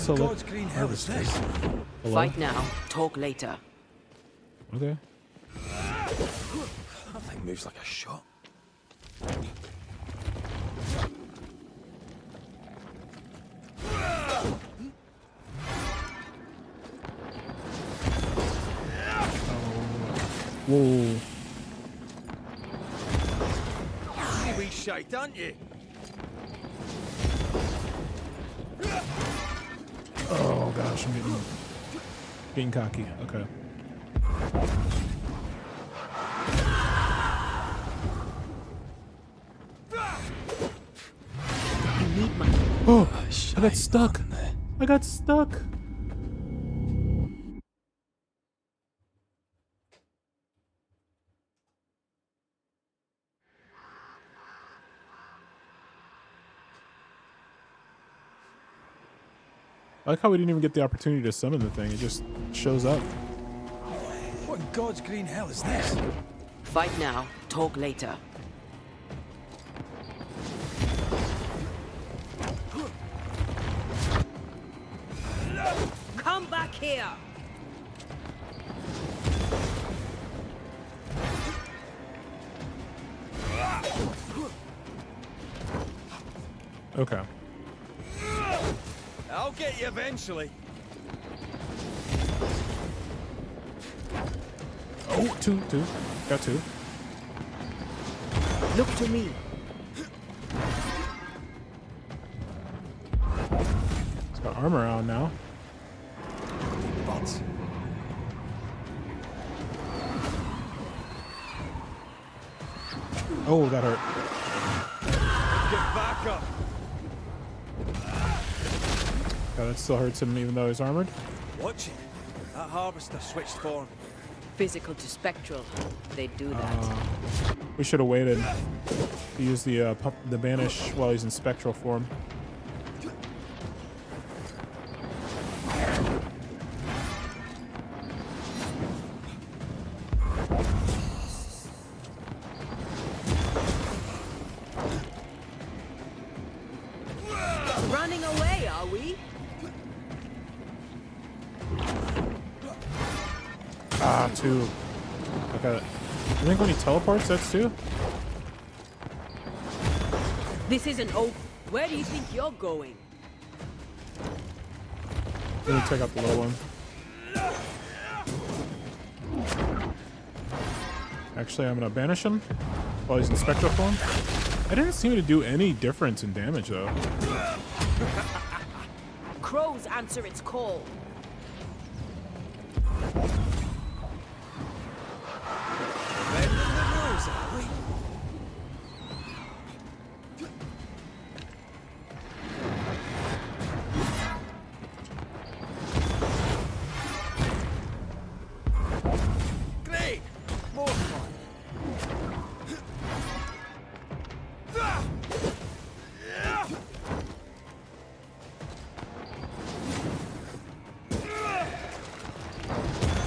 What God's green hell is this? Hello? Fight now, talk later. Okay. I think Moves like a shot. Whoa. You wee shite, aren't you? Oh gosh, I'm getting cocky. Okay. You need my... Oh, I got stuck. I got stuck. I like how we didn't even get the opportunity to summon the thing. It just shows up. What in God's green hell is this? Fight now, talk later. Come back here! Okay. I'll get you eventually. Oh, two. Got two. Look to me. It's got armor on now. Bots. Oh, that hurt. Get back up. Yeah, that still hurts him even though he's armored. Watch it. That harvester switched form. Physical to spectral. They do that. We should have waited to use the banish while he's in spectral form. Running away, are we? Ah, two. Okay. I think when he teleports, that's two. This isn't open. Where do you think you're going? Let me take out the little one. Actually, I'm gonna banish him while he's in spectral form. I didn't seem to do any difference in damage though. Crows answer its call. Bending the rules, are we? Great! More fun.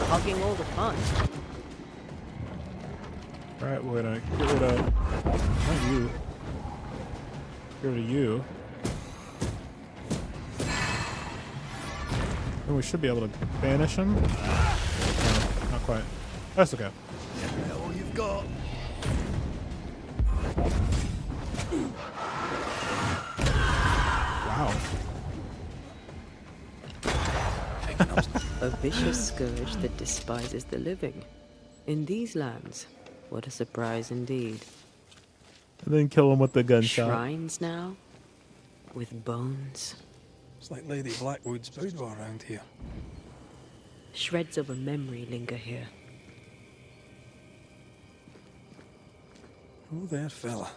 Hugging all the fun. Alright, we're gonna get rid of... not you. Get rid of you. And we should be able to banish him. No, not quite. That's okay. Yeah, all you've got. Wow. A vicious scourge that despises the living. In these lands, what a surprise indeed. And then kill him with the gunshot. Shrines now? With bones? It's like Lady Blackwood's boudoir around here. Shreds of a memory linger here. Oh, there, fella.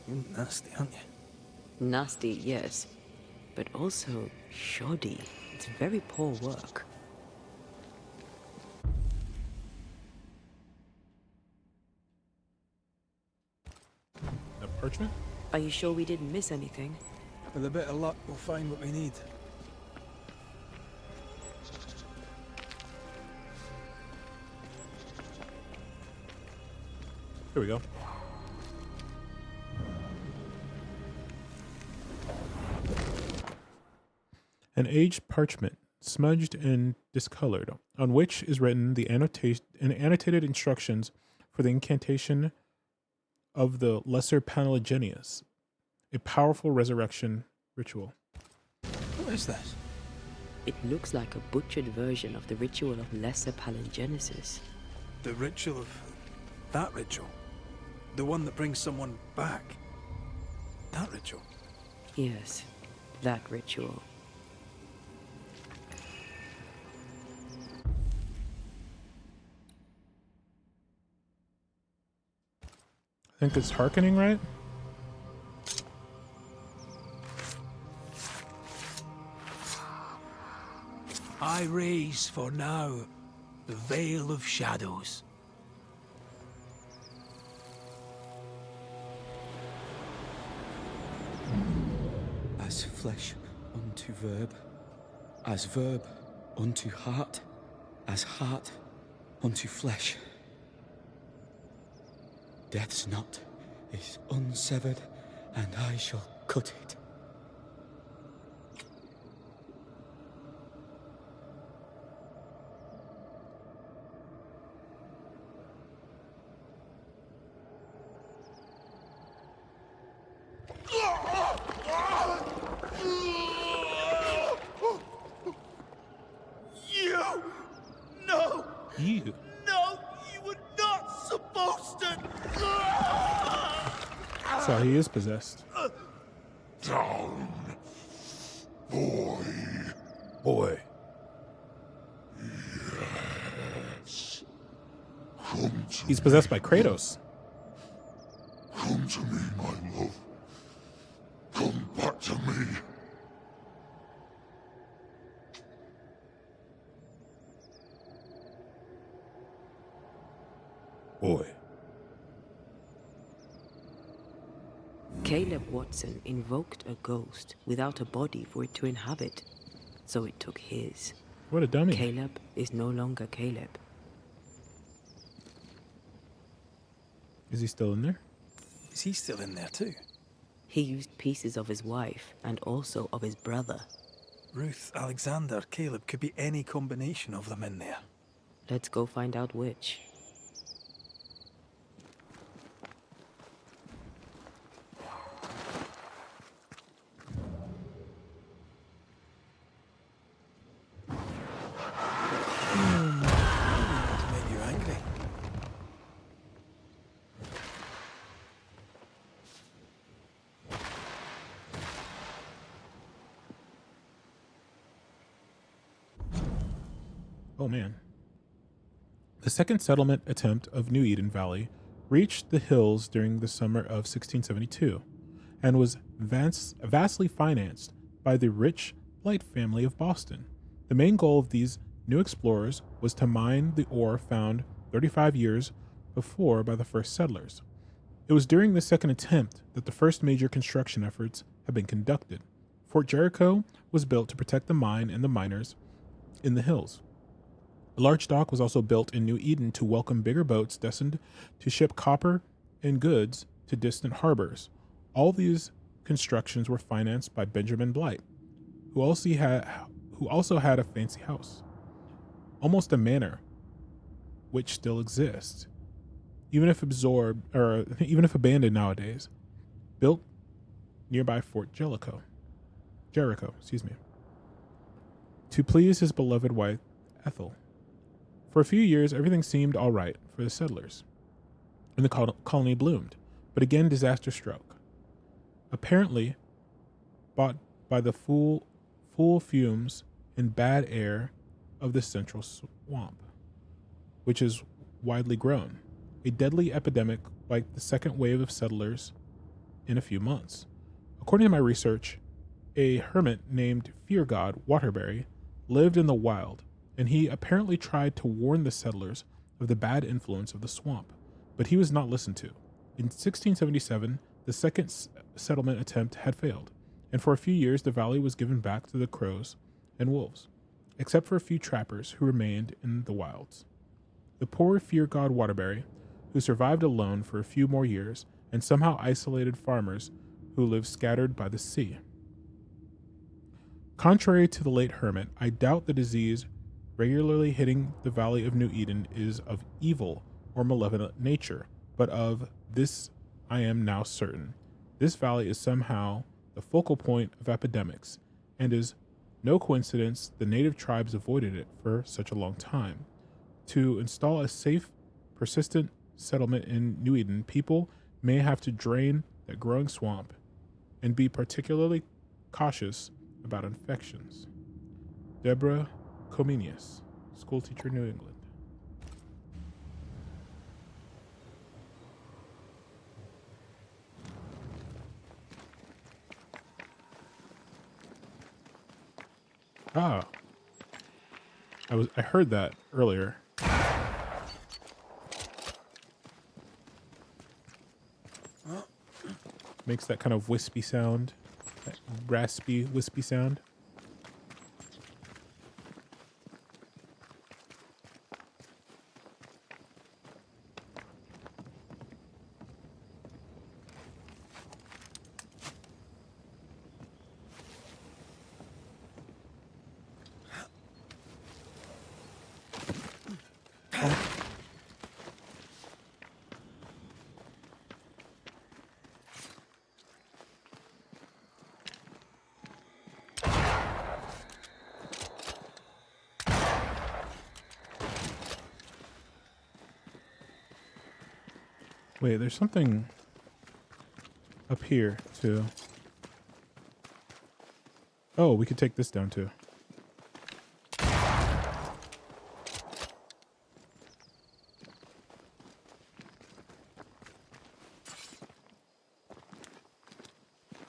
You're nasty, aren't you? Nasty, yes. But also shoddy. It's very poor work. The parchment? Are you sure we didn't miss anything? With a bit of luck, we'll find what we need. Here we go. An aged parchment, smudged and discolored, on which is written the annotated instructions for the incantation of the Lesser Panagenius, a powerful resurrection ritual. What is this? It looks like a butchered version of the ritual of Lesser Palingenesis. The ritual of... that ritual? The one that brings someone back? That ritual? Yes, that ritual. I think it's hearkening, right? I raise for now the veil of shadows. As flesh unto verb, as verb unto heart, as heart unto flesh. Death's knot is unsevered, and I shall cut it. You! No! You. No! You were not supposed to! So he is possessed. Down, boy. Boy. Yes. Come to He's possessed by Kratos. Come to me, my love. Come back to me. Boy. Caleb Watson invoked a ghost without a body for it to inhabit, so it took his. What a dummy. Caleb is no longer Caleb. Is he still in there? Is he still in there too? He used pieces of his wife and also of his brother. Ruth, Alexander, Caleb, could be any combination of them in there. Let's go find out which. To make you angry. Oh man. The second settlement attempt of New Eden Valley reached the hills during the summer of 1672 and was vastly financed by the rich Blight family of Boston. The main goal of these new explorers was to mine the ore found 35 years before by the first settlers. It was during the second attempt that the first major construction efforts had been conducted. Fort Jericho was built to protect the mine and the miners in the hills. A large dock was also built in New Eden to welcome bigger boats destined to ship copper and goods to distant harbors. All these constructions were financed by Benjamin Blight, who also had a fancy house, almost a manor, which still exists, even if abandoned nowadays, built nearby Fort Jericho, to please his beloved wife Ethel. For a few years, everything seemed all right for the settlers, and the colony bloomed. But again, disaster struck. Apparently, brought by the full fumes and bad air of the central swamp, which is widely grown. A deadly epidemic like the second wave of settlers in a few months. According to my research, a hermit named Fear God Waterbury lived in the wild, and he apparently tried to warn the settlers of the bad influence of the swamp, but he was not listened to. In 1677, the second settlement attempt had failed, and for a few years the valley was given back to the crows and wolves, except for a few trappers who remained in the wilds. The poor Fear God Waterbury, who survived alone for a few more years, and somehow isolated farmers who lived scattered by the sea. Contrary to the late hermit, I doubt the disease regularly hitting the Valley of New Eden is of evil or malevolent nature, but of this I am now certain. This valley is somehow the focal point of epidemics, and is no coincidence the native tribes avoided it for such a long time. To install a safe, persistent settlement in New Eden, people may have to drain that growing swamp and be particularly cautious about infections. Deborah Comenius, schoolteacher, New England. Ah, I heard that earlier. Makes that kind of wispy sound, that raspy, wispy sound. Wait, there's something up here too. Oh, we could take this down too.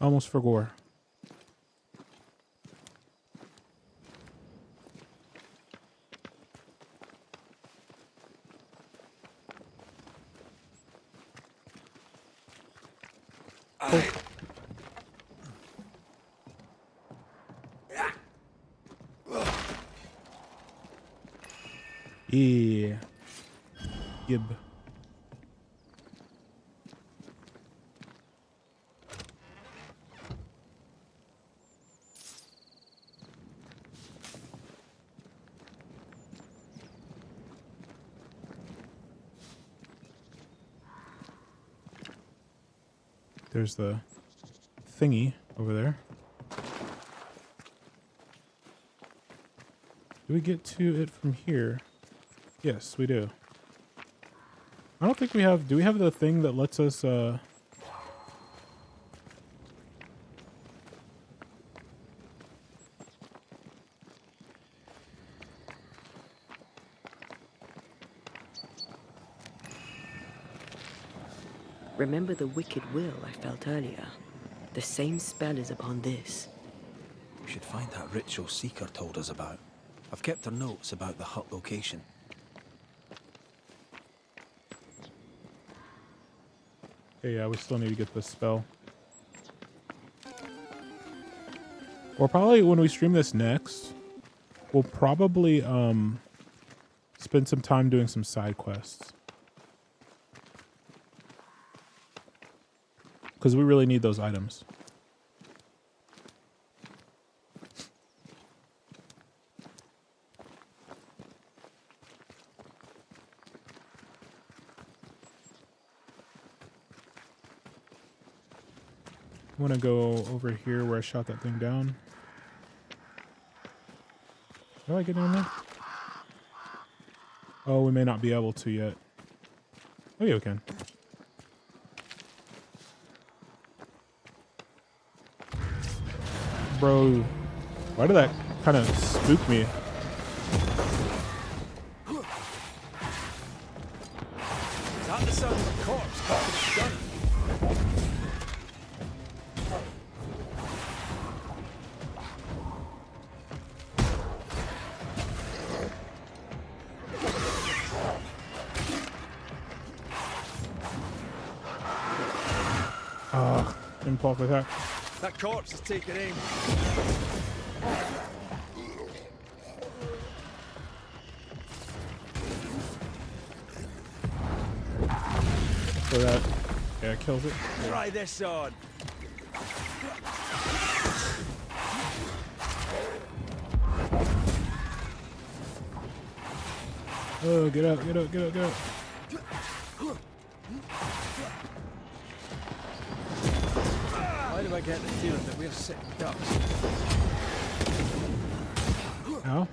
Almost forgot. Yeah. Gib. There's the thingy over there. Do we get to it from here? Yes, we do. I don't think we have... Do we have the thing that lets us... Remember the wicked will I felt earlier? The same spell is upon this. We should find that ritual Seeker told us about. I've kept her notes about the hut location. Okay, yeah, we still need to get this spell. Or probably when we stream this next, we'll probably spend some time doing some side quests. Because we really need those items. I want to go over here where I shot that thing down. How do I get down there? Oh, we may not be able to yet. Oh yeah, we can. Bro, why did that kind of spook me? Is that the sound of a corpse caught in a gun? Impulse attack. That corpse is taking aim. So that, yeah, kills it. Try this on. Oh, get out, get out, get out, get out. Why do I get the feeling that we're sitting ducks? Ow.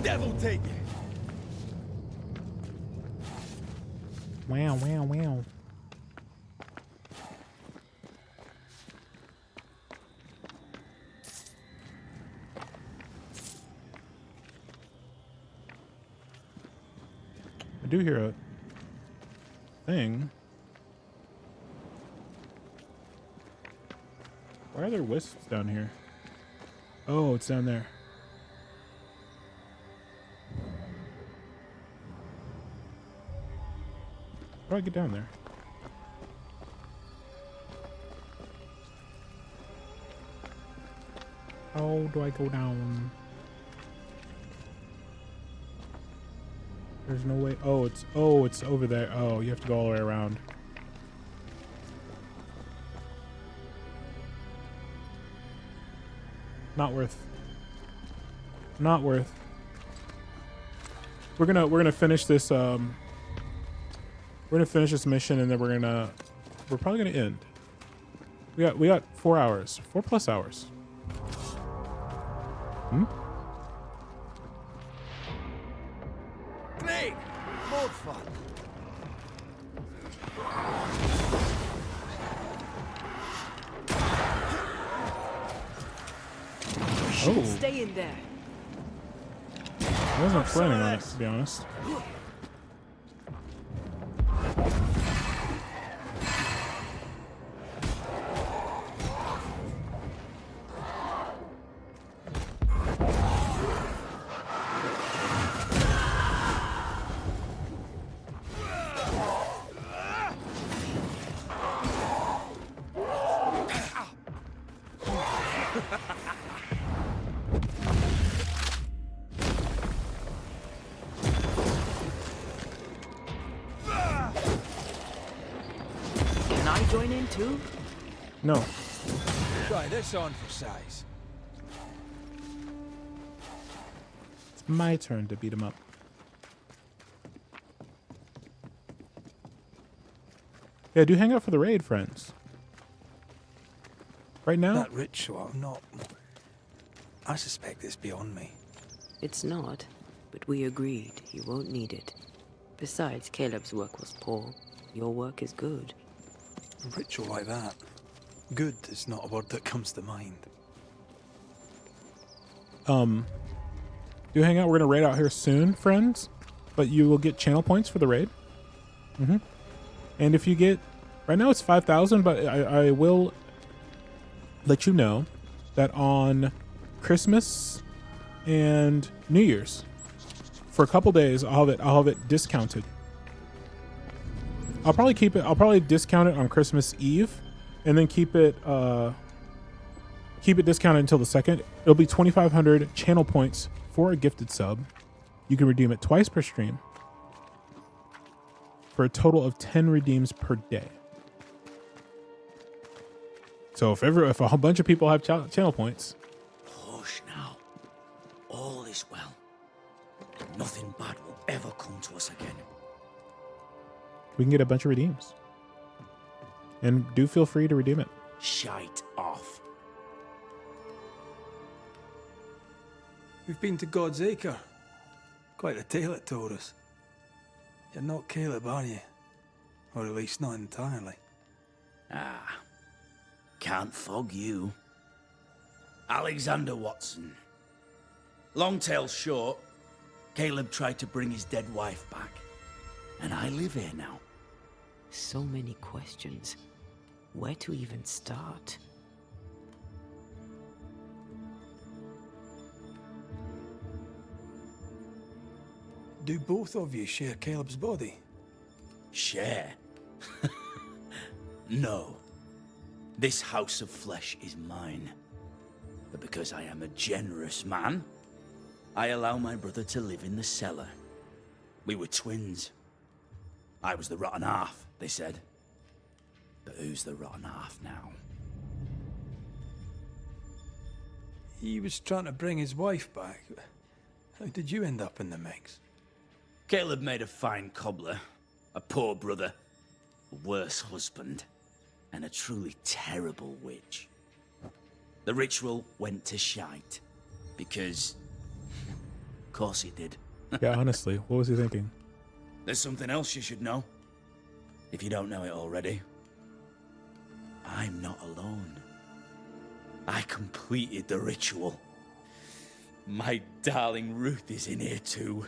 Devil take it! Wow, wow, wow. I do hear a thing. Why are there wisps down here? Oh, it's down there. How do I get down there? How do I go down? There's no way. Oh, it's over there. Oh, you have to go all the way around. Not worth. Not worth. We're gonna finish this. We're gonna finish this mission, and then we're probably gonna end. We got 4 hours, 4+ hours. Hmm. Great! More fun! Oh. Stay in there. I wasn't planning on it, to be honest. Can I join in too? No. Try this on for size. It's my turn to beat him up. Yeah, do hang out for the raid, friends. Right now? That ritual, I suspect it's beyond me. It's not, but we agreed you won't need it. Besides, Caleb's work was poor. Your work is good. A ritual like that. Good is not a word that comes to mind. Do hang out. We're gonna raid out here soon, friends. But you will get channel points for the raid. And if you get, right now it's 5,000, but I will let you know that on Christmas and New Year's, for a couple days, I'll have it discounted. I'll probably discount it on Christmas Eve, and then keep it discounted until the 2nd. It'll be 2,500 channel points for a gifted sub. You can redeem it twice per stream for a total of 10 redeems per day. So if a whole bunch of people have channel points, Hush now. All is well. And nothing bad will ever come to us again. we can get a bunch of redeems. And do feel free to redeem it. Shite off. We've been to God's Acre. Quite a tale it told us. You're not Caleb, are you? Or at least not entirely. Ah. Can't fog you. Alexander Watson. Long tale short, Caleb tried to bring his dead wife back. And I live here now. So many questions. Where to even start? Do both of you share Caleb's body? Share? No. This house of flesh is mine. But because I am a generous man, I allow my brother to live in the cellar. We were twins. I was the rotten half, they said. But who's the rotten half now? He was trying to bring his wife back. How did you end up in the mix? Caleb made a fine cobbler, a poor brother, a worse husband, and a truly terrible witch. The ritual went to shite, because... of course it did. Yeah, honestly, what was he thinking? There's something else you should know, if you don't know it already. I'm not alone. I completed the ritual. My darling Ruth is in here too.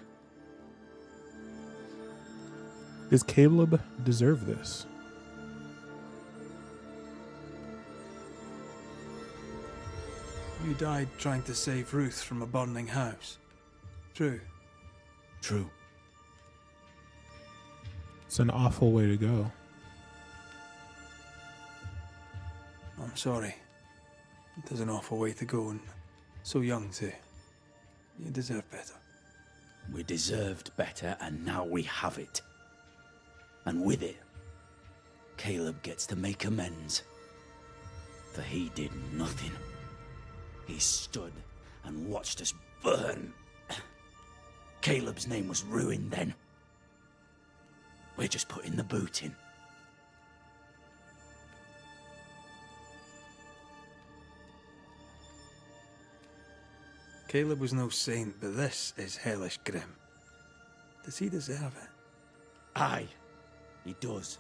Does Caleb deserve this? You died trying to save Ruth from a burning house. True. True. It's an awful way to go. I'm sorry. It is an awful way to go, and so young too. You deserve better. We deserved better, and now we have it. And with it, Caleb gets to make amends. For he did nothing. He stood and watched us burn. Caleb's name was ruined then. We're just putting the boot in. Caleb was no saint, but this is hellish grim. Does he deserve it? Aye, he does.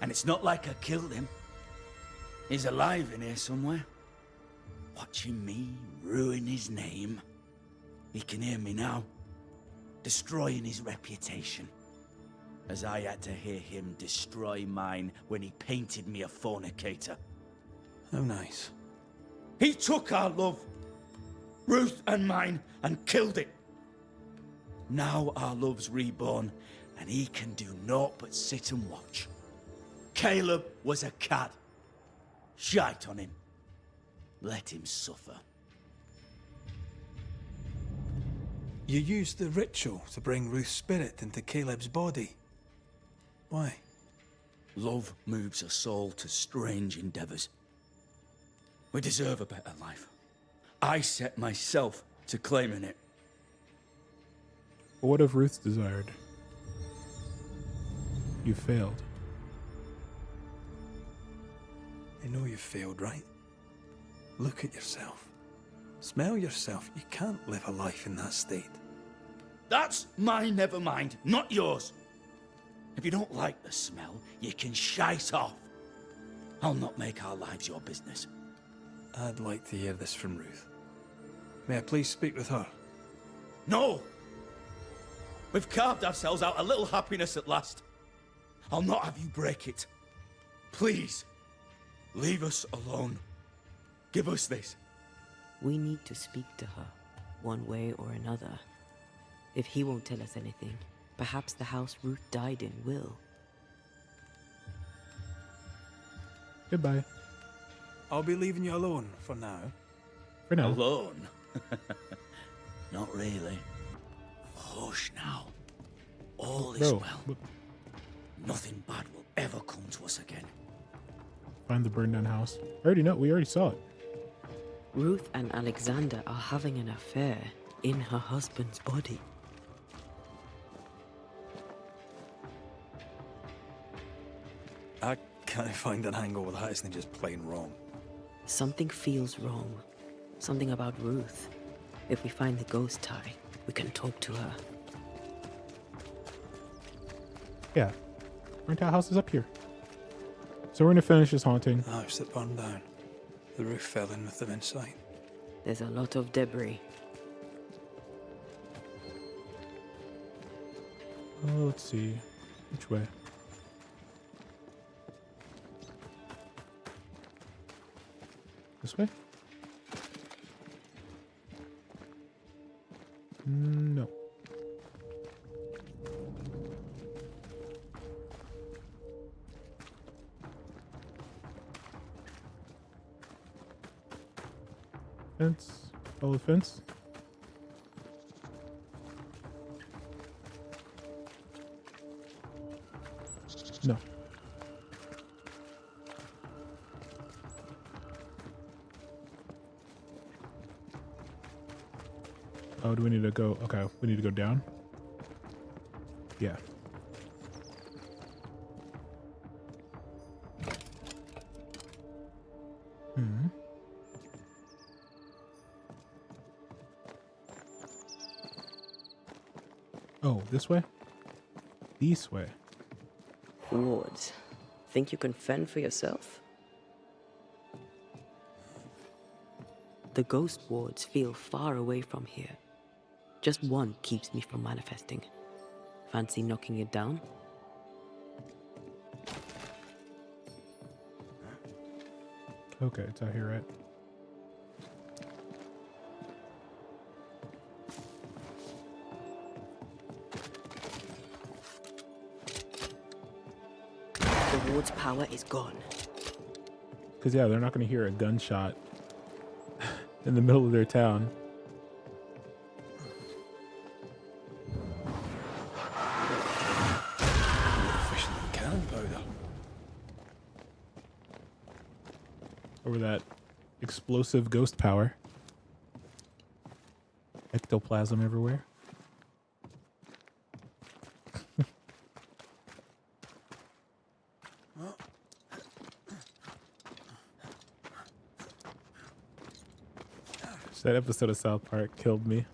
And it's not like I killed him. He's alive in here somewhere. Watching me ruin his name. He can hear me now. Destroying his reputation. As I had to hear him destroy mine when he painted me a fornicator. How nice. He took our love, Ruth and mine, and killed it. Now our love's reborn, and he can do naught but sit and watch. Caleb was a cad. Shite on him. Let him suffer. You used the ritual to bring Ruth's spirit into Caleb's body. Why? Love moves a soul to strange endeavors. We deserve a better life. I set myself to claiming it. But what if Ruth desired? You failed. You know you failed, right? Look at yourself. Smell yourself. You can't live a life in that state. That's my never mind, not yours. If you don't like the smell, you can shite off. I'll not make our lives your business. I'd like to hear this from Ruth. May I please speak with her? No! We've carved ourselves out a little happiness at last. I'll not have you break it. Please, leave us alone. Give us this. We need to speak to her, one way or another. If he won't tell us anything, perhaps the house Ruth died in will. Goodbye. I'll be leaving you alone for now. For now. Alone? Not really. Hush now. All is Bro, well. Nothing bad will ever come to us again. Find the burned down house. I already know. We already saw it. Ruth and Alexander are having an affair in her husband's body. I can't find an angle with that isn't just plain wrong. Something feels wrong. Something about Ruth. If we find the ghost tie, we can talk to her. Yeah. Burnt out house is up here. So we're going to finish this haunting. The house that burned down. The roof fell in with them inside. There's a lot of debris. Oh, let's see. Which way? This way? No. Fence. Follow the fence. No. Oh, do we need to go? Okay, we need to go down. Yeah. Hmm. Oh, this way? This way. Wards, think you can fend for yourself? The ghost wards feel far away from here. Just one keeps me from manifesting. Fancy knocking it down? Okay, it's out here, right? The ward's power is gone. Because, yeah, they're not going to hear a gunshot in the middle of their town. Efficient cannon powder. Over that explosive ghost power. Ectoplasm everywhere. That episode of South Park killed me.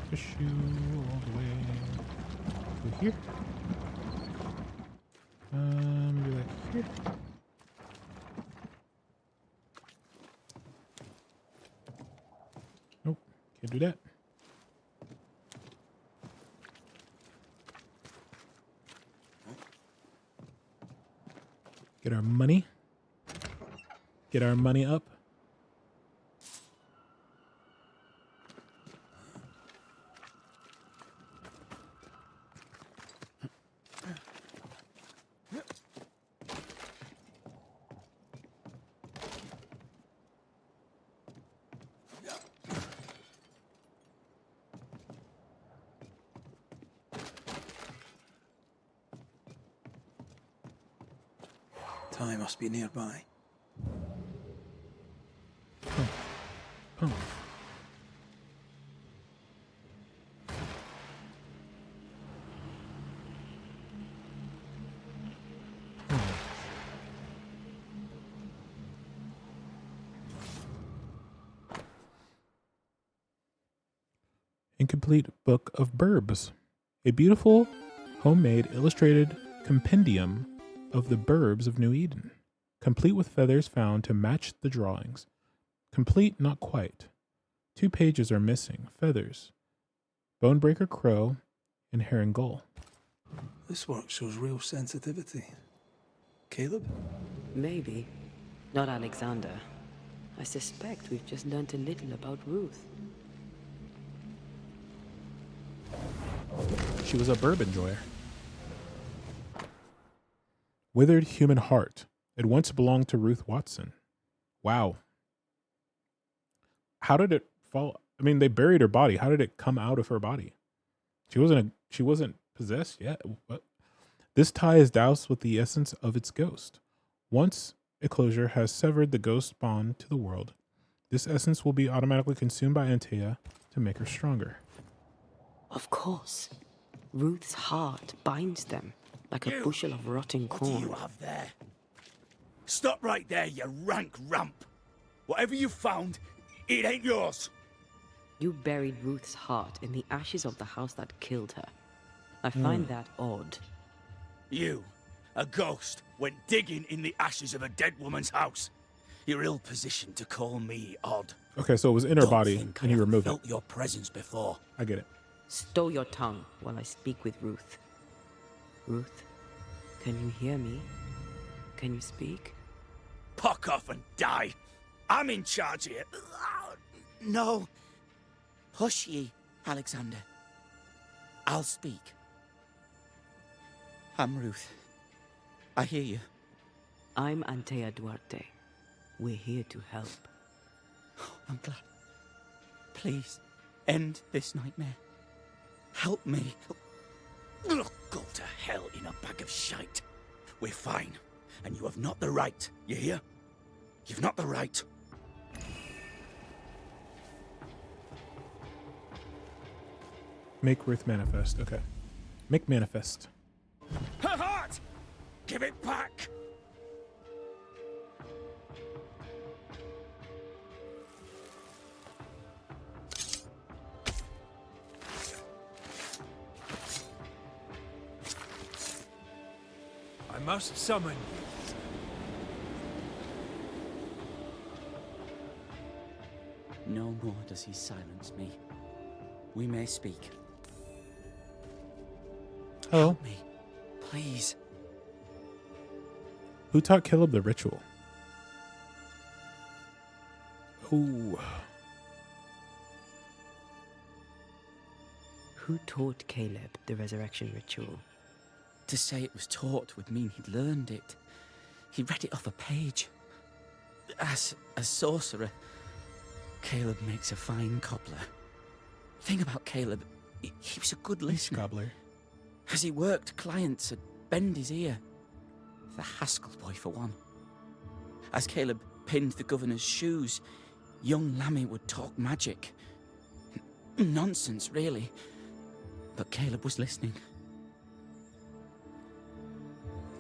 Push you all the way to here. Maybe like here. Nope, can't do that. Get our money. Get our money up. Ty must be nearby. Oh. Incomplete Book of Burbs. A beautiful, homemade, illustrated compendium of the Burbs of New Eden, complete with feathers found to match the drawings. Complete, not quite. 2 pages are missing. Feathers. Bonebreaker crow and heron gull. This work shows real sensitivity. Caleb? Maybe. Not Alexander. I suspect we've just learnt a little about Ruth. She was a burb enjoyer. Withered human heart. It once belonged to Ruth Watson. Wow. How did it fall? I mean, they buried her body. How did it come out of her body? She wasn't possessed yet. What? This tie is doused with the essence of its ghost. Once a closure has severed the ghost bond to the world, this essence will be automatically consumed by Antea to make her stronger. Of course. Ruth's heart binds them like a bushel of rotting corn. What do you have there? Stop right there, you rank rump. Whatever you found, it ain't yours. You buried Ruth's heart in the ashes of the house that killed her. I find that odd. You, a ghost, went digging in the ashes of a dead woman's house. You're ill-positioned to call me odd. Okay, so it was in her body, and you removed it. Felt your presence before. I get it. Stow your tongue while I speak with Ruth. Ruth, can you hear me? Can you speak? Puck off and die. I'm in charge here. No. Hush ye, Alexander. I'll speak. I'm Ruth. I hear you. I'm Antea Duarte. We're here to help. I'm glad. Please, end this nightmare. Help me. Ugh, go to hell in a bag of shite. We're fine, and you have not the right. You hear? You've not the right. Make Ruth manifest. Okay. Make manifest. Her heart! Give it back! I must summon you. No more does he silence me. We may speak. Hello. Help me, please. Who taught Caleb the ritual? Ooh. Who taught Caleb the resurrection ritual? To say it was taught would mean he'd learned it. He read it off a page. As a sorcerer, Caleb makes a fine cobbler. Thing about Caleb, he was a good listener. Cobbler. As he worked, clients would bend his ear. The Haskell boy, for one. As Caleb pinned the governor's shoes, young Lammy would talk magic. Nonsense, really. But Caleb was listening.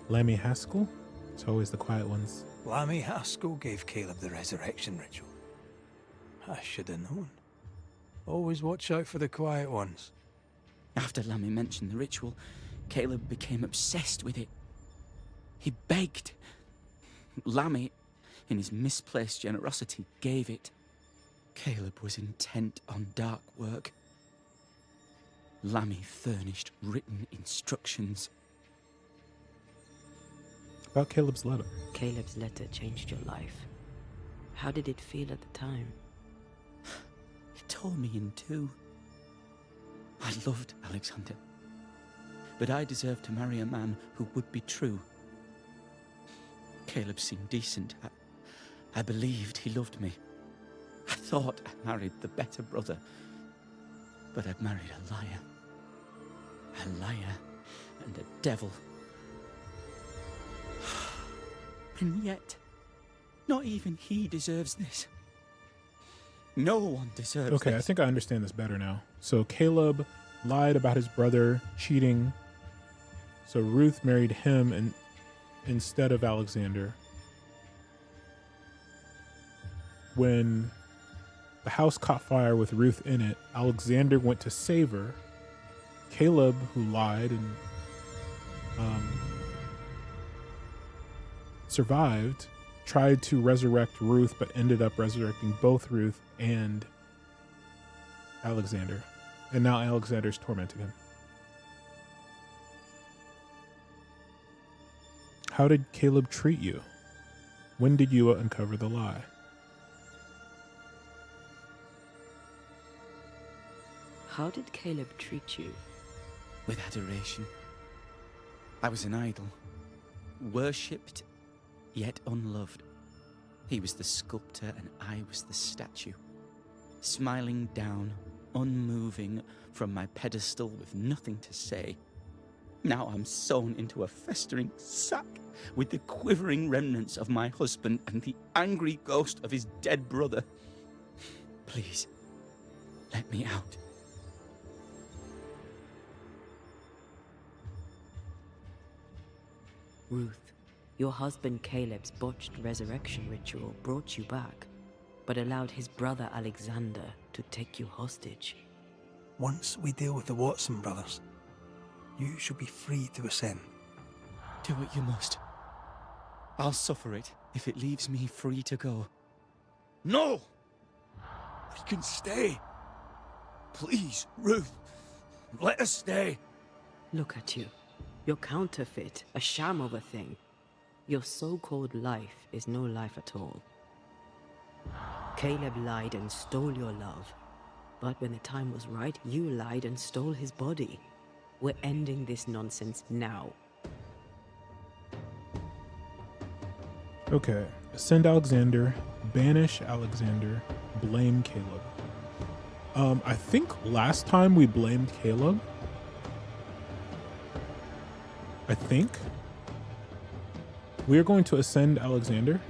Lammy Haskell? It's always the quiet ones. Lammy Haskell gave Caleb the resurrection ritual. I should have known. Always watch out for the quiet ones. After Lammy mentioned the ritual, Caleb became obsessed with it. He begged. Lammy, in his misplaced generosity, gave it. Caleb was intent on dark work. Lammy furnished written instructions. About Caleb's letter. Caleb's letter changed your life. How did it feel at the time? It tore me in two. I loved Alexander. But I deserved to marry a man who would be true. Caleb seemed decent. I believed he loved me. I thought I married the better brother. But I'd married a liar. A liar and a devil. And yet, not even he deserves this. No one deserves Okay, this. I think I understand this better now. So Caleb lied about his brother cheating. So Ruth married him instead of Alexander. When the house caught fire with Ruth in it, Alexander went to save her. Caleb, who lied and survived, tried to resurrect Ruth, but ended up resurrecting both Ruth and Alexander. And now Alexander's tormenting him. How did Caleb treat you? When did you uncover the lie? How did Caleb treat you? With adoration. I was an idol. Worshipped, yet unloved. He was the sculptor and I was the statue. Smiling down, unmoving from my pedestal with nothing to say. Now I'm sewn into a festering sack with the quivering remnants of my husband and the angry ghost of his dead brother. Please, let me out. Ruth, your husband Caleb's botched resurrection ritual brought you back, but allowed his brother Alexander to take you hostage. Once we deal with the Watson brothers, you shall be free to ascend. Do what you must. I'll suffer it if it leaves me free to go. No! We can stay. Please, Ruth, let us stay. Look at you. You're counterfeit, a sham of a thing. Your so-called life is no life at all. Caleb lied and stole your love. But when the time was right, you lied and stole his body. We're ending this nonsense now. Okay. Ascend Alexander, banish Alexander, blame Caleb. I think last time we blamed Caleb. I think. We are going to ascend Alexander.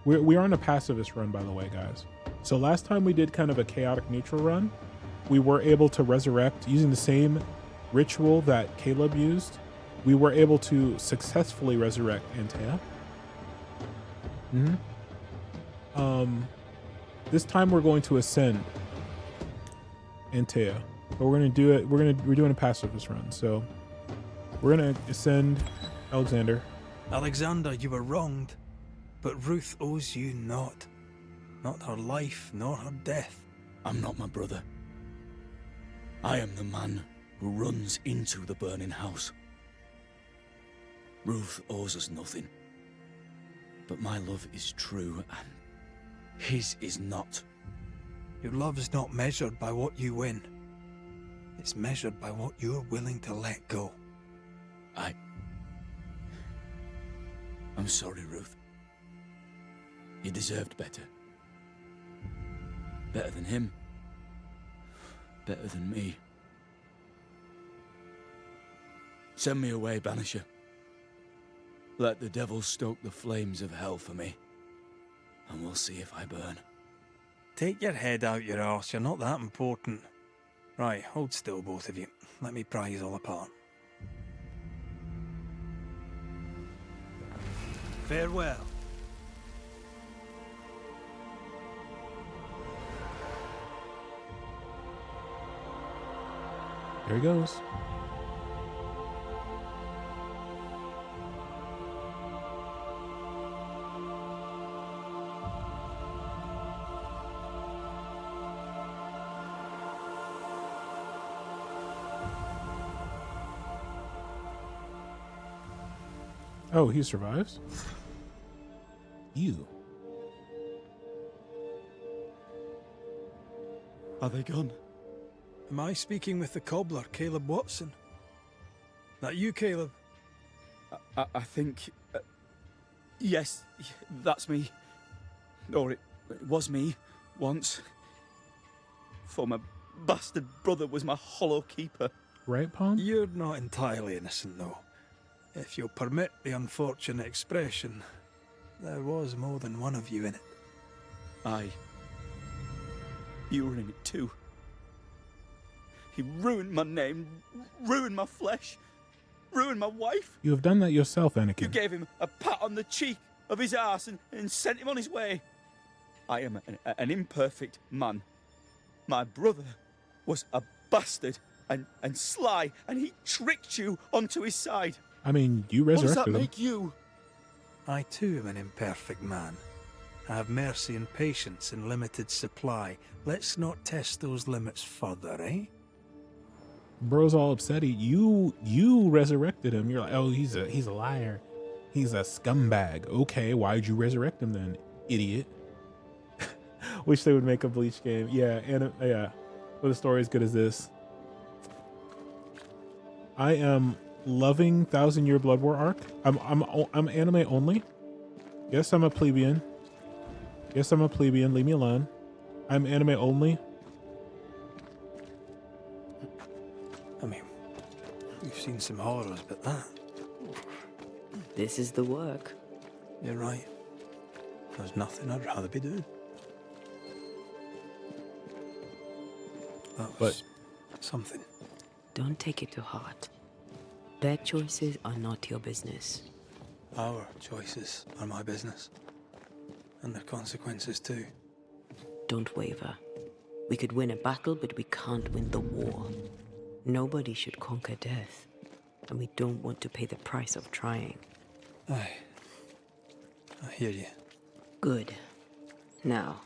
We are on a pacifist run, by the way, guys. So last time we did kind of a chaotic neutral run. We were able to resurrect using the same ritual that Caleb used. We were able to successfully resurrect Antea. This time we're going to ascend Antea, but we're going to do it. We're doing a pacifist run, so we're going to ascend Alexander. Alexander, you were wronged, but Ruth owes you not her life nor her death. I'm not my brother. I am the man who runs into the burning house. Ruth owes us nothing. But my love is true, and his is not. Your love's not measured by what you win. It's measured by what you're willing to let go. I'm sorry, Ruth. You deserved better. Better than him. Better than me. Send me away, Banisher. Let the devil stoke the flames of hell for me, and we'll see if I burn. Take your head out your arse, you're not that important. Right, hold still, both of you. Let me pry you all apart. Farewell. There he goes. Oh, he survives? You. Are they gone? Am I speaking with the cobbler, Caleb Watson? That you, Caleb? I think... yes, that's me. Or it was me, once. For my bastard brother was my hollow keeper. Right, Pawn? You're not entirely innocent, though. If you'll permit the unfortunate expression, there was more than one of you in it. Aye. You were in it too. He ruined my name, ruined my flesh, ruined my wife. You have done that yourself, Anakin. You gave him a pat on the cheek of his arse and sent him on his way. I am an imperfect man. My brother was a bastard and sly, and he tricked you onto his side. I mean, you resurrected What does that him. make you? I too am an imperfect man. I have mercy and patience in limited supply. Let's not test those limits further, eh? Bro's all upset. You resurrected him. You're like, oh, he's a liar. He's a scumbag. Okay, why'd you resurrect him then, idiot? Wish they would make a Bleach game. Yeah, and yeah, with a story as good as this. I am loving 1000-Year Blood War arc. I'm anime only. Yes, I'm a plebeian. Yes, I'm a plebeian. Leave me alone. I'm anime only. I mean, we've seen some horrors, but that... This is the work. You're right. There's nothing I'd rather be doing. That was something. Don't take it to heart. Their choices are not your business. Our choices are my business. And their consequences too. Don't waver. We could win a battle, but we can't win the war. Nobody should conquer death. And we don't want to pay the price of trying. Aye. I hear you. Good. Now,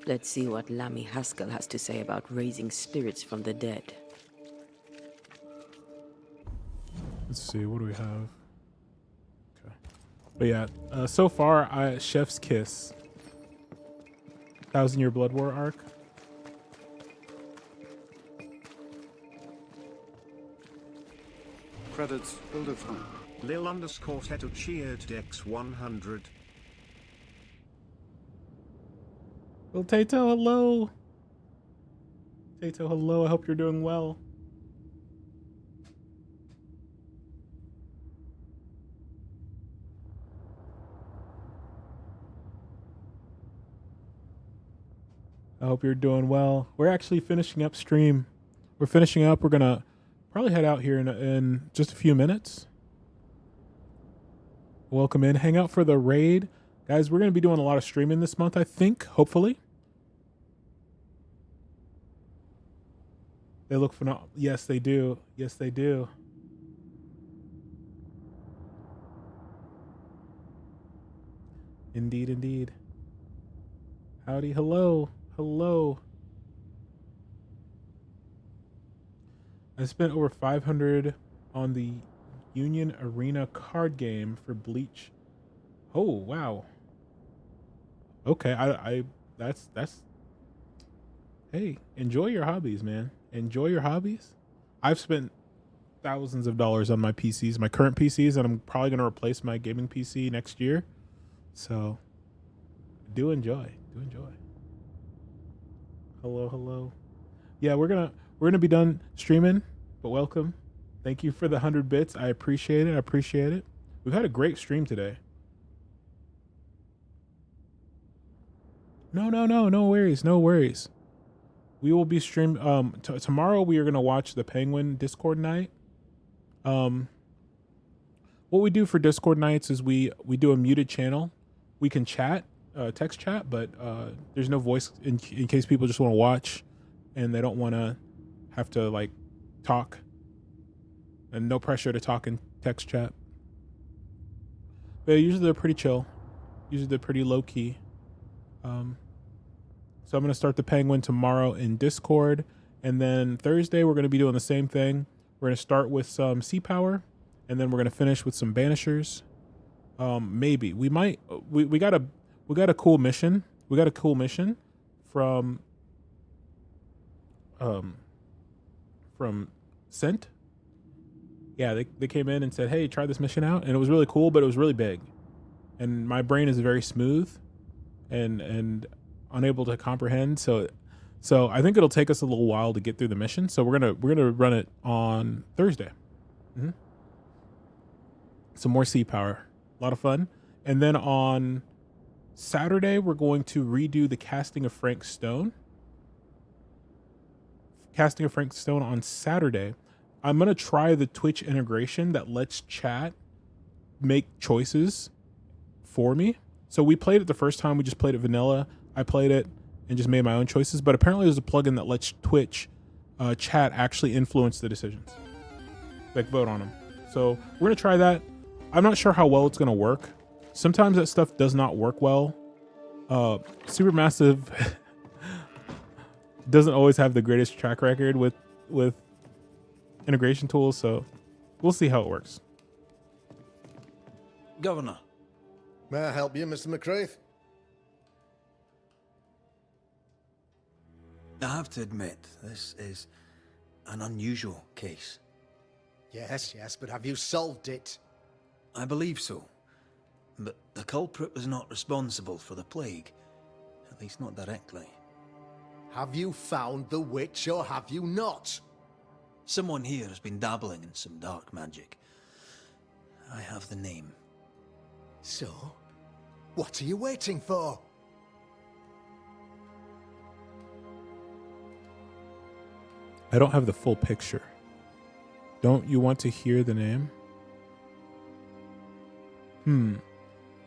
let's see what Lammy Haskell has to say about raising spirits from the dead. Let's see, what do we have? Okay. But yeah, so far, Chef's Kiss. 1,000 Year Blood War arc. Credits, build of home. Lil underscore Teto cheered Dex 100. Well, Tato, hello. Tato, hello. I hope you're doing well. I hope you're doing well. We're actually finishing up stream. We're finishing up. We're going to probably head out here in just a few minutes. Welcome in. Hang out for the raid. Guys, we're going to be doing a lot of streaming this month, I think, hopefully. They look phenomenal. Yes, they do. Yes, they do. Indeed, indeed. Howdy, hello. Hello. I spent over 500 on the Union Arena card game for Bleach. Oh, wow. Okay, that's hey, enjoy your hobbies, man. Enjoy your hobbies. I've spent thousands of dollars on my PCs, my current PCs, and I'm probably going to replace my gaming PC next year. So do enjoy. Do enjoy. Hello, hello. Yeah, we're gonna be done streaming, but welcome. Thank you for the 100 bits. I appreciate it. I appreciate it. We've had a great stream today. No worries. No worries. We will be tomorrow. We are gonna watch the Penguin Discord night. What we do for Discord nights is we do a muted channel. We can chat, text chat, but there's no voice in case people just want to watch and they don't want to have to like talk, and no pressure to talk in text chat. But usually they're pretty chill. Usually they're pretty low key. So I'm going to start the Penguin tomorrow in Discord, and then Thursday we're going to be doing the same thing. We're going to start with some Sea Power, and then we're going to finish with some Banishers. Maybe we might we got a cool mission. We got a cool mission from Scent. Yeah, they came in and said, "Hey, try this mission out," and it was really cool, but it was really big, and my brain is very smooth, and unable to comprehend. So I think it'll take us a little while to get through the mission. So we're gonna run it on Thursday. Mm-hmm. Some more Sea Power, a lot of fun, and then on Saturday we're going to redo the Casting of Frank Stone. Casting of Frank Stone on Saturday. I'm going to try the Twitch integration that lets chat make choices for me. So we played it the first time. We just played it vanilla. I played it and just made my own choices. But apparently there's a plugin that lets Twitch chat actually influence the decisions. Like vote on them. So we're going to try that. I'm not sure how well it's going to work. Sometimes that stuff does not work well. Supermassive doesn't always have the greatest track record with integration tools, so we'll see how it works. Governor. May I help you, Mr. McCraith? I have to admit, this is an unusual case. Yes, but have you solved it? I believe so. But the culprit was not responsible for the plague. At least not directly. Have you found the witch or have you not? Someone here has been dabbling in some dark magic. I have the name. So, what are you waiting for? I don't have the full picture. Don't you want to hear the name?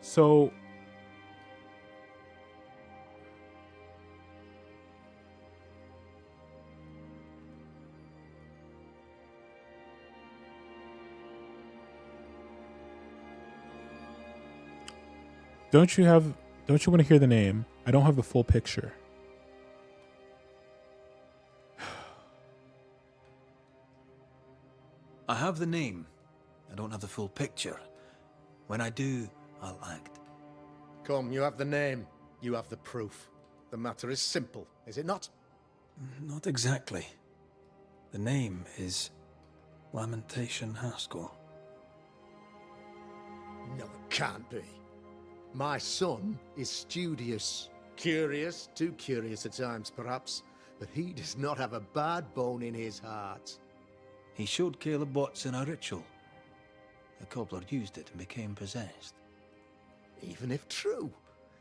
So don't you want to hear the name? I don't have the full picture. I have the name. I don't have the full picture. When I do, I'll act. Come, you have the name. You have the proof. The matter is simple, is it not? Not exactly. The name is Lamentation Haskell. No, it can't be. My son is studious. Curious, too curious at times perhaps, but he does not have a bad bone in his heart. He showed Caleb Watson a ritual. The cobbler used it and became possessed. Even if true,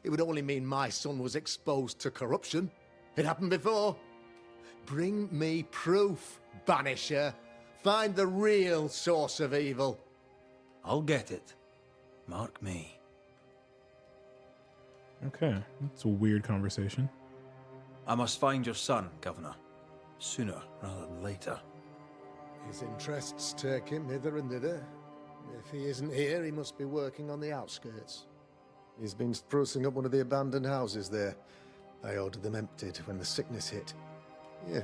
it would only mean my son was exposed to corruption. It happened before. Bring me proof, Banisher. Find the real source of evil. I'll get it. Mark me. Okay, that's a weird conversation. I must find your son, Governor. Sooner rather than later. His interests take him hither and thither. If he isn't here, he must be working on the outskirts. He's been sprucing up one of the abandoned houses there. I ordered them emptied when the sickness hit. Yeah,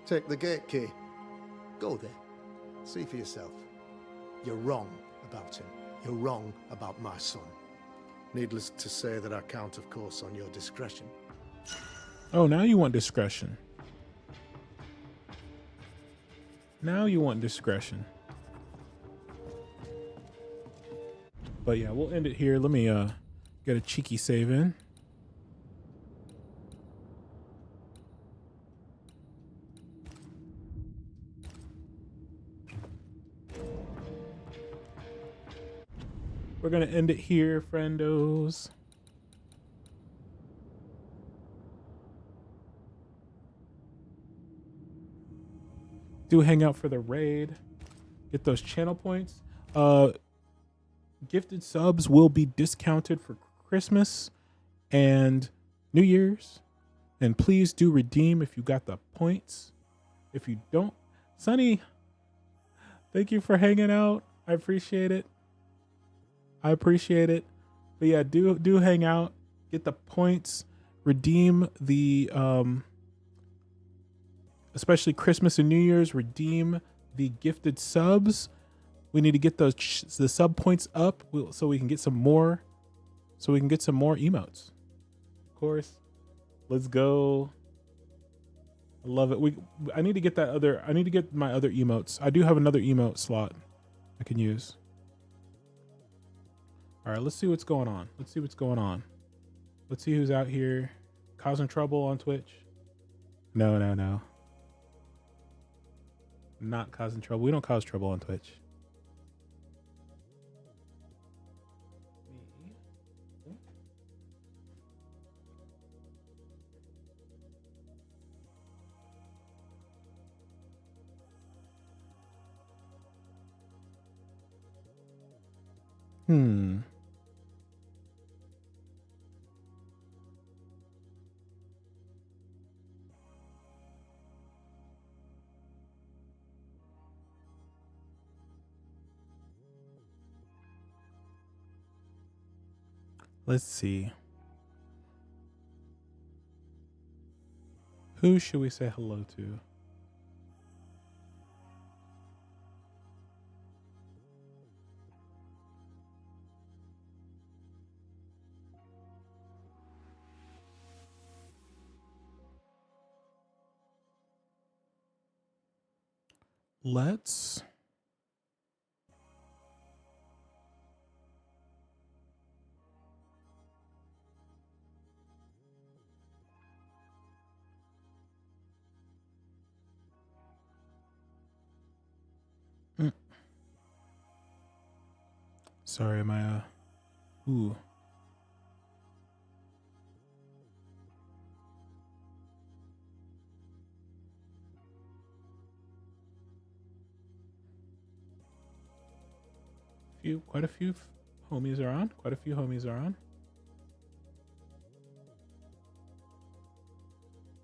take the gate key. Go there. See for yourself. You're wrong about him. You're wrong about my son. Needless to say that I count, of course, on your discretion. Oh, now you want discretion. Now you want discretion. But yeah, we'll end it here. Let me get a cheeky save in. We're gonna end it here, friendos. Do hang out for the raid. Get those channel points. Gifted subs will be discounted for Christmas and New Year's. And please do redeem if you got the points. If you don't, Sonny, thank you for hanging out. I appreciate it. But yeah, do hang out. Get the points. Redeem the especially Christmas and New Year's. Redeem the gifted subs. We need to get the sub points up so we can get some more. So we can get some more emotes. Of course. Let's go. I love it. I need to get that other. I need to get my other emotes. I do have another emote slot I can use. All right, let's see what's going on. Let's see who's out here causing trouble on Twitch. No. Not causing trouble. We don't cause trouble on Twitch. Let's see. Who should we say hello to? Let's Sorry, am I ooh. Quite a few homies are on.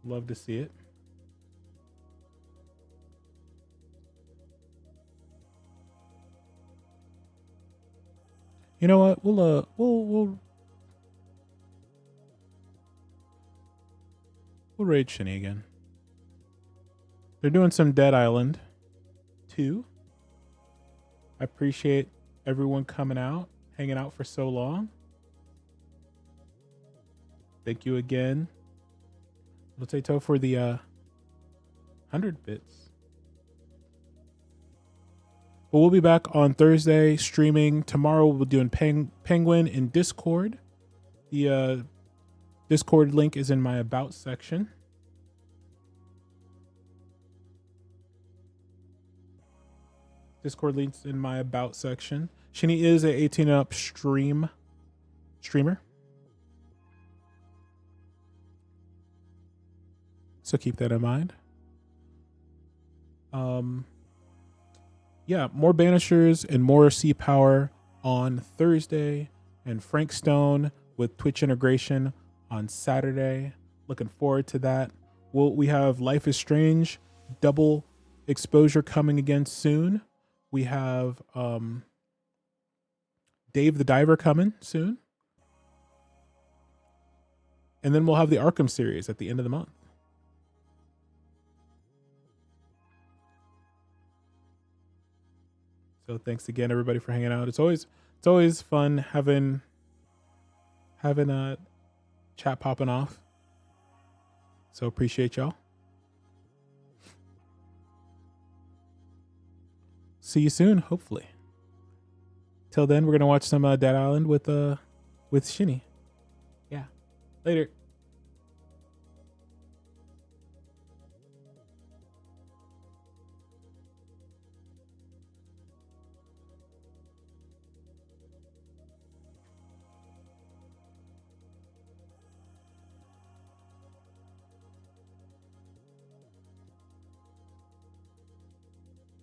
Love to see it. You know what? We'll raid Shinny again. They're doing some Dead Island 2. I appreciate everyone coming out, hanging out for so long. Thank you again, Rotato, for the 100 bits. But we'll be back on Thursday streaming. Tomorrow we'll be doing Penguin in Discord. The Discord link is in my About section. Discord links in my About section. Shinny is a 18 up streamer. So keep that in mind. Yeah, more Banishers and more Sea Power on Thursday, and Frank Stone with Twitch integration on Saturday. Looking forward to that. We have Life is Strange double exposure coming again soon. We have Dave the Diver coming soon. And then we'll have the Arkham series at the end of the month. So thanks again, everybody, for hanging out. It's always fun having a chat popping off. So appreciate y'all. See you soon, hopefully. Till then, we're gonna watch some Dead Island with Shinny. Yeah. Later.